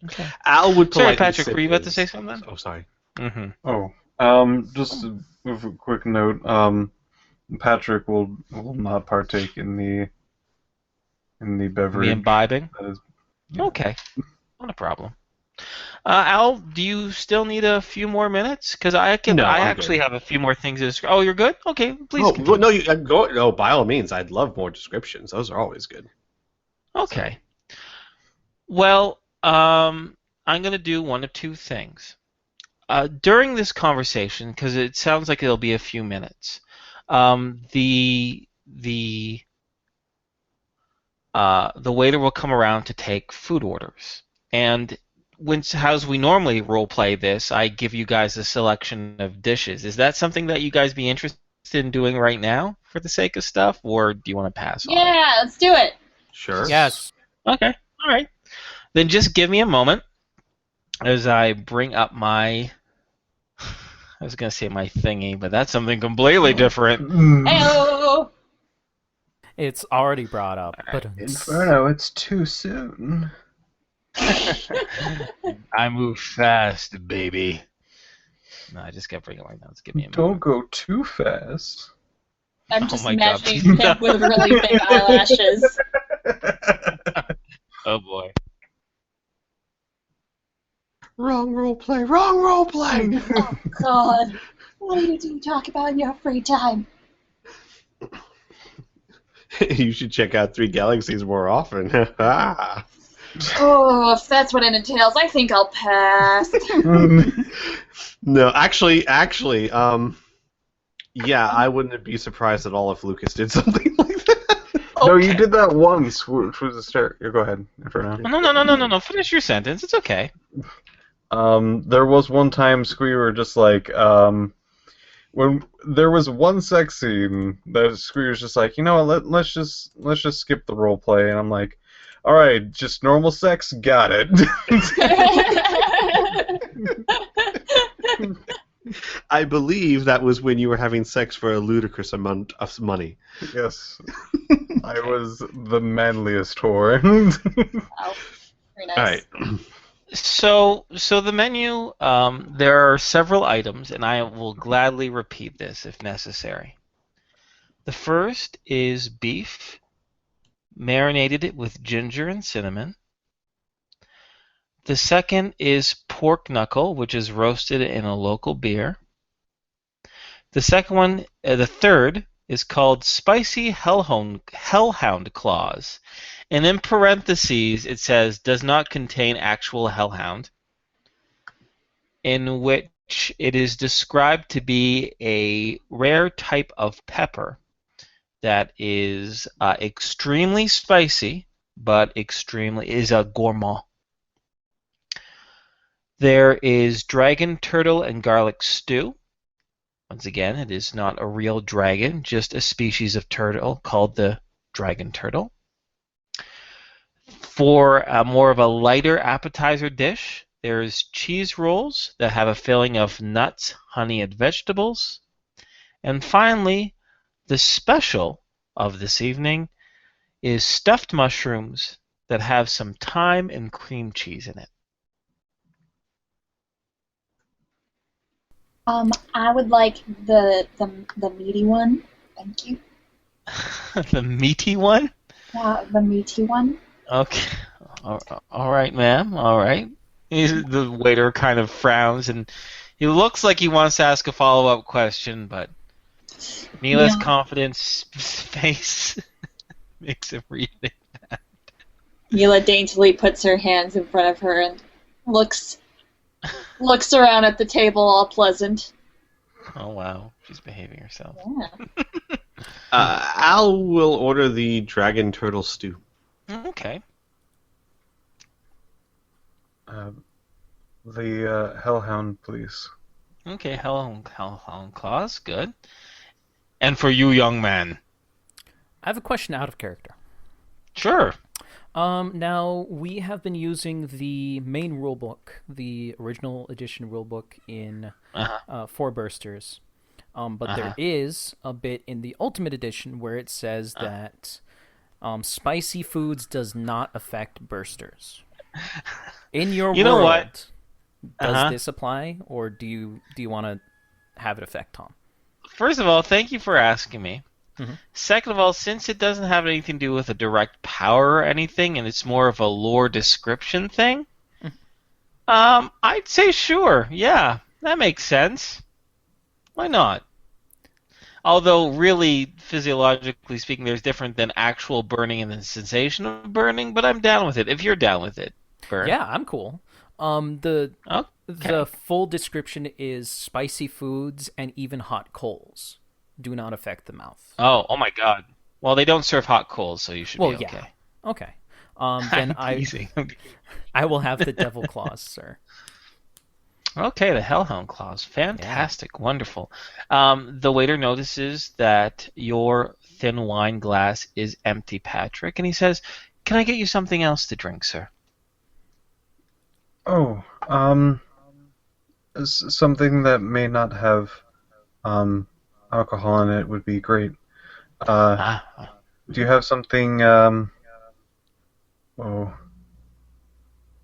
Okay. Al would Sorry, politely Patrick, sip were you about to his- say something? Oh, sorry. Mm-hmm. Just with a quick note, Patrick will not partake in the beverage. Me imbibing? That is, Okay. Not a problem. Al, do you still need a few more minutes? Because I No, I'm actually good. have a few more things to describe. Oh, you're good? Okay, please Oh, continue. no, you go. No, by all means, I'd love more descriptions. Those are always good. Okay. Well, I'm going to do one of two things. During this conversation, because it sounds like it'll be a few minutes, the waiter will come around to take food orders. And as we normally role play this, I give you guys a selection of dishes. Is that something that you guys be interested in doing right now for the sake of stuff, or do you want to pass on it? Yeah, let's do it. Sure. Yes. Okay, all right. Then just give me a moment as I bring up my... I was going to say my thingy, but that's something completely different. Heyo! It's already brought up. But Inferno, it's too soon. I move fast, baby. No, I just kept bringing my notes. Give me a Don't moment. go too fast. I'm just my God. imagining him with really big eyelashes. Oh boy. Wrong roleplay. Wrong roleplay. Oh, God. What do you talk about in your free time? You should check out Three Galaxies more often. Oh, if that's what it entails, I think I'll pass. No, actually, yeah, I wouldn't be surprised at all if Lucas did something like that. No, you did that once, which was a start. Go ahead, Inferno. No. Finish your sentence. It's okay. There was one time Squee were just like, when there was one sex scene that Squee was just like, you know what, let's just skip the role play, and I'm like, all right, just normal sex, got it. I believe that was when you were having sex for a ludicrous amount of money. Yes, I was the manliest whore. Oh, very nice. All right. So the menu, there are several items, and I will gladly repeat this if necessary. The first is beef, marinated with ginger and cinnamon. The second is pork knuckle, which is roasted in a local beer. The third is called spicy hellhound claws. And in parentheses, it says, does not contain actual hellhound, in which it is described to be a rare type of pepper that is extremely spicy, but is a gourmand. There is dragon, turtle, and garlic stew. Once again, it is not a real dragon, just a species of turtle called the dragon turtle. For more of a lighter appetizer dish, there's cheese rolls that have a filling of nuts, honey, and vegetables. And finally, the special of this evening is stuffed mushrooms that have some thyme and cream cheese in it. I would like the meaty one. Thank you. The meaty one? Yeah, the meaty one. Okay. All right, ma'am. All right. The waiter kind of frowns, and he looks like he wants to ask a follow-up question, but Mila's confidence face makes him read it. Mila daintily puts her hands in front of her and looks around at the table, all pleasant. Oh wow, she's behaving herself. Yeah. Al will order the dragon turtle stew. Okay. The hellhound, please. Okay, hellhound claws, good. And for you, young man. I have a question out of character. Sure. Now, we have been using the main rulebook, the original edition rulebook in 4 bursters. But there is a bit in the Ultimate Edition where it says that spicy foods does not affect bursters. In your world, know what? Does this apply, or do you want to have it affect Tom? First of all, thank you for asking me. Mm-hmm. Second of all, since it doesn't have anything to do with a direct power or anything, and it's more of a lore description thing, I'd say sure. Yeah, that makes sense. Why not? Although, really, physiologically speaking, there's different than actual burning and the sensation of burning, but I'm down with it. If you're down with it, Burn. Yeah, I'm cool. The full description is spicy foods and even hot coals do not affect the mouth. Oh my God. Well, they don't serve hot coals, so you should be okay. Yeah. Okay. Then I will have the devil claws, sir. Okay, the Hellhound Claws. Fantastic. Yeah. Wonderful. The waiter notices that your thin wine glass is empty, Patrick, and he says, "Can I get you something else to drink, sir?" Oh, something that may not have alcohol in it would be great. Do you have something? Oh,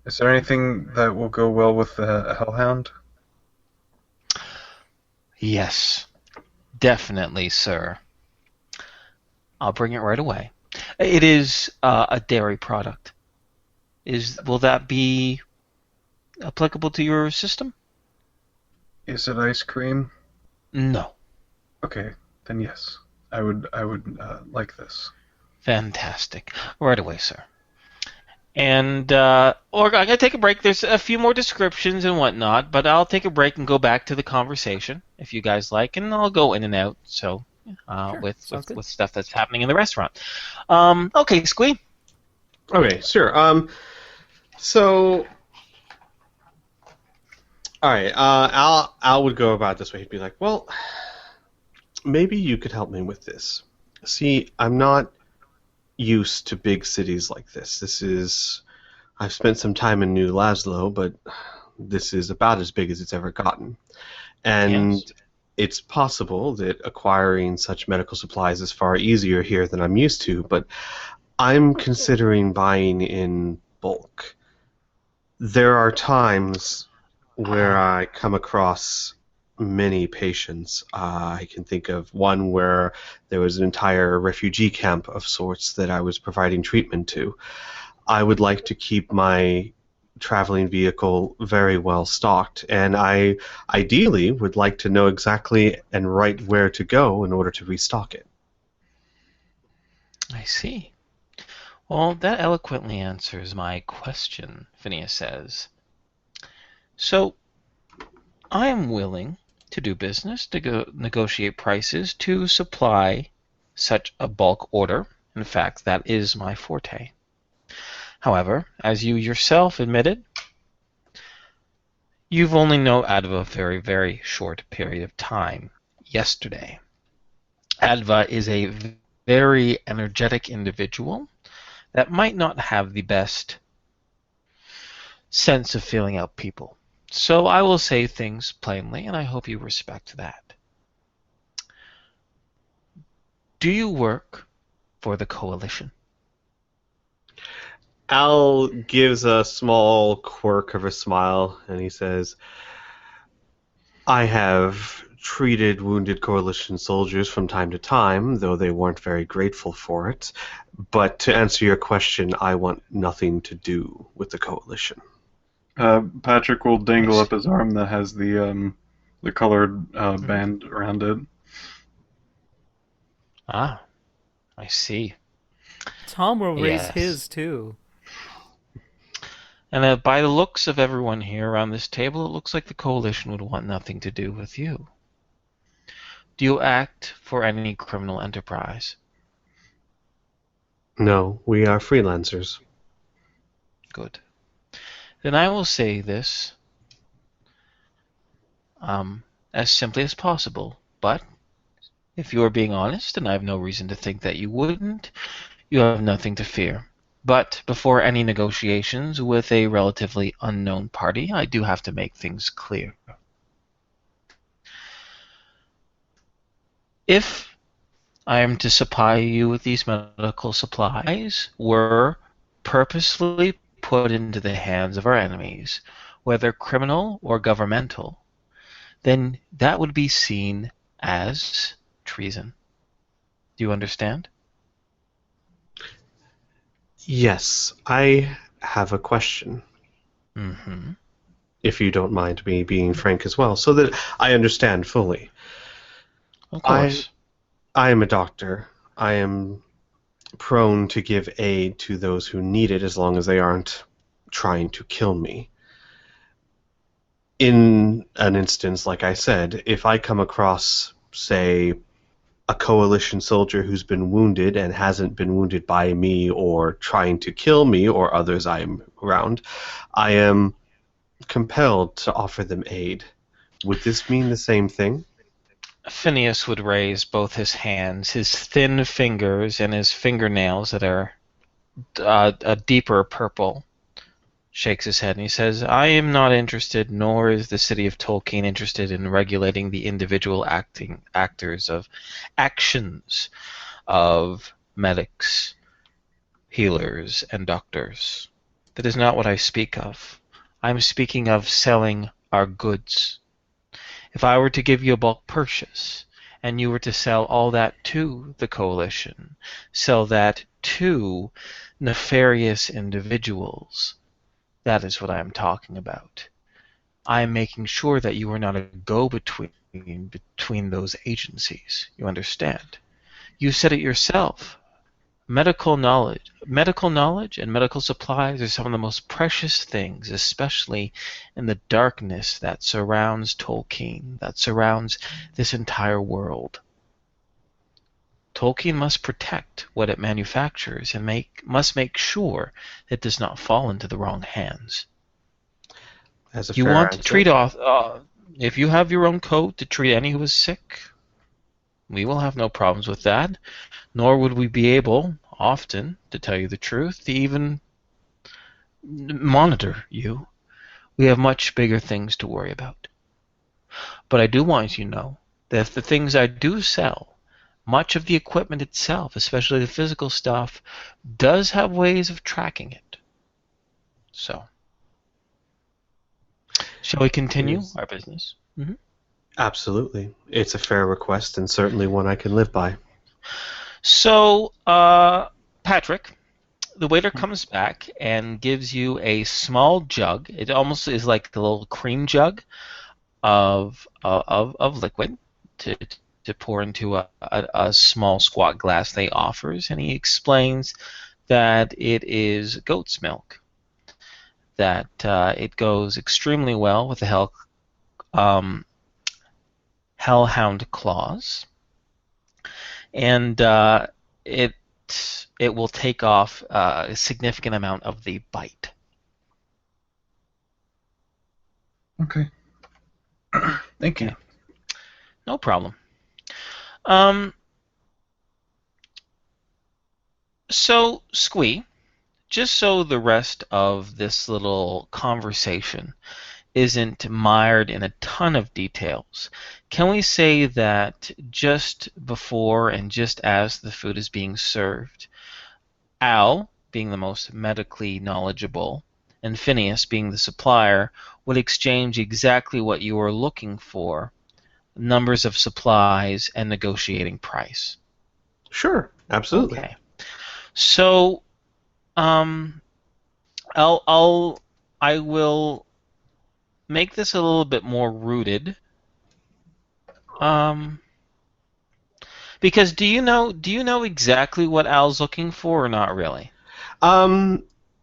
is there anything that will go well with the Hellhound? Yes, definitely, sir. I'll bring it right away. It is a dairy product. Will that be applicable to your system? Is it ice cream? No. Okay, then yes. I would like this. Fantastic. Right away, sir. And or I'm gonna take a break. There's a few more descriptions and whatnot, but I'll take a break and go back to the conversation if you guys like, and I'll go in and out. So Sure, with sounds good. stuff that's happening in the restaurant. Okay, Squee. Okay, sure. So, all right. Al would go about it this way. He'd be like, "Well, maybe you could help me with this. See, I'm not used to big cities like this. I've spent some time in New Laszlo, but this is about as big as it's ever gotten. And Yes. it's possible that acquiring such medical supplies is far easier here than I'm used to, but I'm considering buying in bulk. There are times where I come across many patients. I can think of one where there was an entire refugee camp of sorts that I was providing treatment to. I would like to keep my traveling vehicle very well stocked, and I ideally would like to know exactly and right where to go in order to restock it. I see. Well, that eloquently answers my question, Phineas says. So, I am willing to do business, to negotiate prices, to supply such a bulk order. In fact, that is my forte. However, as you yourself admitted, you've only known out of a very, very short period of time, yesterday. Adva is a very energetic individual that might not have the best sense of feeling out people. So I will say things plainly, and I hope you respect that. Do you work for the Coalition? Al gives a small quirk of a smile, and he says, I have treated wounded Coalition soldiers from time to time, though they weren't very grateful for it. But to answer your question, I want nothing to do with the Coalition. Patrick will dangle up his arm that has the colored band around it. Ah, I see. Tom will raise Yes. his too. And by the looks of everyone here around this table, it looks like the Coalition would want nothing to do with you. Do you act for any criminal enterprise? No, we are freelancers. Good. Then I will say this as simply as possible, but if you are being honest, and I have no reason to think that you wouldn't, you have nothing to fear. But before any negotiations with a relatively unknown party, I do have to make things clear. If I am to supply you with these medical supplies, were purposely put into the hands of our enemies, whether criminal or governmental, then that would be seen as treason. Do you understand? Yes, I have a question. Mm-hmm. If you don't mind me being frank as well, so that I understand fully. Of course. I am a doctor. I am prone to give aid to those who need it as long as they aren't trying to kill me. In an instance, like I said, if I come across, say, a Coalition soldier who's been wounded and hasn't been wounded by me or trying to kill me or others I am around, I am compelled to offer them aid. Would this mean the same thing? Phineas would raise both his hands, his thin fingers, and his fingernails that are a deeper purple. Shakes his head and he says, I am not interested, nor is the city of Tolkien interested in regulating the individual actions of medics, healers, and doctors. That is not what I speak of. I am speaking of selling our goods. If I were to give you a bulk purchase, and you were to sell all that to the Coalition, sell that to nefarious individuals, that is what I am talking about. I am making sure that you are not a go-between between those agencies. You understand? You said it yourself. Medical knowledge and medical supplies are some of the most precious things, especially in the darkness that surrounds Tolkien, that surrounds this entire world. Tolkien must protect what it manufactures and must make sure it does not fall into the wrong hands. That's a You fair want to answer. treat if you have your own code to treat any who is sick, we will have no problems with that. Nor would we be able, often, to tell you the truth, to even monitor you. We have much bigger things to worry about. But I do want you to know that if the things I do sell, much of the equipment itself, especially the physical stuff, does have ways of tracking it. So, shall we continue Yes. our business? Absolutely. It's a fair request and certainly one I can live by. So, Patrick, the waiter comes back and gives you a small jug. It almost is like the little cream jug of liquid to pour into a small squat glass they offers, and he explains that it is goat's milk, that it goes extremely well with the hellhound claws, and it will take off a significant amount of the bite. Okay. Thank you. Okay. No problem. So, Squee, just so the rest of this little conversation isn't mired in a ton of details, can we say that just before and just as the food is being served, Al, being the most medically knowledgeable, and Phineas, being the supplier, would exchange exactly what you were looking for, numbers of supplies and negotiating price? Sure, absolutely. Okay. So, I will make this a little bit more rooted. Because do you know exactly what Al's looking for or not really?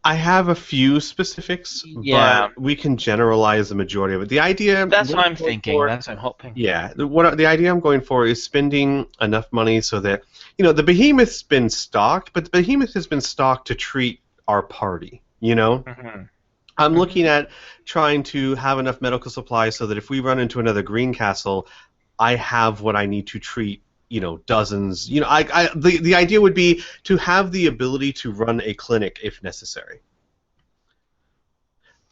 I have a few specifics, Yeah. but we can generalize the majority of it. The idea That's what I'm going thinking. for- That's what I'm hoping. Yeah, the idea I'm going for is spending enough money so that the behemoth's been stocked, but the behemoth has been stocked to treat our party. Mm-hmm. I'm looking at trying to have enough medical supplies so that if we run into another green castle, I have what I need to treat. Dozens. The idea would be to have the ability to run a clinic if necessary.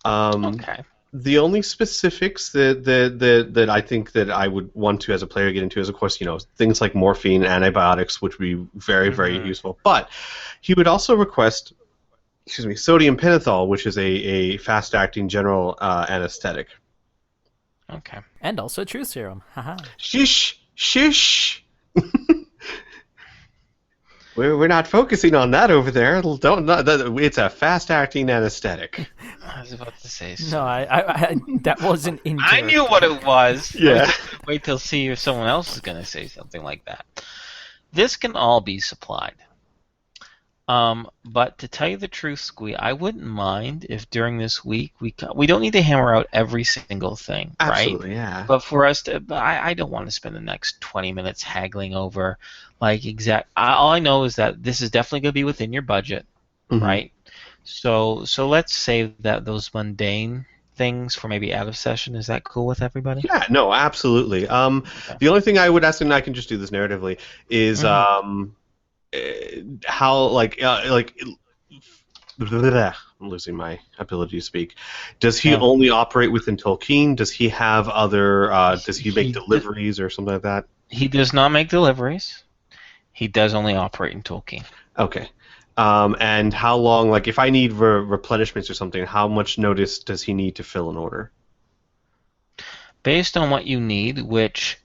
Okay. The only specifics that I think that I would want to, as a player, get into is, of course, things like morphine, antibiotics, which would be very, very useful. But he would also request, sodium pentothal, which is a fast-acting general anesthetic. Okay. And also truth serum. Haha. Shish. We're not focusing on that over there. It's a fast-acting anesthetic. I was about to say. No, I that wasn't in. I knew what it was. Yeah. Wait till see if someone else is going to say something like that. This can all be supplied. But to tell you the truth, Squee, I wouldn't mind if during this week we don't need to hammer out every single thing, Absolutely, right? yeah. But for us to, I don't want to spend the next 20 minutes haggling over all I know is that this is definitely going to be within your budget, right? So let's save those mundane things for maybe out of session. Is that cool with everybody? Yeah, no, absolutely. Okay. The only thing I would ask, and I can just do this narratively, is how I'm losing my ability to speak. Does he only operate within Tolkien? Does he have other? Does he make deliveries or something like that? He does not make deliveries. He does only operate in Tolkien. Okay. And how long, like, if I need replenishments or something, how much notice does he need to fill an order? Based on what you need, which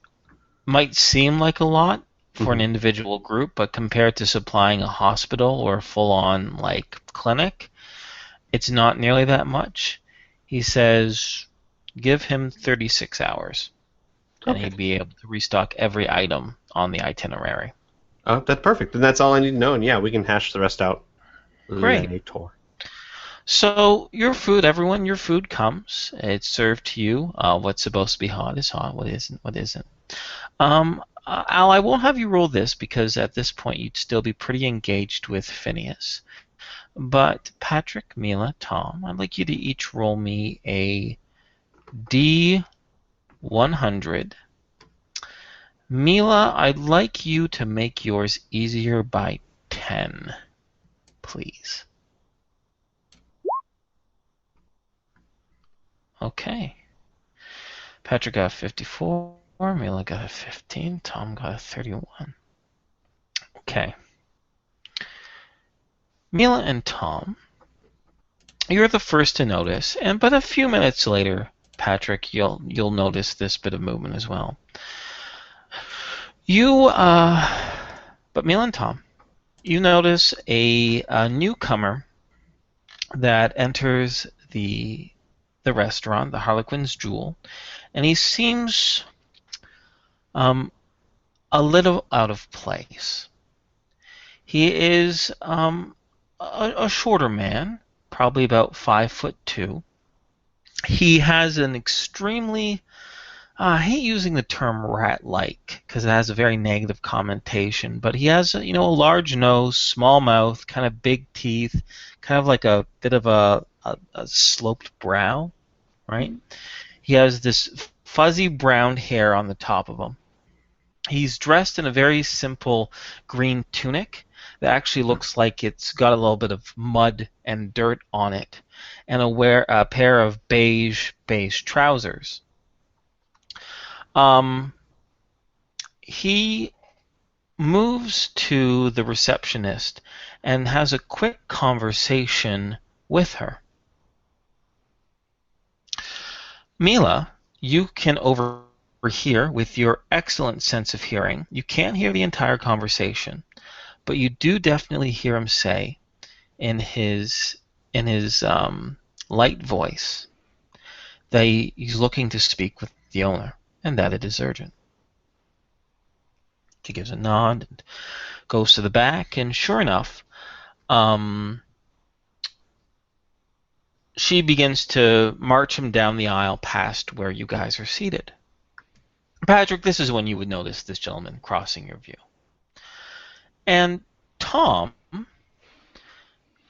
might seem like a lot for an individual group, but compared to supplying a hospital or a full-on, like, clinic, it's not nearly that much. He says, give him 36 hours, and he'd be able to restock every item on the itinerary. Oh, that's perfect. Then that's all I need to know, and yeah, we can hash the rest out Great. later. So your food, everyone, your food comes. It's served to you. What's supposed to be hot is hot. What isn't. Al, I won't have you roll this because at this point you'd still be pretty engaged with Phineas. But Patrick, Mila, Tom, I'd like you to each roll me a D100. Mila, I'd like you to make yours easier by 10, please. Okay. Patrick got a 54, Mila got a 15, Tom got a 31. Okay. Mila and Tom, you're the first to notice, but a few minutes later, Patrick, you'll notice this bit of movement as well. But Mila and Tom, you notice a newcomer that enters the restaurant, the Harlequin's Jewel, and he seems a little out of place. He is a shorter man, probably about 5'2". He has an extremely I hate using the term rat-like because it has a very negative connotation, but he has a large nose, small mouth, kind of big teeth, kind of like a bit of a sloped brow, right? He has this fuzzy brown hair on the top of him. He's dressed in a very simple green tunic that actually looks like it's got a little bit of mud and dirt on it, and a pair of beige trousers. He moves to the receptionist and has a quick conversation with her. Mila, you can overhear with your excellent sense of hearing. You can't hear the entire conversation, but you do definitely hear him say in his light voice that he's looking to speak with the owner, and that it is urgent. She gives a nod and goes to the back, and sure enough, she begins to march him down the aisle past where you guys are seated. Patrick, this is when you would notice this gentleman crossing your view. And Tom,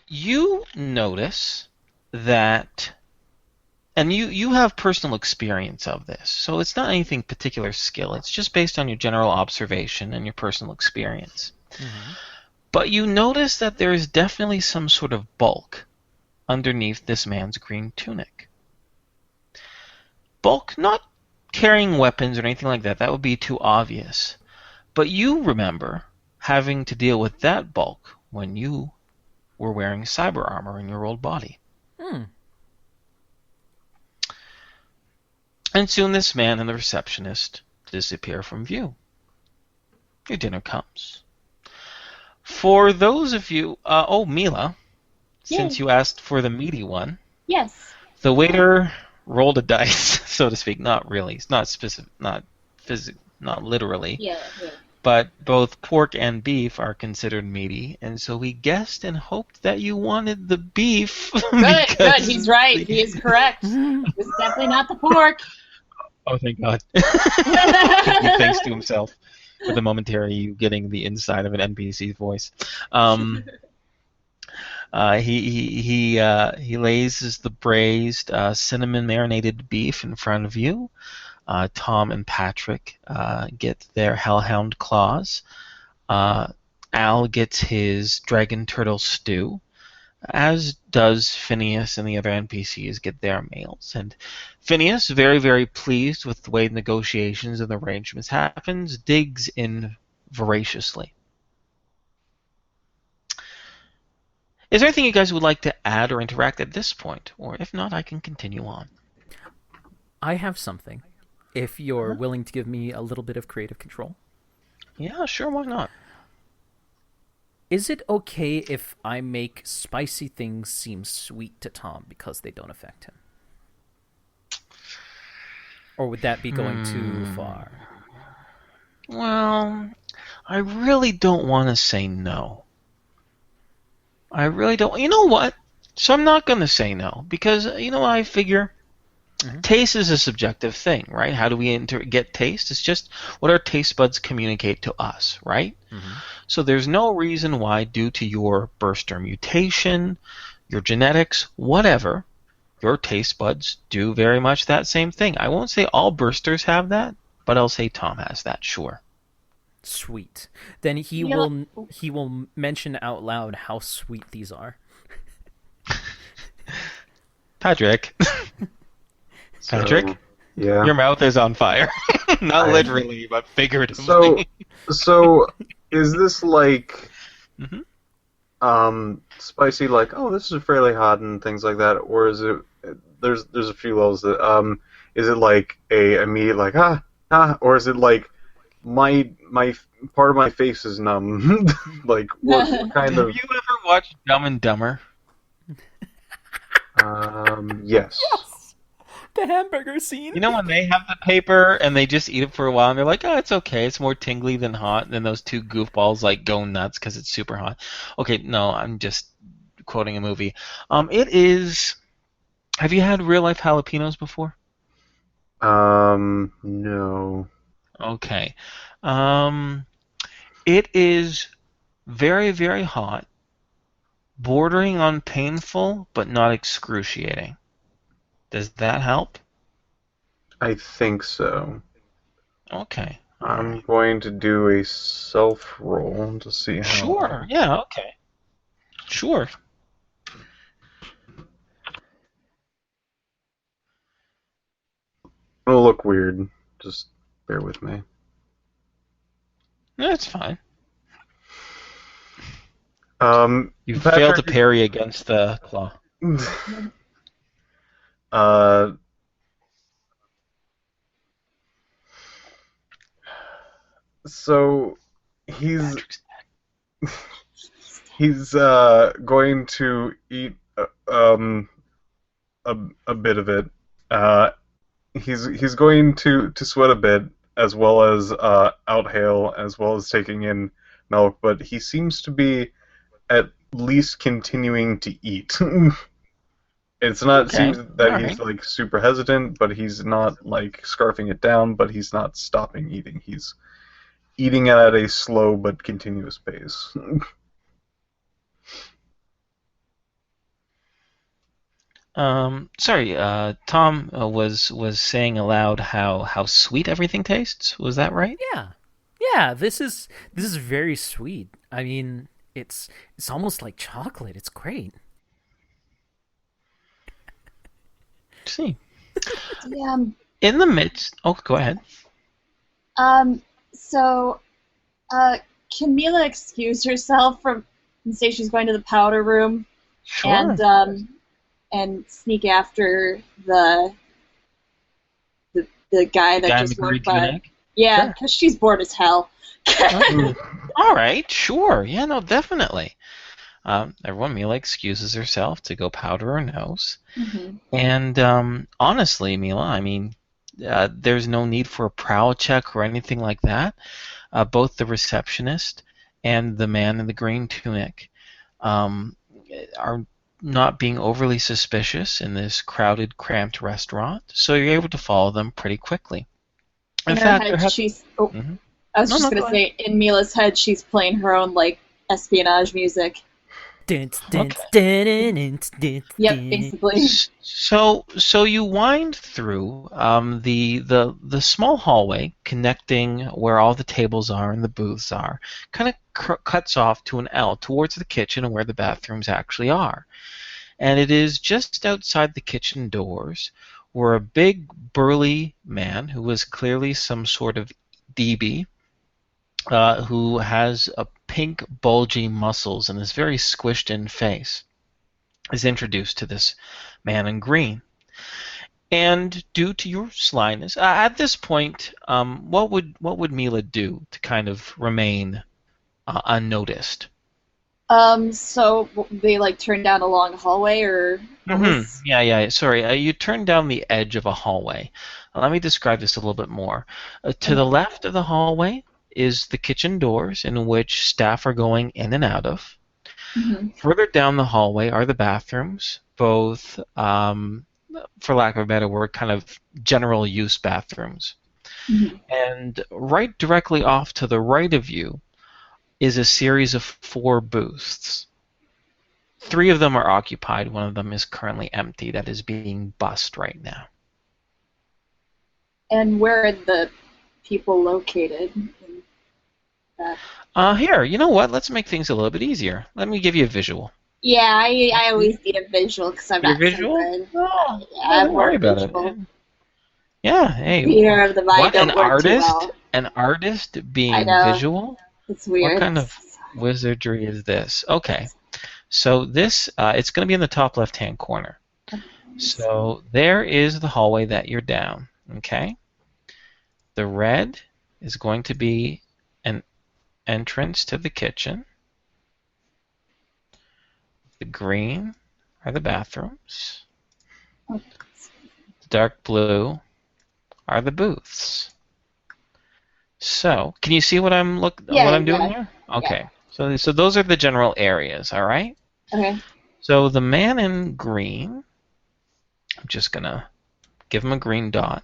you notice that, and you have personal experience of this, so it's not anything particular skill. It's just based on your general observation and your personal experience. Mm-hmm. But you notice that there is definitely some sort of bulk underneath this man's green tunic. Bulk, not carrying weapons or anything like that. That would be too obvious. But you remember having to deal with that bulk when you were wearing cyber armor in your old body. And soon this man and the receptionist disappear from view. Your dinner comes. For those of you... Mila, since you asked for the meaty one... Yes. The waiter rolled a dice, so to speak. Not really. It's not specific, not literally. Yeah. But both pork and beef are considered meaty, and so we guessed and hoped that you wanted the beef. Good. He's right. He is correct. It's definitely not the pork. Oh, thank God. He thinks to himself with a momentary you getting the inside of an NPC's voice. He lays the braised cinnamon marinated beef in front of you. Tom and Patrick get their hellhound claws. Al gets his dragon turtle stew, as does Phineas and the other NPCs get their meals. And Phineas, very, very pleased with the way the negotiations and the arrangements happens, digs in voraciously. Is there anything you guys would like to add or interact at this point? Or if not, I can continue on. I have something. If you're willing to give me a little bit of creative control. Yeah, sure, why not? Is it okay if I make spicy things seem sweet to Tom because they don't affect him? Or would that be going too far? Well, I really don't want to say no. I really don't. You know what? So I'm not going to say no. Because, you know what I figure? Taste is a subjective thing, right? How do we get taste? It's just what our taste buds communicate to us, right? So there's no reason why, due to your burster mutation, your genetics, whatever, your taste buds do very much that same thing. I won't say all bursters have that, but I'll say Tom has that, sure. Sweet. Then he will mention out loud how sweet these are. Patrick. Patrick? Yeah. Your mouth is on fire. Not literally, but figuratively. So is this like Mhm. spicy, like, oh, this is fairly hot and things like that, or is it there's a few levels that is it like a immediate like or is it like my part of my face is numb? Like what kind of Have you ever watched Dumb and Dumber? yes. The hamburger scene. You know when they have the paper and they just eat it for a while and they're like, oh, it's okay. It's more tingly than hot. And then those two goofballs like go nuts because it's super hot. Okay, no, I'm just quoting a movie. It is. Have you had real life jalapenos before? No. Okay. It is very, very hot, bordering on painful, but not excruciating. Does that help? I think so. Okay. I'm going to do a self roll to see how. Sure. Yeah. Okay. Sure. It'll look weird. Just bear with me. That's fine. You Patrick, failed to parry against the claw. So he's going to eat a bit of it. He's going to sweat a bit, as well as outhale, as well as taking in milk, but he seems to be at least continuing to eat. It's not seems that he's like super hesitant, but he's not like scarfing it down, but he's not stopping eating. He's eating it at a slow but continuous pace. Sorry, Tom was saying aloud how sweet everything tastes. Was that right? Yeah. This is very sweet. I mean, it's almost like chocolate. It's great. See. Yeah. In the midst. Oh, go ahead. So, can Mila excuse herself from and say she's going to the powder room Sure. and sneak after the guy that just walked by? Yeah, because she's bored as hell. All right, sure. Yeah, no, definitely. Everyone, Mila excuses herself to go powder her nose. Mm-hmm. And honestly, Mila, I mean, there's no need for a prowl check or anything like that. Both the receptionist and the man in the green tunic are not being overly suspicious in this crowded, cramped restaurant, so you're able to follow them pretty quickly. In fact, her head, she's. Oh, Mhm. I was just going to say, in Mila's head, she's playing her own like espionage music. Yep, basically. So you wind through the small hallway connecting where all the tables are and the booths are, kind of cuts off to an L towards the kitchen and where the bathrooms actually are. And it is just outside the kitchen doors where a big burly man who was clearly some sort of DB, who has a pink, bulgy muscles and this very squished-in face is introduced to this man in green. And due to your slyness, at this point, what would Mila do to kind of remain unnoticed? So they like turn down a long hallway, or what was... Yeah. Sorry, you turn down the edge of a hallway. Let me describe this a little bit more. To the left of the hallway is the kitchen doors in which staff are going in and out of. Further down the hallway are the bathrooms, both, for lack of a better word, kind of general use bathrooms. And right directly off to the right of you is a series of 4 booths. 3 of them are occupied. One of them is currently empty. That is being bussed right now. And where are the people located? Here, you know what? Let's make things a little bit easier. Let me give you a visual. Yeah, I always need a visual because I'm not visual? so good. Oh, Yeah, don't worry about it. Yeah, hey. Fear of the mind What, don't an work artist? too well. An artist being I know. visual? It's weird. What kind of wizardry is this? Okay. So this, it's going to be in the top left-hand corner. So there is the hallway that you're down. Okay. The red is going to be an entrance to the kitchen. The green are the bathrooms. The dark blue are the booths. So, can you see what I'm doing here? Okay. Yeah. So those are the general areas, all right? Okay. So the man in green, I'm just going to give him a green dot.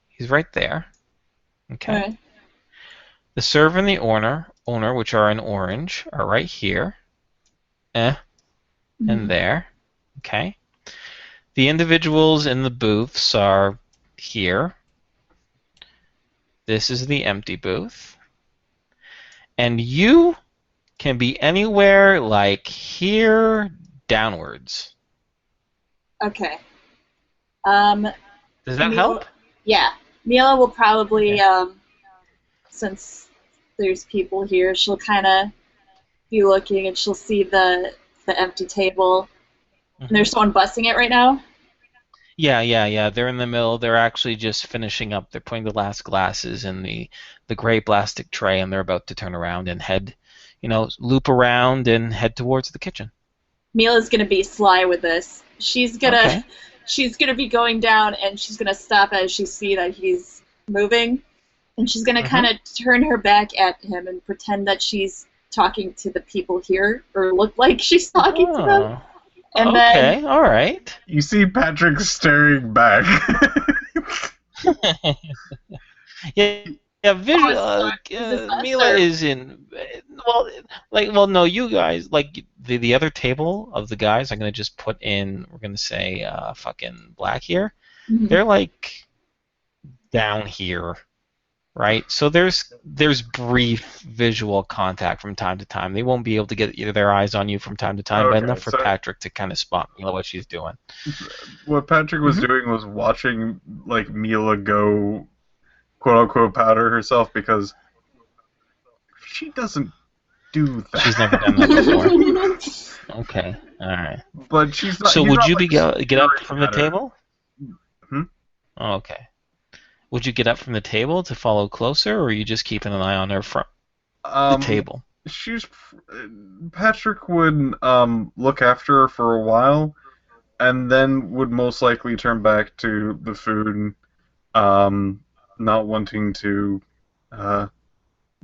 He's right there. Okay. Okay. The server and the owner, which are in orange, are right here. And there. Okay. The individuals in the booths are here. This is the empty booth. And you can be anywhere like here downwards. Okay. Does that help? Yeah. Mila will probably, since there's people here, she'll kind of be looking and she'll see the empty table. And there's someone busting it right now? Yeah. They're in the middle. They're actually just finishing up. They're putting the last glasses in the gray plastic tray, and they're about to turn around and head, loop around and head towards the kitchen. Mila's gonna be sly with this. She's gonna be going down, and she's gonna stop as she see that he's moving, and she's gonna kind of turn her back at him and pretend that she's talking to the people here, or look like she's talking to them. And then, all right. You see Patrick staring back. Visual. Mila is in. No, you guys, the other table of the guys, I'm gonna just put in. We're gonna say fucking black here. They're like down here, right? So there's brief visual contact from time to time. They won't be able to get their eyes on you from time to time, but enough for Patrick to kind of spot Mila what she's doing. What Patrick was doing was watching Mila go, quote unquote, powder herself, because she doesn't do that. She's never done that before. Okay, all right. But she's not. So would you get up from the table? Oh, okay. Would you get up from the table to follow closer, or are you just keeping an eye on her from the table? Patrick would look after her for a while, and then would most likely turn back to the food, not wanting to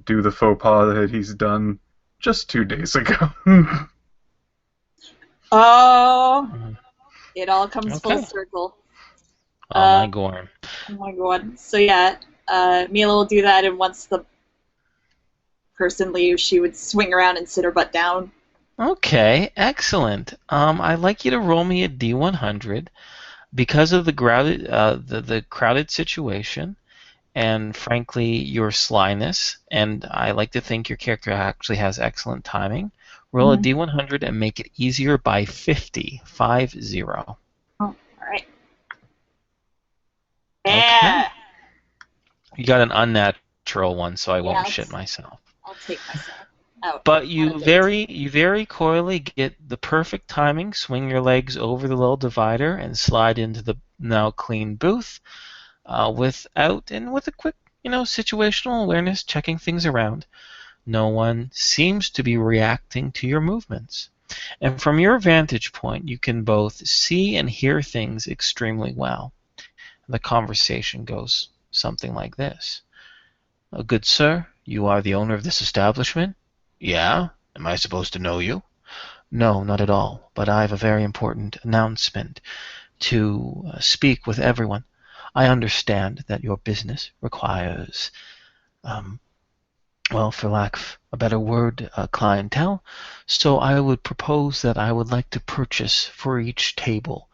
do the faux pas that he's done just 2 days ago. Oh, it all comes full circle. Oh my god. Oh my god. So yeah, Mila will do that, and once the person leaves, she would swing around and sit her butt down. Okay, excellent. I'd like you to roll me a D100 because of the crowded situation, and frankly your slyness. And I like to think your character actually has excellent timing. Roll a D100 and make it easier by 50. 50. Oh, all right. Yeah. Okay. You got an unnatural one, so I won't shit myself. I'll take myself. out. But you very coyly get the perfect timing, swing your legs over the little divider, and slide into the now clean booth with a quick, situational awareness, checking things around. No one seems to be reacting to your movements. And from your vantage point, you can both see and hear things extremely well. The conversation goes something like this. Good sir, you are the owner of this establishment? Yeah? Am I supposed to know you? No, not at all, but I have a very important announcement to speak with everyone. I understand that your business requires, for lack of a better word, clientele, so I would propose that I would like to purchase for each table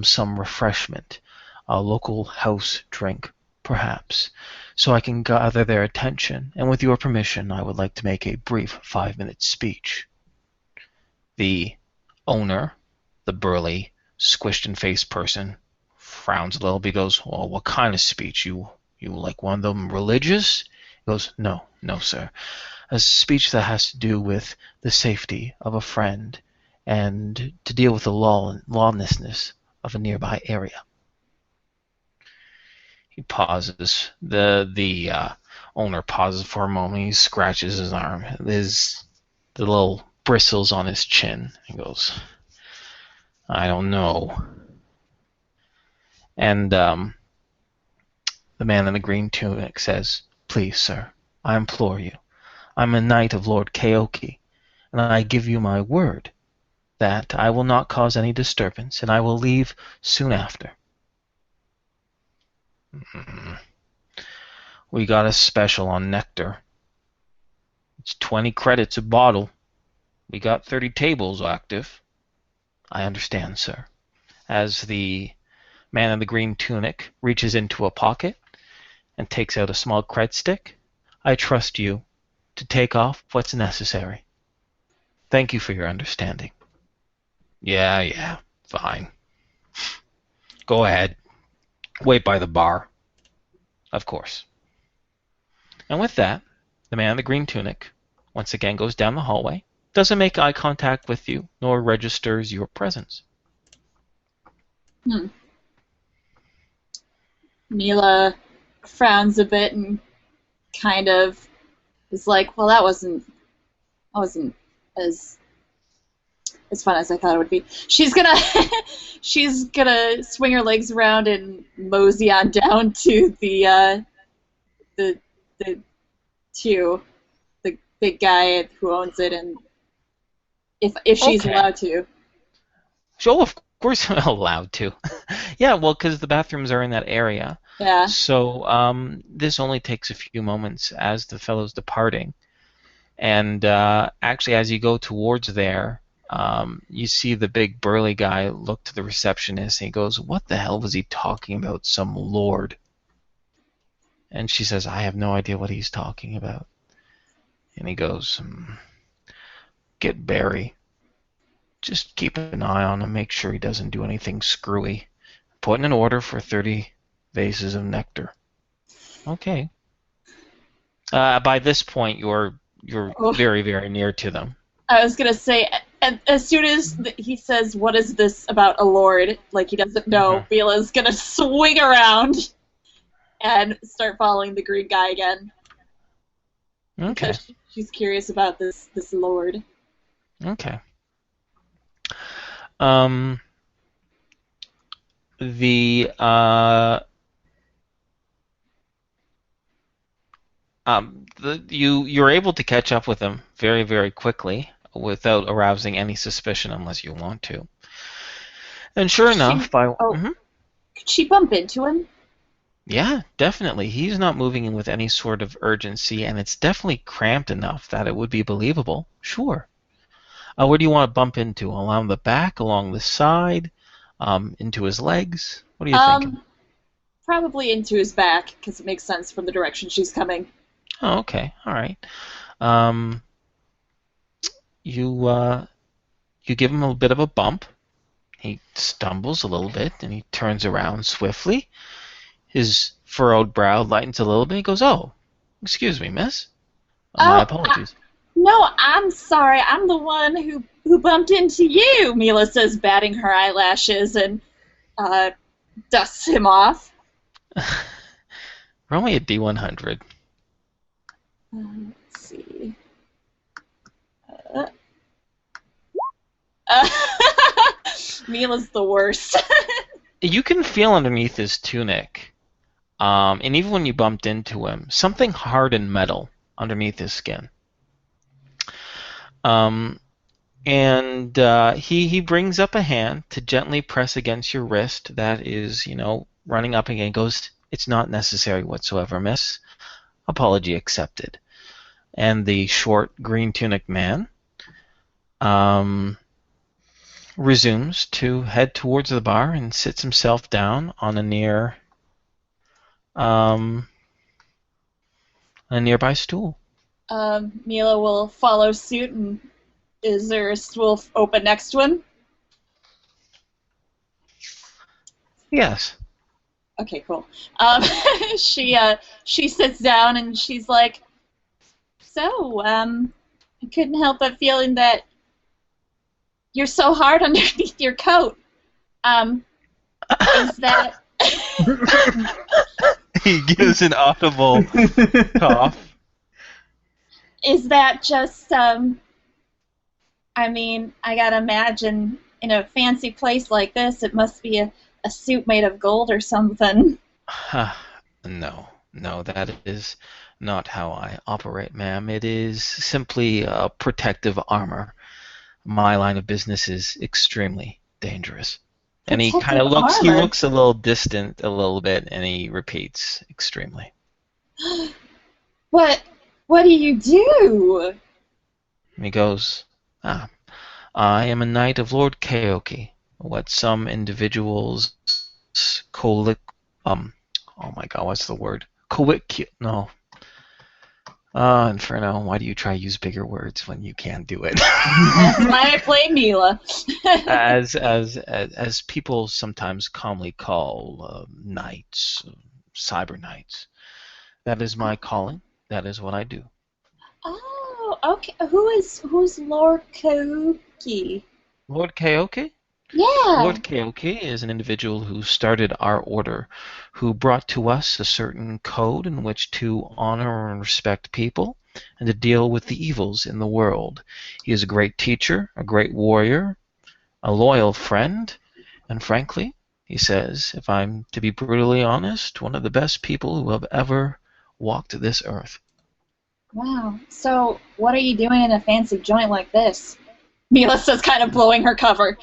some refreshment, a local house drink, perhaps, so I can gather their attention, and with your permission, I would like to make a brief 5-minute speech. The owner, the burly, squished-in-face person, frowns a little bit, goes, well, what kind of speech? You like one of them religious? He goes, no, sir. A speech that has to do with the safety of a friend and to deal with the lawlessness of a nearby area. He pauses. The owner pauses for a moment. He scratches his arm. The little bristles on his chin. He goes, I don't know. And the man in the green tunic says, please, sir, I implore you. I'm a knight of Lord Kaoki, and I give you my word that I will not cause any disturbance, and I will leave soon after. We got a special on nectar. It's 20 credits a bottle. We got 30 tables active. I understand, sir. As the man in the green tunic reaches into a pocket and takes out a small cred stick, I trust you to take off what's necessary. Thank you for your understanding. Yeah, fine. Go ahead. Wait by the bar. Of course. And with that, the man in the green tunic once again goes down the hallway, doesn't make eye contact with you, nor registers your presence. Mila frowns a bit and kind of is like, well, that wasn't as fun as I thought it would be. She's gonna swing her legs around and mosey on down to the big guy who owns it, and if she's allowed to. So of course I'm allowed to. Yeah, well, because the bathrooms are in that area. Yeah. So this only takes a few moments as the fellow's departing. And actually, as you go towards there, you see the big burly guy look to the receptionist, and he goes, what the hell was he talking about? Some lord. And she says, I have no idea what he's talking about. And he goes, get Barry. Just keep an eye on him, make sure he doesn't do anything screwy. Put in an order for 30 vases of nectar. Okay. By this point, you're very, very near to them. I was going to say, as soon as he says, what is this about a lord, like he doesn't know, Mila's going to swing around and start following the green guy again. Okay. Because she's curious about this lord. Okay. You're able to catch up with him very, very quickly without arousing any suspicion unless you want to. And sure enough, Could she bump into him? Yeah, definitely. He's not moving in with any sort of urgency, and it's definitely cramped enough that it would be believable. Sure. Where do you want to bump into? Along the back, along the side, into his legs? What are you thinking? Probably into his back, because it makes sense from the direction she's coming. Oh, okay. All right. You give him a bit of a bump. He stumbles a little bit, and he turns around swiftly. His furrowed brow lightens a little bit. He goes, oh, excuse me, miss. My apologies. No, I'm sorry. I'm the one who bumped into you, Mila says, batting her eyelashes and dusts him off. Roll me a D100. Let's see. Mila's the worst. You can feel underneath his tunic, and even when you bumped into him, something hard and metal underneath his skin. And he brings up a hand to gently press against your wrist that is, running up again. Goes, "It's not necessary whatsoever, miss. Apology accepted." And the short green tunic man resumes to head towards the bar and sits himself down on a nearby stool. Mila will follow suit, and is there a stool open next to him? Yes. Okay, cool. She sits down and she's like, "So, I couldn't help but feeling that you're so hard underneath your coat. Is that?" He gives an audible cough. Is that just, I mean, I gotta imagine in a fancy place like this, it must be a suit made of gold or something. No, that is not how I operate, ma'am. It is simply a protective armor. My line of business is extremely dangerous. And he kind of looks, he looks a little distant a little bit, and he repeats, extremely. What do you do? He goes, I am a knight of Lord Kaoki, what some individuals oh my god, what's the word? No. Inferno, why do you try to use bigger words when you can't do it? That's why I play Mila. as people sometimes calmly call knights, cyber knights. That is my calling. That is what I do. Oh, okay. Who's Lord Kaoki? Lord Kaoki? Yeah. Lord Kaoki is an individual who started our order, who brought to us a certain code in which to honor and respect people and to deal with the evils in the world. He is a great teacher, a great warrior, a loyal friend, and frankly, he says, if I'm to be brutally honest, one of the best people who have ever walked this earth. Wow. So, what are you doing in a fancy joint like this? Mila says, kind of blowing her cover.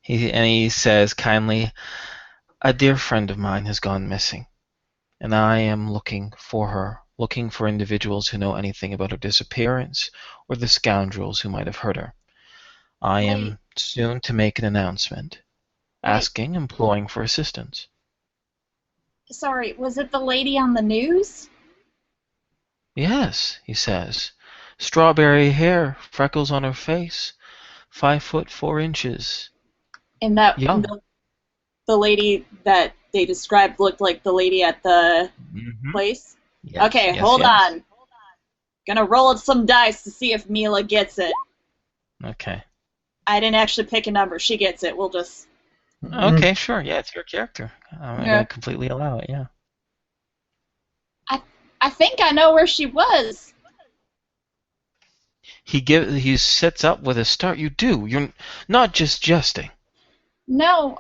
He says kindly, a dear friend of mine has gone missing, and I am looking for her, looking for individuals who know anything about her disappearance or the scoundrels who might have hurt her. I am soon to make an announcement, imploring for assistance. Sorry, was it the lady on the news? Yes, he says. Strawberry hair, freckles on her face, 5'4". And that young. The lady that they described looked like the lady at the place? Yes, okay, hold on. Gonna roll some dice to see if Mila gets it. Okay. I didn't actually pick a number. She gets it. We'll just... Okay, sure. Yeah, it's your character. I'm going to completely allow it, yeah. I think I know where she was. He sits up with a start. You do. You're not just jesting. No,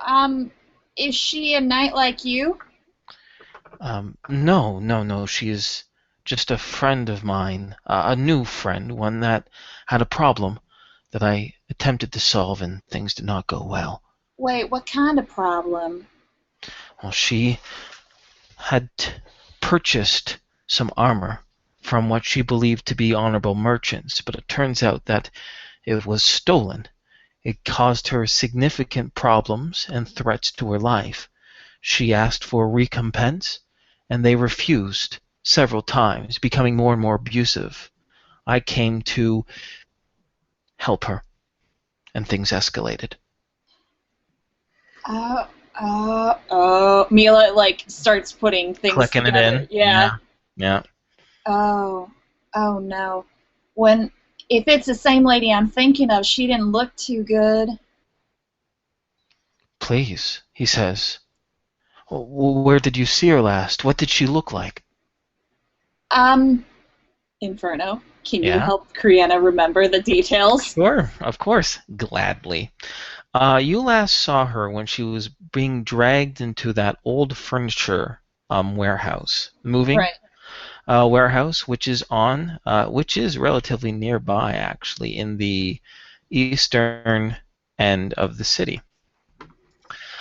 is she a knight like you? No. She is just a friend of mine, a new friend, one that had a problem that I attempted to solve and things did not go well. Wait, what kind of problem? Well, she had purchased some armor from what she believed to be honorable merchants, but it turns out that it was stolen. It caused her significant problems and threats to her life. She asked for recompense, and they refused several times, becoming more and more abusive. I came to help her, and things escalated. Mila, starts putting things Clicking together. it in. Yeah. Oh. Oh no. If it's the same lady I'm thinking of, she didn't look too good. Please, he says. Where did you see her last? What did she look like? Inferno, can you Yeah? help Criana remember the details? Sure, of course. Gladly. You last saw her when she was being dragged into that old furniture warehouse. Moving Right. warehouse, which is relatively nearby, actually, in the eastern end of the city.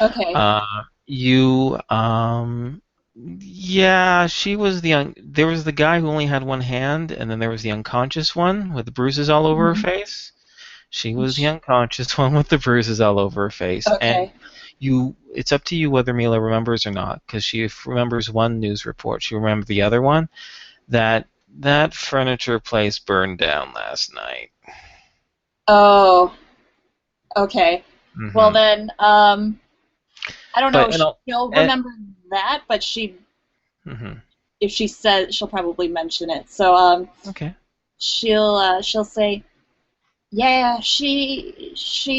Okay. Yeah, she was there was the guy who only had one hand, and then there was the unconscious one with the bruises all over her face. She was the unconscious one with the bruises all over her face. Okay. And it's up to you whether Mila remembers or not, because she remembers one news report. She remembers the other one, that furniture place burned down last night. Oh. Okay. Mm-hmm. Well then, I don't know if she'll remember that, but if she says, she'll probably mention it. So okay. She'll say, yeah, she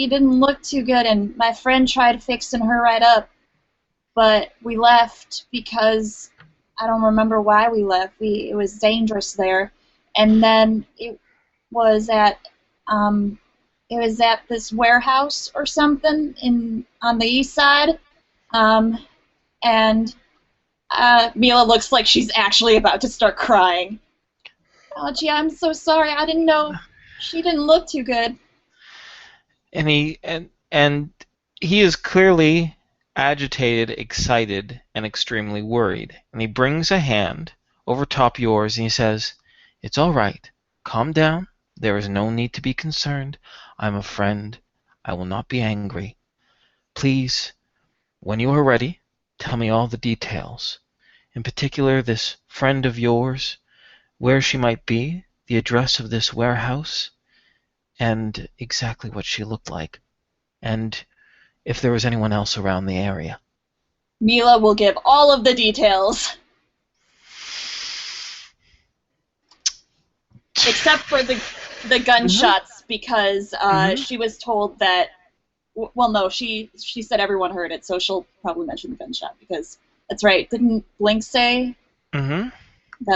didn't look too good, and my friend tried fixing her right up, but we left because I don't remember why we left. It was dangerous there, and then it was at this warehouse or something on the east side, and Mila looks like she's actually about to start crying. Oh, gee, I'm so sorry. I didn't know. She didn't look too good. And he is clearly agitated, excited, and extremely worried. And he brings a hand over top yours and he says, "It's all right. Calm down. There is no need to be concerned. I'm a friend. I will not be angry. Please, when you are ready, tell me all the details. In particular, this friend of yours, where she might be, the address of this warehouse, and exactly what she looked like, and if there was anyone else around the area." Mila will give all of the details. Except for the gunshots, because she was told that, well, no, she said everyone heard it, so she'll probably mention the gunshot, because that's right. Didn't Blink say that,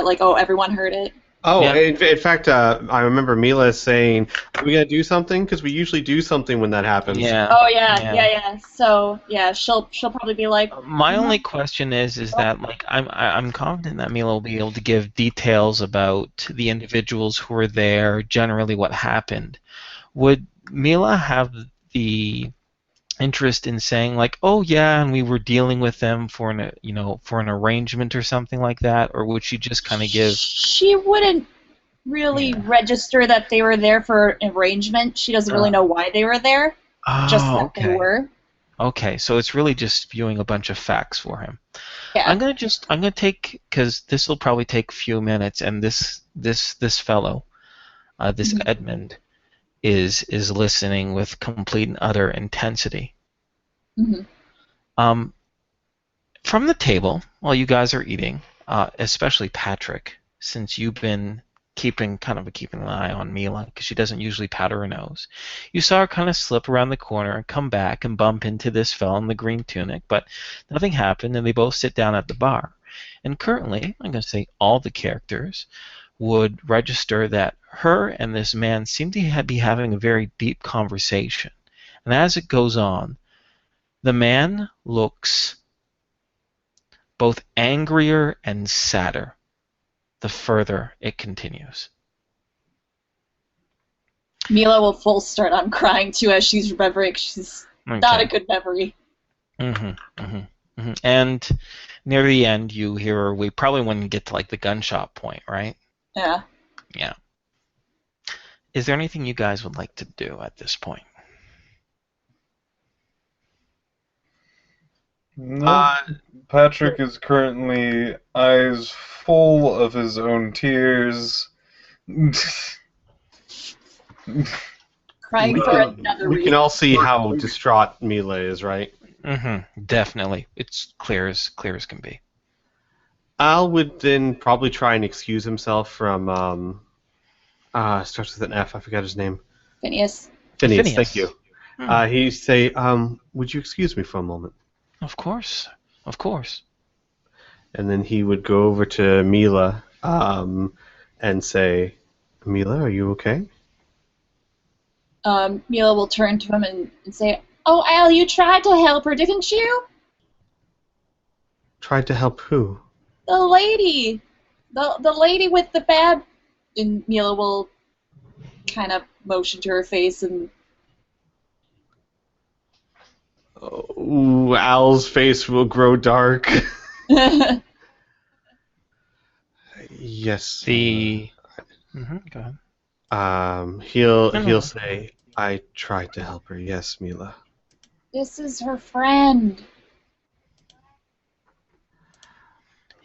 like, oh, everyone heard it? Oh, yeah. in fact, I remember Mila saying, "Are we gonna do something? Because we usually do something when that happens." Yeah. Oh yeah. So yeah, she'll probably be like. My only question is that, like, I'm confident that Mila will be able to give details about the individuals who were there, generally what happened. Would Mila have the interest in saying, like, oh yeah, and we were dealing with them for an arrangement or something like that, or would she just kind of give? She wouldn't really register that they were there for an arrangement. She doesn't really know why they were there. Just that they were. Okay, so it's really just spewing a bunch of facts for him. Yeah. I'm gonna take, because this will probably take a few minutes, and this fellow, this Edmund, is listening with complete and utter intensity. From the table, while you guys are eating, especially Patrick, since you've been keeping an eye on Mila, because she doesn't usually powder her nose, you saw her kind of slip around the corner and come back and bump into this fellow in the green tunic, but nothing happened, and they both sit down at the bar. And currently, I'm going to say all the characters would register that her and this man seem to be having a very deep conversation. And as it goes on, the man looks both angrier and sadder the further it continues. Mila will full start on crying too as she's remembering. She's not a good memory. And near the end, you hear her. We probably want to get to, like, the gunshot point, right? Yeah. Yeah. Is there anything you guys would like to do at this point? No. Patrick is currently eyes full of his own tears. Crying for another reason. We can all see how distraught Mila is, right? Definitely. It's clear as can be. Al would then probably try and excuse himself from Starts with an F. I forgot his name. Phineas. Phineas. Thank you. Hmm. He'd say, would you excuse me for a moment? Of course. Of course. And then he would go over to Mila and say, Mila, are you okay? Mila will turn to him and say, "Oh, Al, you tried to help her, didn't you? Tried to help who? The lady. The lady with the bad..." And Mila will kind of motion to her face and... Oh, Al's face will grow dark. Yes. Go ahead. He'll say, I tried to help her. Yes, Mila. This is her friend.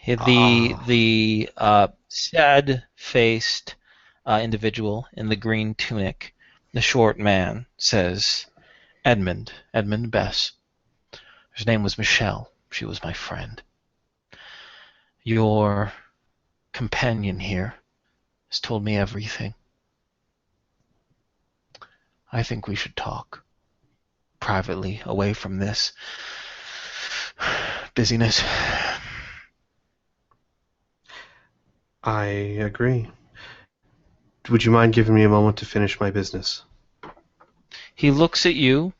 The sad-faced individual in the green tunic, the short man, says, Edmund Bess. Her name was Michelle. She was my friend. Your companion here has told me everything. I think we should talk privately, away from this busyness. I agree. Would you mind giving me a moment to finish my business? He looks at you,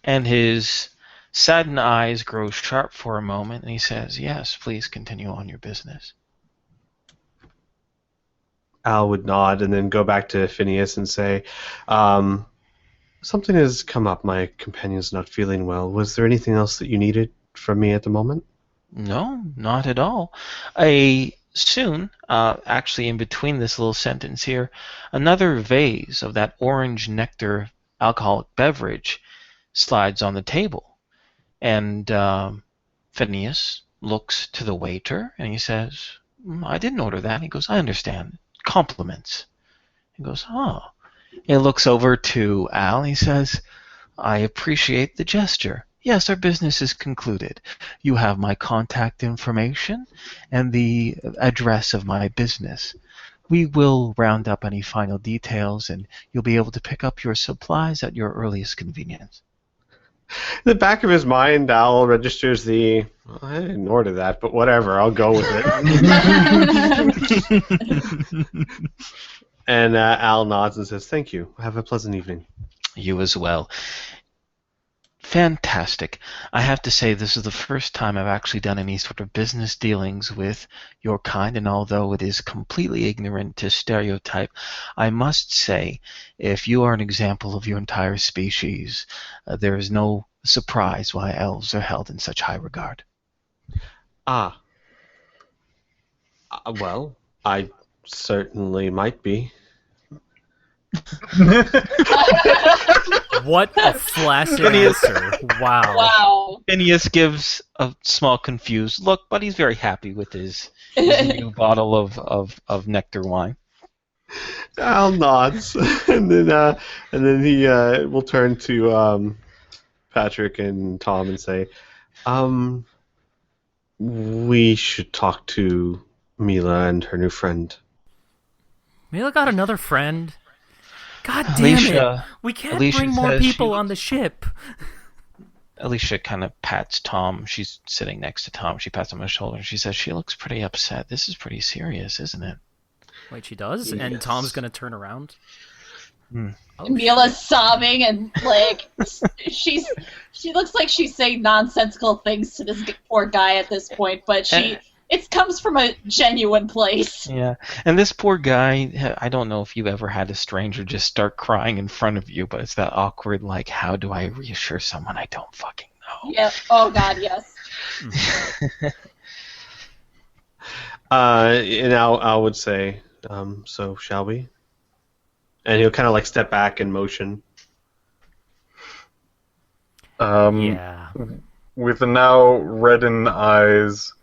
and his saddened eyes grow sharp for a moment, and he says, yes, please continue on your business. Al would nod and then go back to Phineas and say, something has come up. My companion's not feeling well. Was there anything else that you needed from me at the moment? No, not at all. Soon, actually in between this little sentence here, another vase of that orange nectar alcoholic beverage slides on the table. And Phineas looks to the waiter and he says, I didn't order that. He goes, I understand. Compliments. He goes, oh. He looks over to Al and he says, I appreciate the gesture. Yes, our business is concluded. You have my contact information and the address of my business. We will round up any final details and you'll be able to pick up your supplies at your earliest convenience. In the back of his mind, Al registers I didn't order that, but whatever, I'll go with it. And Al nods and says, thank you. Have a pleasant evening. You as well. Fantastic. I have to say this is the first time I've actually done any sort of business dealings with your kind, and although it is completely ignorant to stereotype, I must say if you are an example of your entire species, there is no surprise why elves are held in such high regard. Well, I certainly might be. What a flaccid answer. Wow. Wow. Phineas gives a small confused look, but he's very happy with his new bottle of nectar wine. Al nods, and then he will turn to Patrick and Tom and say, we should talk to Mila and her new friend. Mila got another friend. God damn Alicia, it. We can't Alicia bring more says she people on the ship. Alicia kind of pats Tom. She's sitting next to Tom. She pats him on the shoulder and she says, she looks pretty upset. This is pretty serious, isn't it? Wait, she does? Yes. And Tom's going to turn around? Oh, Mila's sobbing and she looks like she's saying nonsensical things to this poor guy at this point, but it comes from a genuine place. Yeah, and this poor guy, I don't know if you've ever had a stranger just start crying in front of you, but it's that awkward, like, how do I reassure someone I don't fucking know? Yeah. Oh God, yes. And Al would say, so shall we? And he'll kind of like step back and motion. Yeah. With the now reddened eyes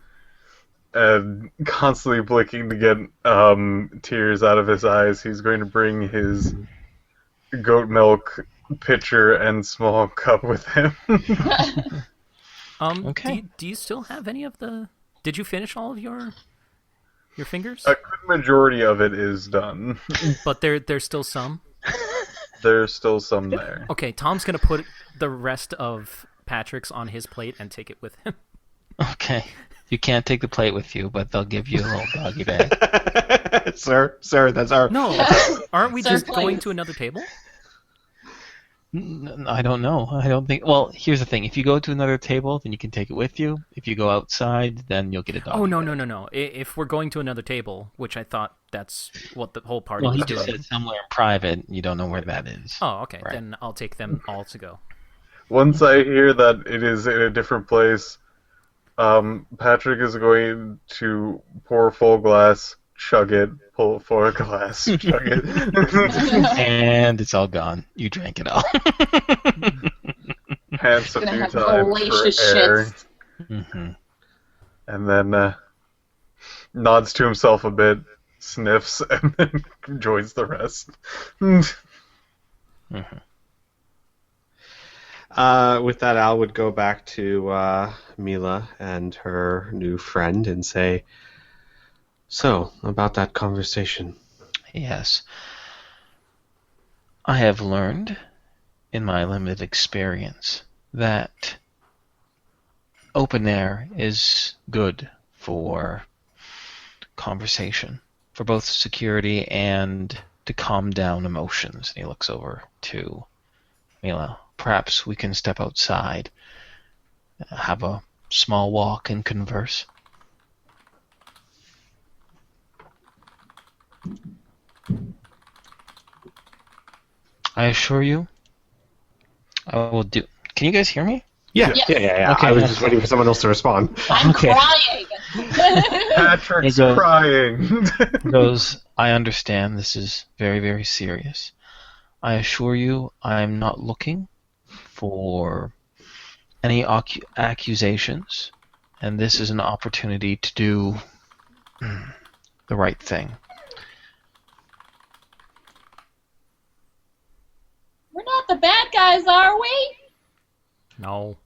and constantly blinking to get tears out of his eyes, he's going to bring his goat milk pitcher and small cup with him. Okay. Do you still have any of the... Did you finish all of your Your fingers? A good majority of it is done. But there's still some? There's still some there. Okay, Tom's going to put the rest of Patrick's on his plate and take it with him. Okay. You can't take the plate with you, but they'll give you a little doggy bag. Sir, that's our... No, aren't we Sir, just please. going to another table? I don't know. I don't think... Well, here's the thing. If you go to another table, then you can take it with you. If you go outside, then you'll get a doggy Oh, no, bag. no. If we're going to another table, which I thought that's what the whole party Well, he was just doing. said somewhere in private. You don't know where that is. Oh, okay. Right. Then I'll take them all to go. Once I hear that it is in a different place, Patrick is going to pour a full glass, chug it, pull for a glass, chug it. And it's all gone. You drank it all. Pants a Gonna few have times for hellacious air, shits. Mm-hmm. and then nods to himself a bit, sniffs, and then joins the rest. Mm-hmm. With that, Al would go back to Mila and her new friend and say, "So, about that conversation." Yes. I have learned, in my limited experience, that open air is good for conversation, for both security and to calm down emotions. And he looks over to Mila. Perhaps we can step outside, have a small walk and converse. I assure you, I will do. Can you guys hear me? Yeah. Okay, I was that's just waiting for someone else to respond. I'm Okay. crying. Patrick's He goes- crying. He goes, I understand this is very, very serious. I assure you, I'm not looking for any accusations, and this is an opportunity to do the right thing. We're not the bad guys, are we? No.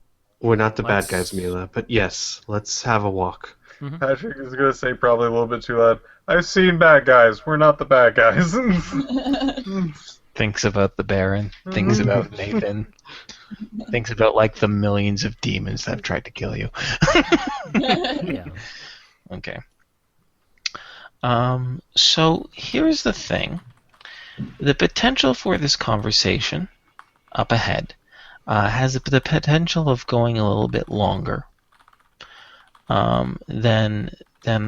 We're not the Let's- bad guys, Mila, but yes, let's have a walk. Patrick is going to say probably a little bit too loud, I've seen bad guys, we're not the bad guys. Thinks about the Baron, thinks about Nathan, thinks about like the millions of demons that have tried to kill you. Yeah. Okay. So here's the thing. The potential for this conversation up ahead has the potential of going a little bit longer than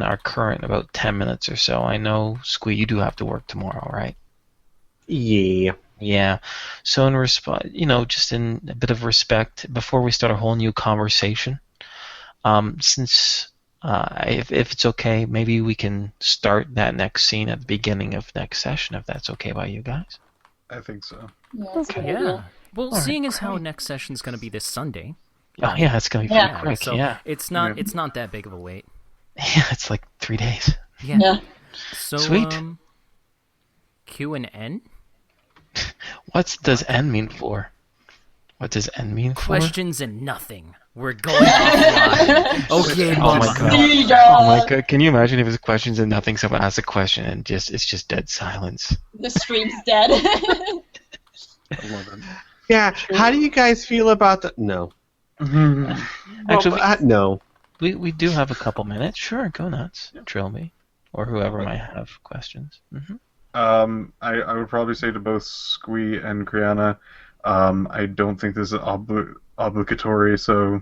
our current about 10 minutes or so. I know, Squee, you do have to work tomorrow, right? Yeah. Yeah. So in response, just in a bit of respect, before we start a whole new conversation, since if it's okay, maybe we can start that next scene at the beginning of next session, if that's okay by you guys. I think so. Yeah, that's a good Yeah. idea. Well, All right, seeing as how next session's going to be this Sunday. Oh yeah, it's gonna be Yeah. pretty quick. So Yeah. it's not Yeah. it's not that big of a wait. Yeah, it's like 3 days. Yeah. Yeah. So Sweet. Q and N? What does N mean for? What does N mean for? Questions and nothing. We're going offline. Okay, Oh my boss. god. Yeah. Oh my god. Can you imagine if it's questions and nothing? Someone asks a question and it's just dead silence. The stream's dead. I love it. Yeah, how do you guys feel about the... No. Actually, No. we do have a couple minutes. Sure, go nuts. Drill me. Or whoever might have questions. Mm-hmm. I would probably say to both Squee and Criana, I don't think this is obligatory, so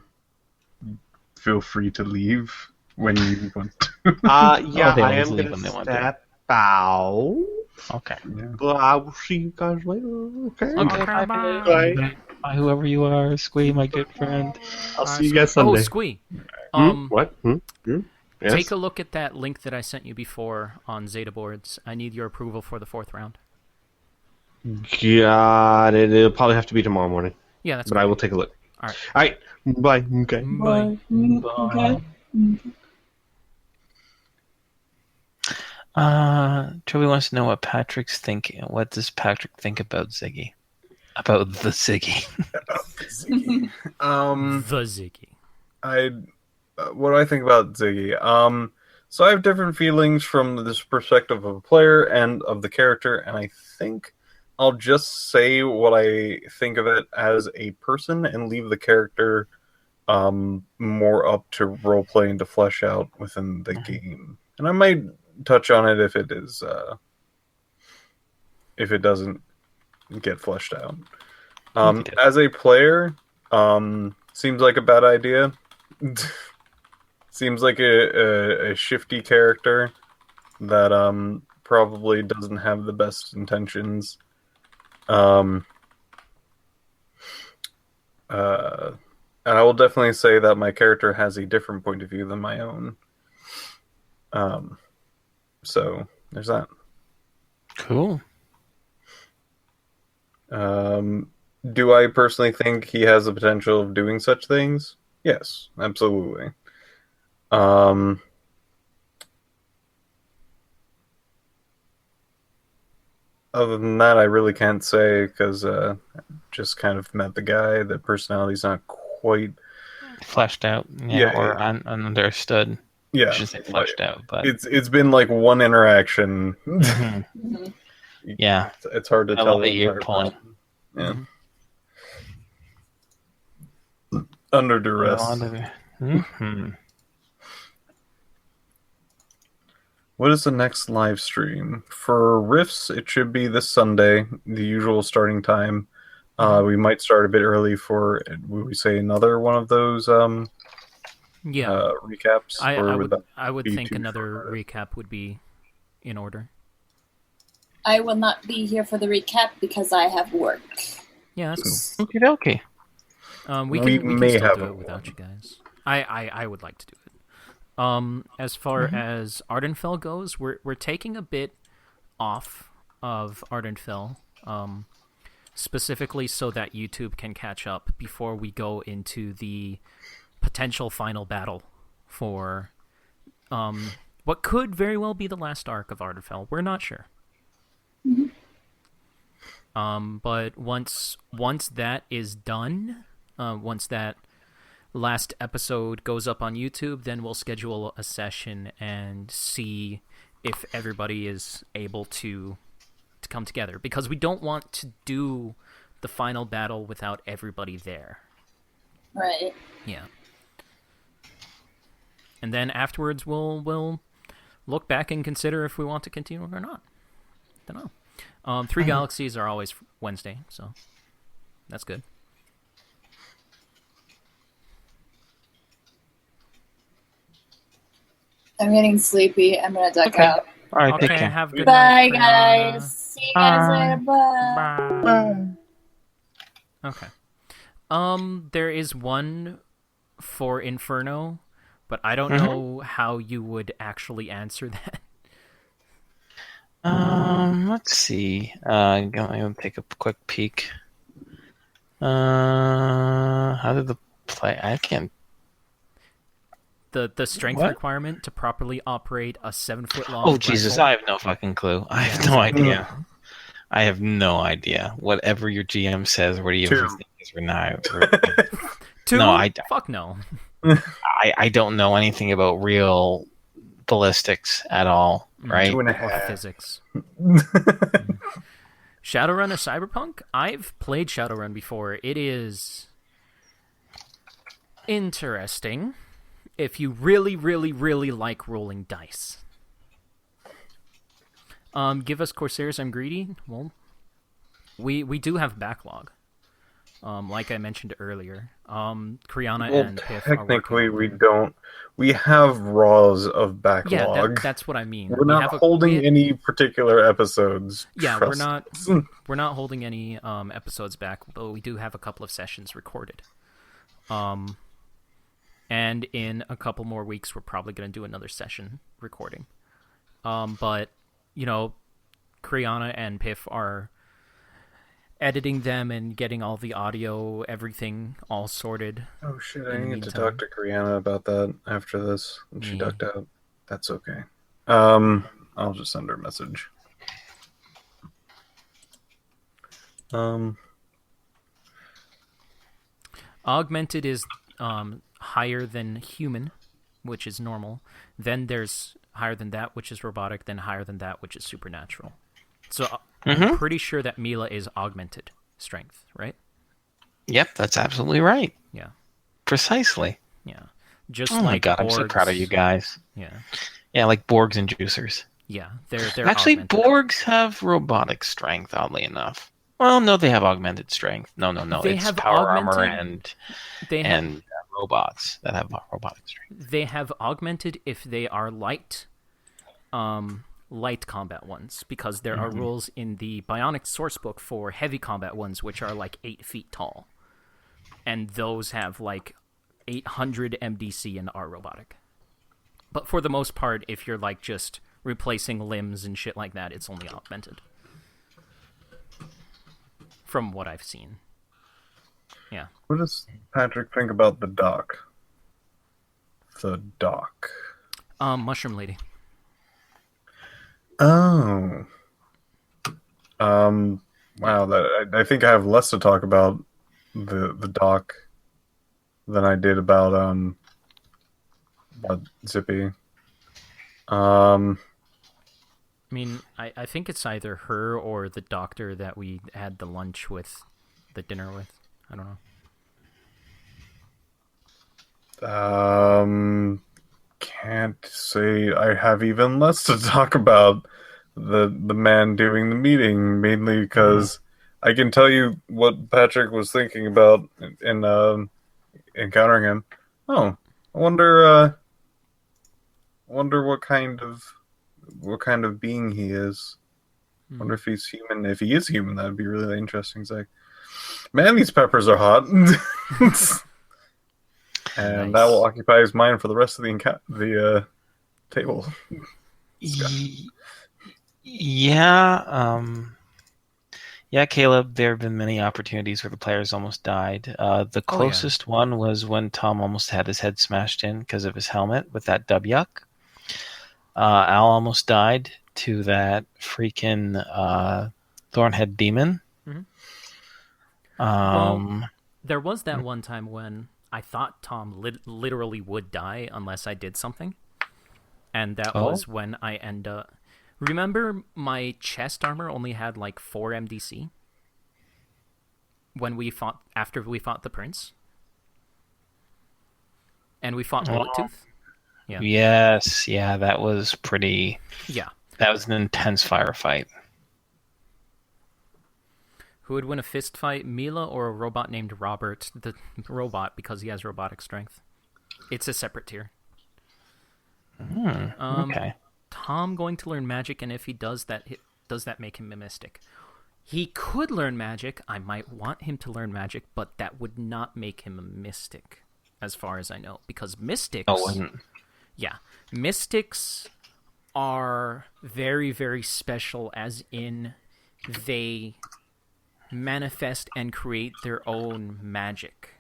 feel free to leave when you want to. Yeah, they I always am leave going when they to want to. step out. Okay. But I will see you guys later. Okay. Okay, bye. Bye. Bye, whoever you are, Squee, my good friend. I'll see you guys Oh, Sunday. Squee. What? Yes? Take a look at that link that I sent you before on Zeta boards. I need your approval for the 4th round. Got it. It'll probably have to be tomorrow morning, Yeah, that's but I will take a look. All right. All right. Bye. Okay. Bye. Okay. Toby wants to know what Patrick's thinking. What does Patrick think about Ziggy? About the Ziggy. The Ziggy. What do I think about Ziggy? So I have different feelings from this perspective of a player and of the character, and I think I'll just say what I think of it as a person and leave the character more up to roleplay and to flesh out within the game. And I might touch on it if it is if it doesn't get fleshed out. As a player, seems like a bad idea. Seems like a shifty character that probably doesn't have the best intentions. And I will definitely say that my character has a different point of view than my own. So there's that. Cool. Do I personally think he has the potential of doing such things? Yes, absolutely. Other than that, I really can't say because just kind of met the guy. The personality's not quite Fleshed out, or understood. Yeah, I should say fleshed out, but it's been like one interaction. Mm-hmm. Yeah, it's hard to tell. The ear pulling. Yeah. Under duress. Mm-hmm. What is the next live stream? For Rifts, it should be this Sunday, the usual starting time. We might start a bit early for, would we say, another one of those recaps? I would think another recap would be in order. I will not be here for the recap because I have work. Yeah, that's cool. Okay. We can still do it without you guys. I would like to do it. As far as Ardenfell goes, we're taking a bit off of Ardenfell, specifically so that YouTube can catch up before we go into the potential final battle for what could very well be the last arc of Ardenfell. We're not sure. But once that is done, once that last episode goes up on YouTube, then we'll schedule a session and see if everybody is able to come together, because we don't want to do the final battle without everybody there. Right. Yeah. And then afterwards we'll look back and consider if we want to continue or not. Don't know. Three Galaxies are always Wednesday, so that's good. I'm getting sleepy. I'm gonna duck out. All right, Okay, take care. have a good Bye, night, guys. See you guys later. Bye. Bye. Okay. There is one for Inferno, but I don't know how you would actually answer that. Let's see. I'm gonna take a quick peek. How did the play? I can't. The strength requirement to properly operate a 7-foot long. Oh Jesus! rifle. I have no fucking clue. I have no idea. I have no idea. Whatever your GM says, what do you think is now? Two? No, Fuck no. I don't know anything about real ballistics at all. Right? 2.5. Or physics. Shadowrun or Cyberpunk? I've played Shadowrun before. It is interesting if you really, really, really like rolling dice. Give us Corsairs, I'm greedy. Well, we do have backlog. Like I mentioned earlier. Criana and Piph are technically we don't. We have raws of backlog. Yeah, that's what I mean. We're not holding any particular episodes. Yeah, we're not holding any episodes back, but we do have a couple of sessions recorded. And in a couple more weeks, we're probably going to do another session recording. But, you know, Criana and Piph are editing them and getting all the audio, everything all sorted. Oh shit, I need to talk to Criana about that after this. And she ducked out. That's okay. I'll just send her a message. Augmented is higher than human which is normal. Then there's higher than that, which is robotic. Then higher than that, which is supernatural. So I'm pretty sure that Mila is augmented strength, right? Yep, that's absolutely right. Yeah. Precisely. Yeah. Just Oh my god, I'm so proud of you guys. Yeah. Yeah, like Borgs and Juicers. Yeah, they're Actually, augmented. Borgs have robotic strength, oddly enough. Well, no, they have augmented strength. No. They It's have power armor augmented- and robots that have robotic strength. They have augmented if they are light combat ones, because there are rules in the Bionic sourcebook for heavy combat ones, which are like 8 feet tall. And those have like 800 MDC and are robotic. But for the most part, if you're like just replacing limbs and shit like that, it's only augmented. From what I've seen. Yeah. What does Patrick think about the doc? The doc. Mushroom Lady. Oh. Wow. I think I have less to talk about the doc than I did about Zippy. I mean, I think it's either her or the doctor that we had the lunch with, the dinner with. I don't know. Can't say I have even less to talk about the man doing the meeting, mainly because I can tell you what Patrick was thinking about in encountering him. Oh, I wonder what kind of being he is. I wonder if he's human. If he is human, that'd be really interesting. It's like, man, these peppers are hot. And that will occupy his mind for the rest of the table. Yeah, Caleb, there have been many opportunities where the players almost died. The closest one was when Tom almost had his head smashed in because of his helmet with that W-yuck. Al almost died to that freaking Thornhead demon. Well, there was that one time when I thought Tom literally would die unless I did something. And that was when I end up... Remember my chest armor only had like 4 MDC? After we fought the prince? And we fought Bullet Tooth? Yeah. Yes, yeah, that was pretty... Yeah. That was an intense firefight. Who would win a fist fight, Mila or a robot named Robert? The robot, because he has robotic strength. It's a separate tier. Okay. Tom going to learn magic, and if he does that make him a mystic? He could learn magic. I might want him to learn magic, but that would not make him a mystic, as far as I know. Because mystics... Oh, wouldn't. Yeah. Mystics are very, very special, as in they manifest and create their own magic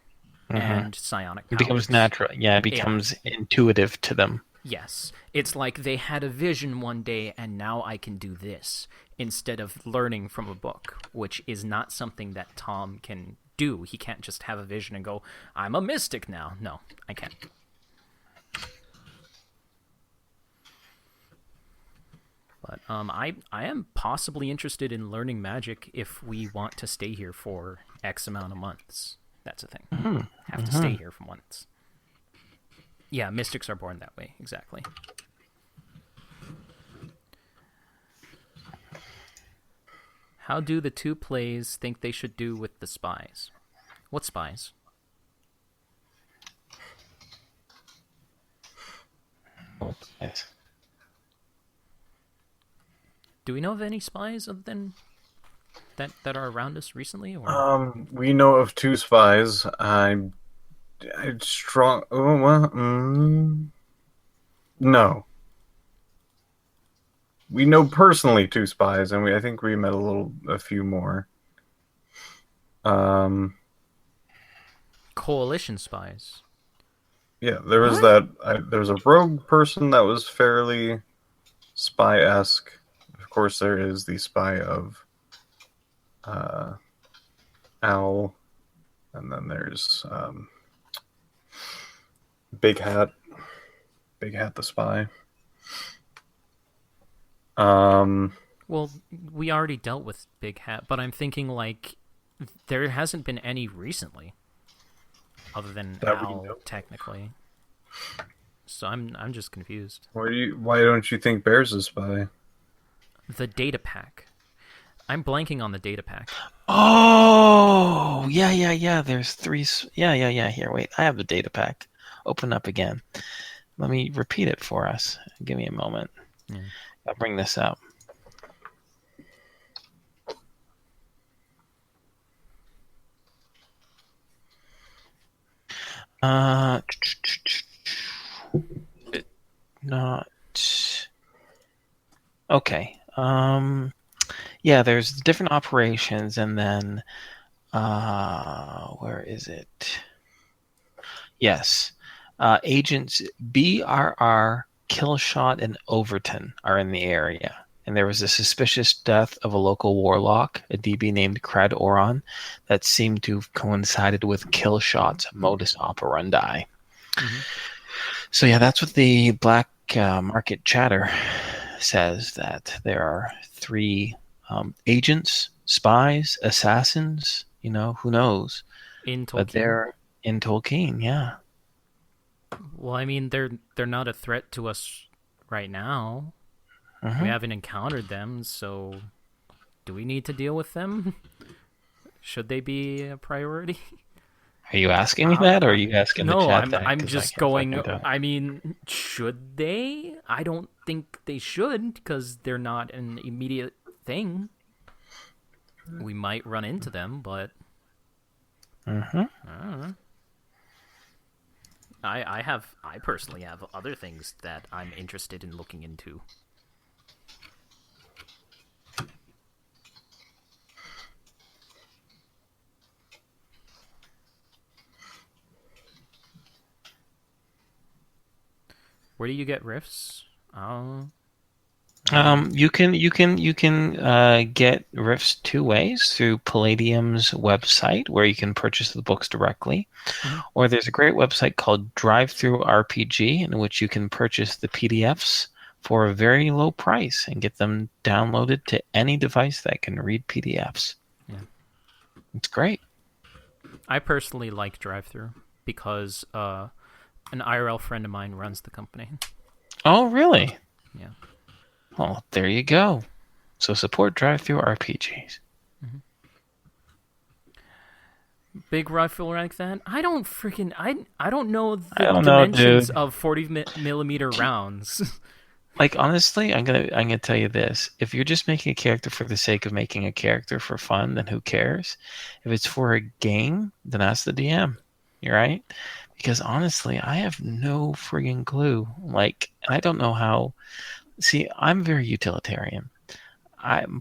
and psionic powers. It becomes natural. Yeah, it becomes intuitive to them. Yes. It's like they had a vision one day and now I can do this, instead of learning from a book, which is not something that Tom can do. He can't just have a vision and go, I'm a mystic now. No, I can't. But I am possibly interested in learning magic if we want to stay here for X amount of months. That's a thing. Have to stay here for months. Yeah, mystics are born that way, exactly. How do the two plays think they should do with the spies? What spies? Yes. Do we know of any spies other than that are around us recently? Or? We know of 2 spies. No. We know personally 2 spies, and I think we met a few more. Coalition spies. Yeah, there was there was a rogue person that was fairly spy-esque. Of course, there is the spy of Owl, and then there's Big Hat. Big Hat the Spy. Well, we already dealt with Big Hat, but I'm thinking like there hasn't been any recently, other than Al, technically. So I'm just confused. Why don't you think Bear's a spy? The data pack. I'm blanking on the data pack. Oh, yeah. There's 3. Yeah. Here, wait. I have the data pack. Open up again. Let me repeat it for us. Give me a moment. Yeah. I'll bring this up. Not okay. Yeah, there's different operations, and then where is it? Yes, agents BRR, Killshot, and Overton are in the area. And there was a suspicious death of a local warlock, a DB named Crad Oron, that seemed to have coincided with Killshot's modus operandi. Mm-hmm. So yeah, that's what the black market chatter says, that there are 3 agents, spies, assassins, who knows? In Tolkien. But they're in Tolkien, yeah. Well, I mean, they're not a threat to us right now. Mm-hmm. We haven't encountered them, so do we need to deal with them? Should they be a priority? Are you asking me that, or are you asking the No, chat that? I'm just going. I mean, should they? I don't think they should, because they're not an immediate thing. We might run into them, but Mm-hmm. I don't know. I personally have other things that I'm interested in looking into. Where do you get rifts? You can get rifts 2 ways: through Palladum's website, where you can purchase the books directly, or there's a great website called Drive-Thru RPG, in which you can purchase the PDFs for a very low price and get them downloaded to any device that can read PDFs. Yeah. It's great. I personally like Drive-Thru because an IRL friend of mine runs the company. Oh, really? Yeah. Well, there you go. So support Drive-Thru RPGs. Mm-hmm. Big rifle like that? I don't know the dimensions of 40 millimeter rounds. Like, honestly, I'm gonna tell you this: if you're just making a character for the sake of making a character for fun, then who cares? If it's for a game, then ask the DM. You're right, because honestly, I have no friggin' clue. Like, I don't know how. See, I'm very utilitarian.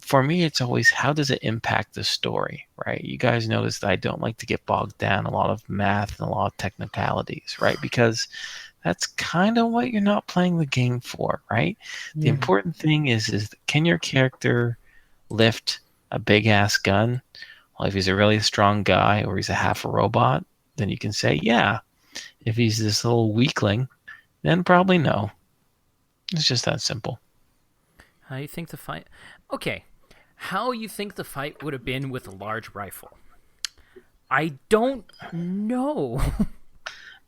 For me, it's always, how does it impact the story, right? You guys notice that I don't like to get bogged down in a lot of math and a lot of technicalities, right? Because that's kind of what you're not playing the game for, right? The important thing is can your character lift a big-ass gun? Well, if he's a really strong guy or he's a half a robot, then you can say, yeah. If he's this little weakling, then probably no. It's just that simple. How you think the fight... Okay, how you think the fight would have been with a large rifle? I don't know.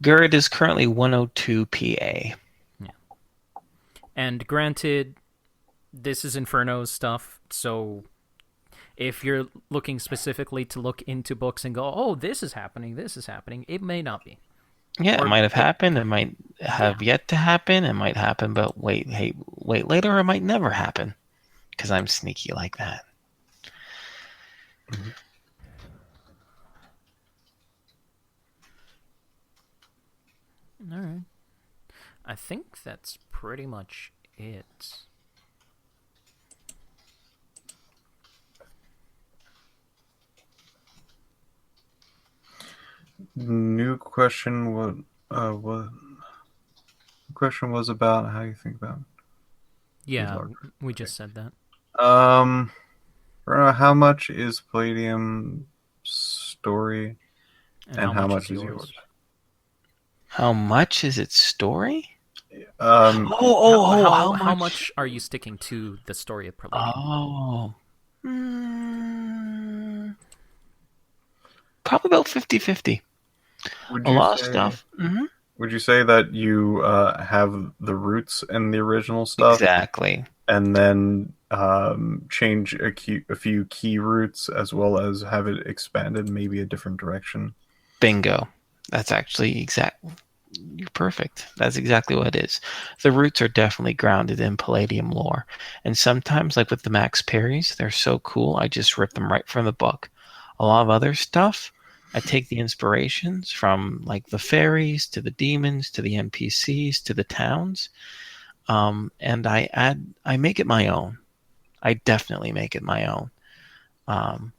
Gerd is currently 102 PA. Yeah. And granted, this is Inferno's stuff, so if you're looking specifically to look into books and go, oh, this is happening, it may not be. Yeah, it might have happened. It might have yet to happen. It might happen, but wait later, or it might never happen. Because I'm sneaky like that. Mm-hmm. All right. I think that's pretty much it. New question. What the question was about how you think about. Yeah, we just said that. How much is Palladium story, and how much is yours? How much is its story? How much are you sticking to the story of Palladum? Oh. Probably about 50-50. A lot of stuff. Mm-hmm. Would you say that you have the roots in the original stuff? Exactly. And then change a few key roots as well as have it expanded maybe a different direction? Bingo. That's actually exact. You're perfect. That's exactly what it is. The roots are definitely grounded in Palladium lore. And sometimes, like with the Max Parries, they're so cool, I just rip them right from the book. A lot of other stuff, I take the inspirations from like the fairies to the demons to the NPCs to the towns, and I make it my own. I definitely make it my own,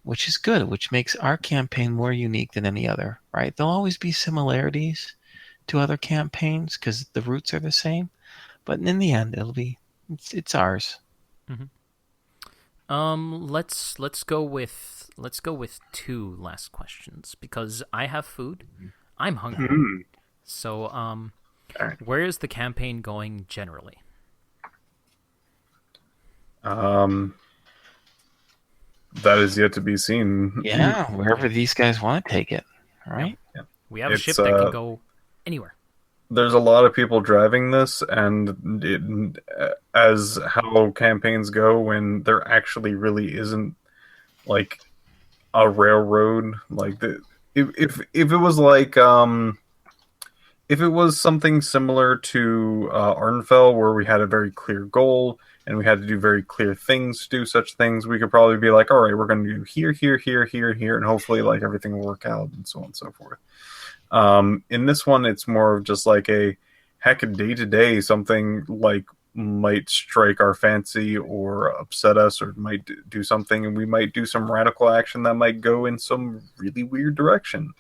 which is good, which makes our campaign more unique than any other, right? There'll always be similarities to other campaigns because the roots are the same, but in the end, it's ours. Mm-hmm. Let's go with two last questions because I have food. I'm hungry. Mm-hmm. So, Right. Where is the campaign going generally? That is yet to be seen. Yeah, wherever these guys want to take it, right? Yeah. We have a ship that can go anywhere. There's a lot of people driving this, and as how campaigns go, when there actually really isn't like a railroad, like if it was like if it was something similar to Arnfell, where we had a very clear goal and we had to do very clear things to do such things, we could probably be like, all right, we're going to do here, here, here, here, here, and hopefully like everything will work out and so on and so forth. In this one, it's more of just like a heck of day to day, something like might strike our fancy or upset us or might do something, and we might do some radical action that might go in some really weird direction.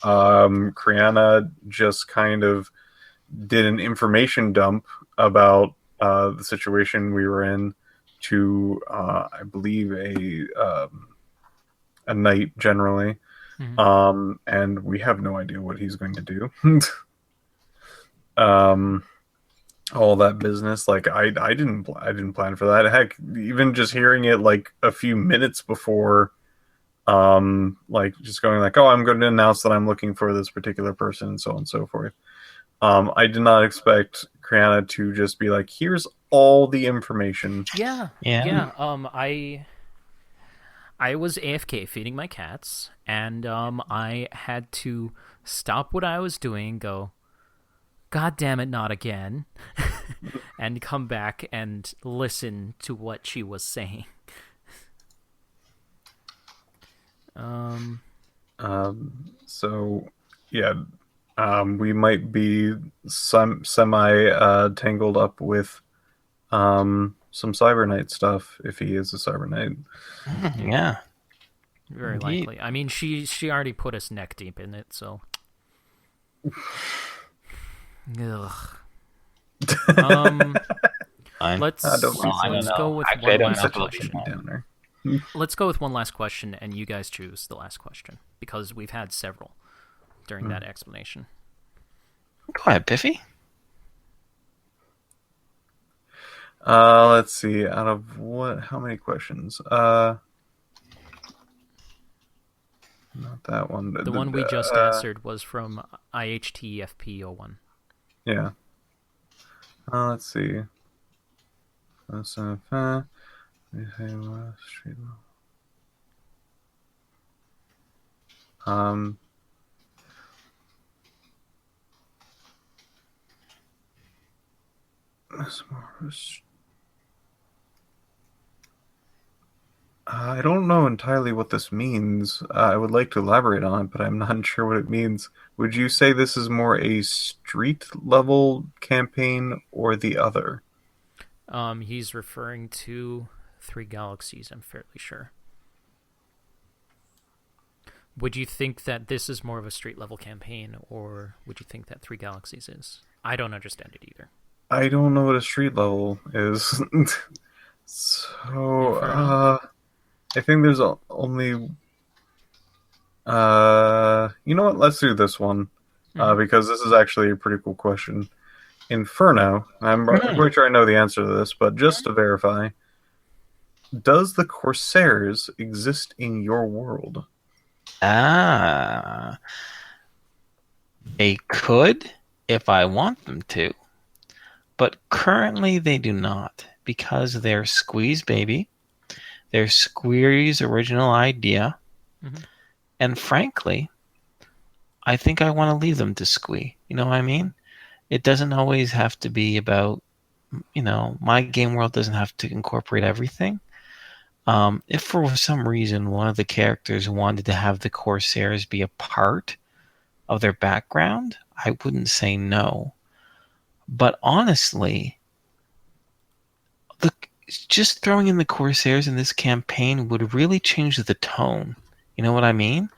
Criana just kind of did an information dump about the situation we were in to, I believe, a knight generally. Mm-hmm. And we have no idea what he's going to do. All that business, like I didn't plan for that. Heck, even just hearing it like a few minutes before, like just going like, oh, I'm going to announce that I'm looking for this particular person and so on and so forth. I did not expect Criana to just be like, here's all the information. Yeah. I was AFK feeding my cats, and I had to stop what I was doing, go, God damn it, not again, and come back and listen to what she was saying. So yeah, we might be semi tangled up with some Cyber Knight stuff if he is a Cyber Knight. Yeah, very likely. I mean, she already put us neck deep in it, so. Ugh. Let's go with one last question. Let's go with one last question, and you guys choose the last question because we've had several during that explanation. Go ahead, Piffy. Let's see. Out of what? How many questions? Not that one. The one we just answered was from IHTFP01. Yeah. Let's see. I don't know entirely what this means. I would like to elaborate on it, but I'm not sure what it means. Would you say this is more a street level campaign or the other? He's referring to Three Galaxies, I'm fairly sure. Would you think that this is more of a street level campaign, or would you think that Three Galaxies is? I don't understand it either. I don't know what a street level is. So, I think there's only... you know what? Let's do this one, because this is actually a pretty cool question. Inferno, I'm pretty sure I know the answer to this, but just to verify, does the Corsairs exist in your world? Ah. They could if I want them to. But currently they do not because they're Squee's baby. They're Squee's original idea. Mhm. And frankly, I think I want to leave them to Squee. You know what I mean? It doesn't always have to be about, my game world doesn't have to incorporate everything. If for some reason one of the characters wanted to have the Corsairs be a part of their background, I wouldn't say no. But honestly, just throwing in the Corsairs in this campaign would really change the tone. You know what I mean?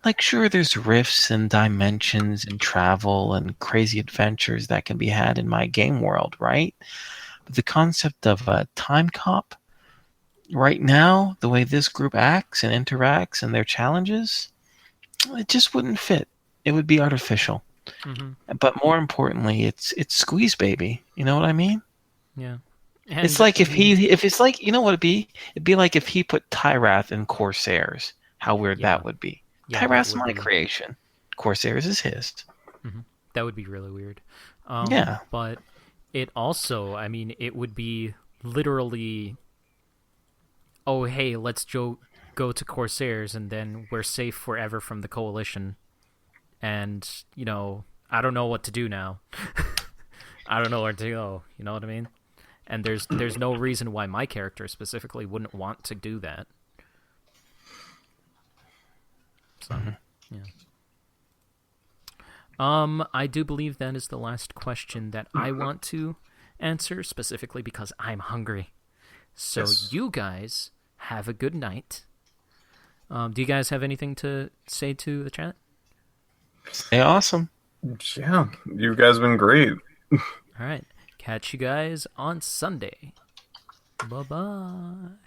Like, sure, there's rifts and dimensions and travel and crazy adventures that can be had in my game world, right? But the concept of a time cop, right now, the way this group acts and interacts and their challenges, it just wouldn't fit. It would be artificial. Mm-hmm. But more importantly, it's Squeeze baby. You know what I mean? Yeah. It's like if it's like, you know what it'd be? It'd be like if he put Tyrath in Corsairs. How weird that would be. Yeah, Tyrath's my creation. Corsairs is his. Mm-hmm. That would be really weird. Yeah. But it also, it would be literally, oh, hey, let's go to Corsairs and then we're safe forever from the Coalition. And, I don't know what to do now. I don't know where to go. You know what I mean? And there's no reason why my character specifically wouldn't want to do that. So, yeah. I do believe that is the last question that I want to answer, specifically because I'm hungry. So Yes. You guys have a good night. Do you guys have anything to say to the chat? Hey, awesome. Yeah, you guys have been great. All right. Catch you guys on Sunday. Bye-bye.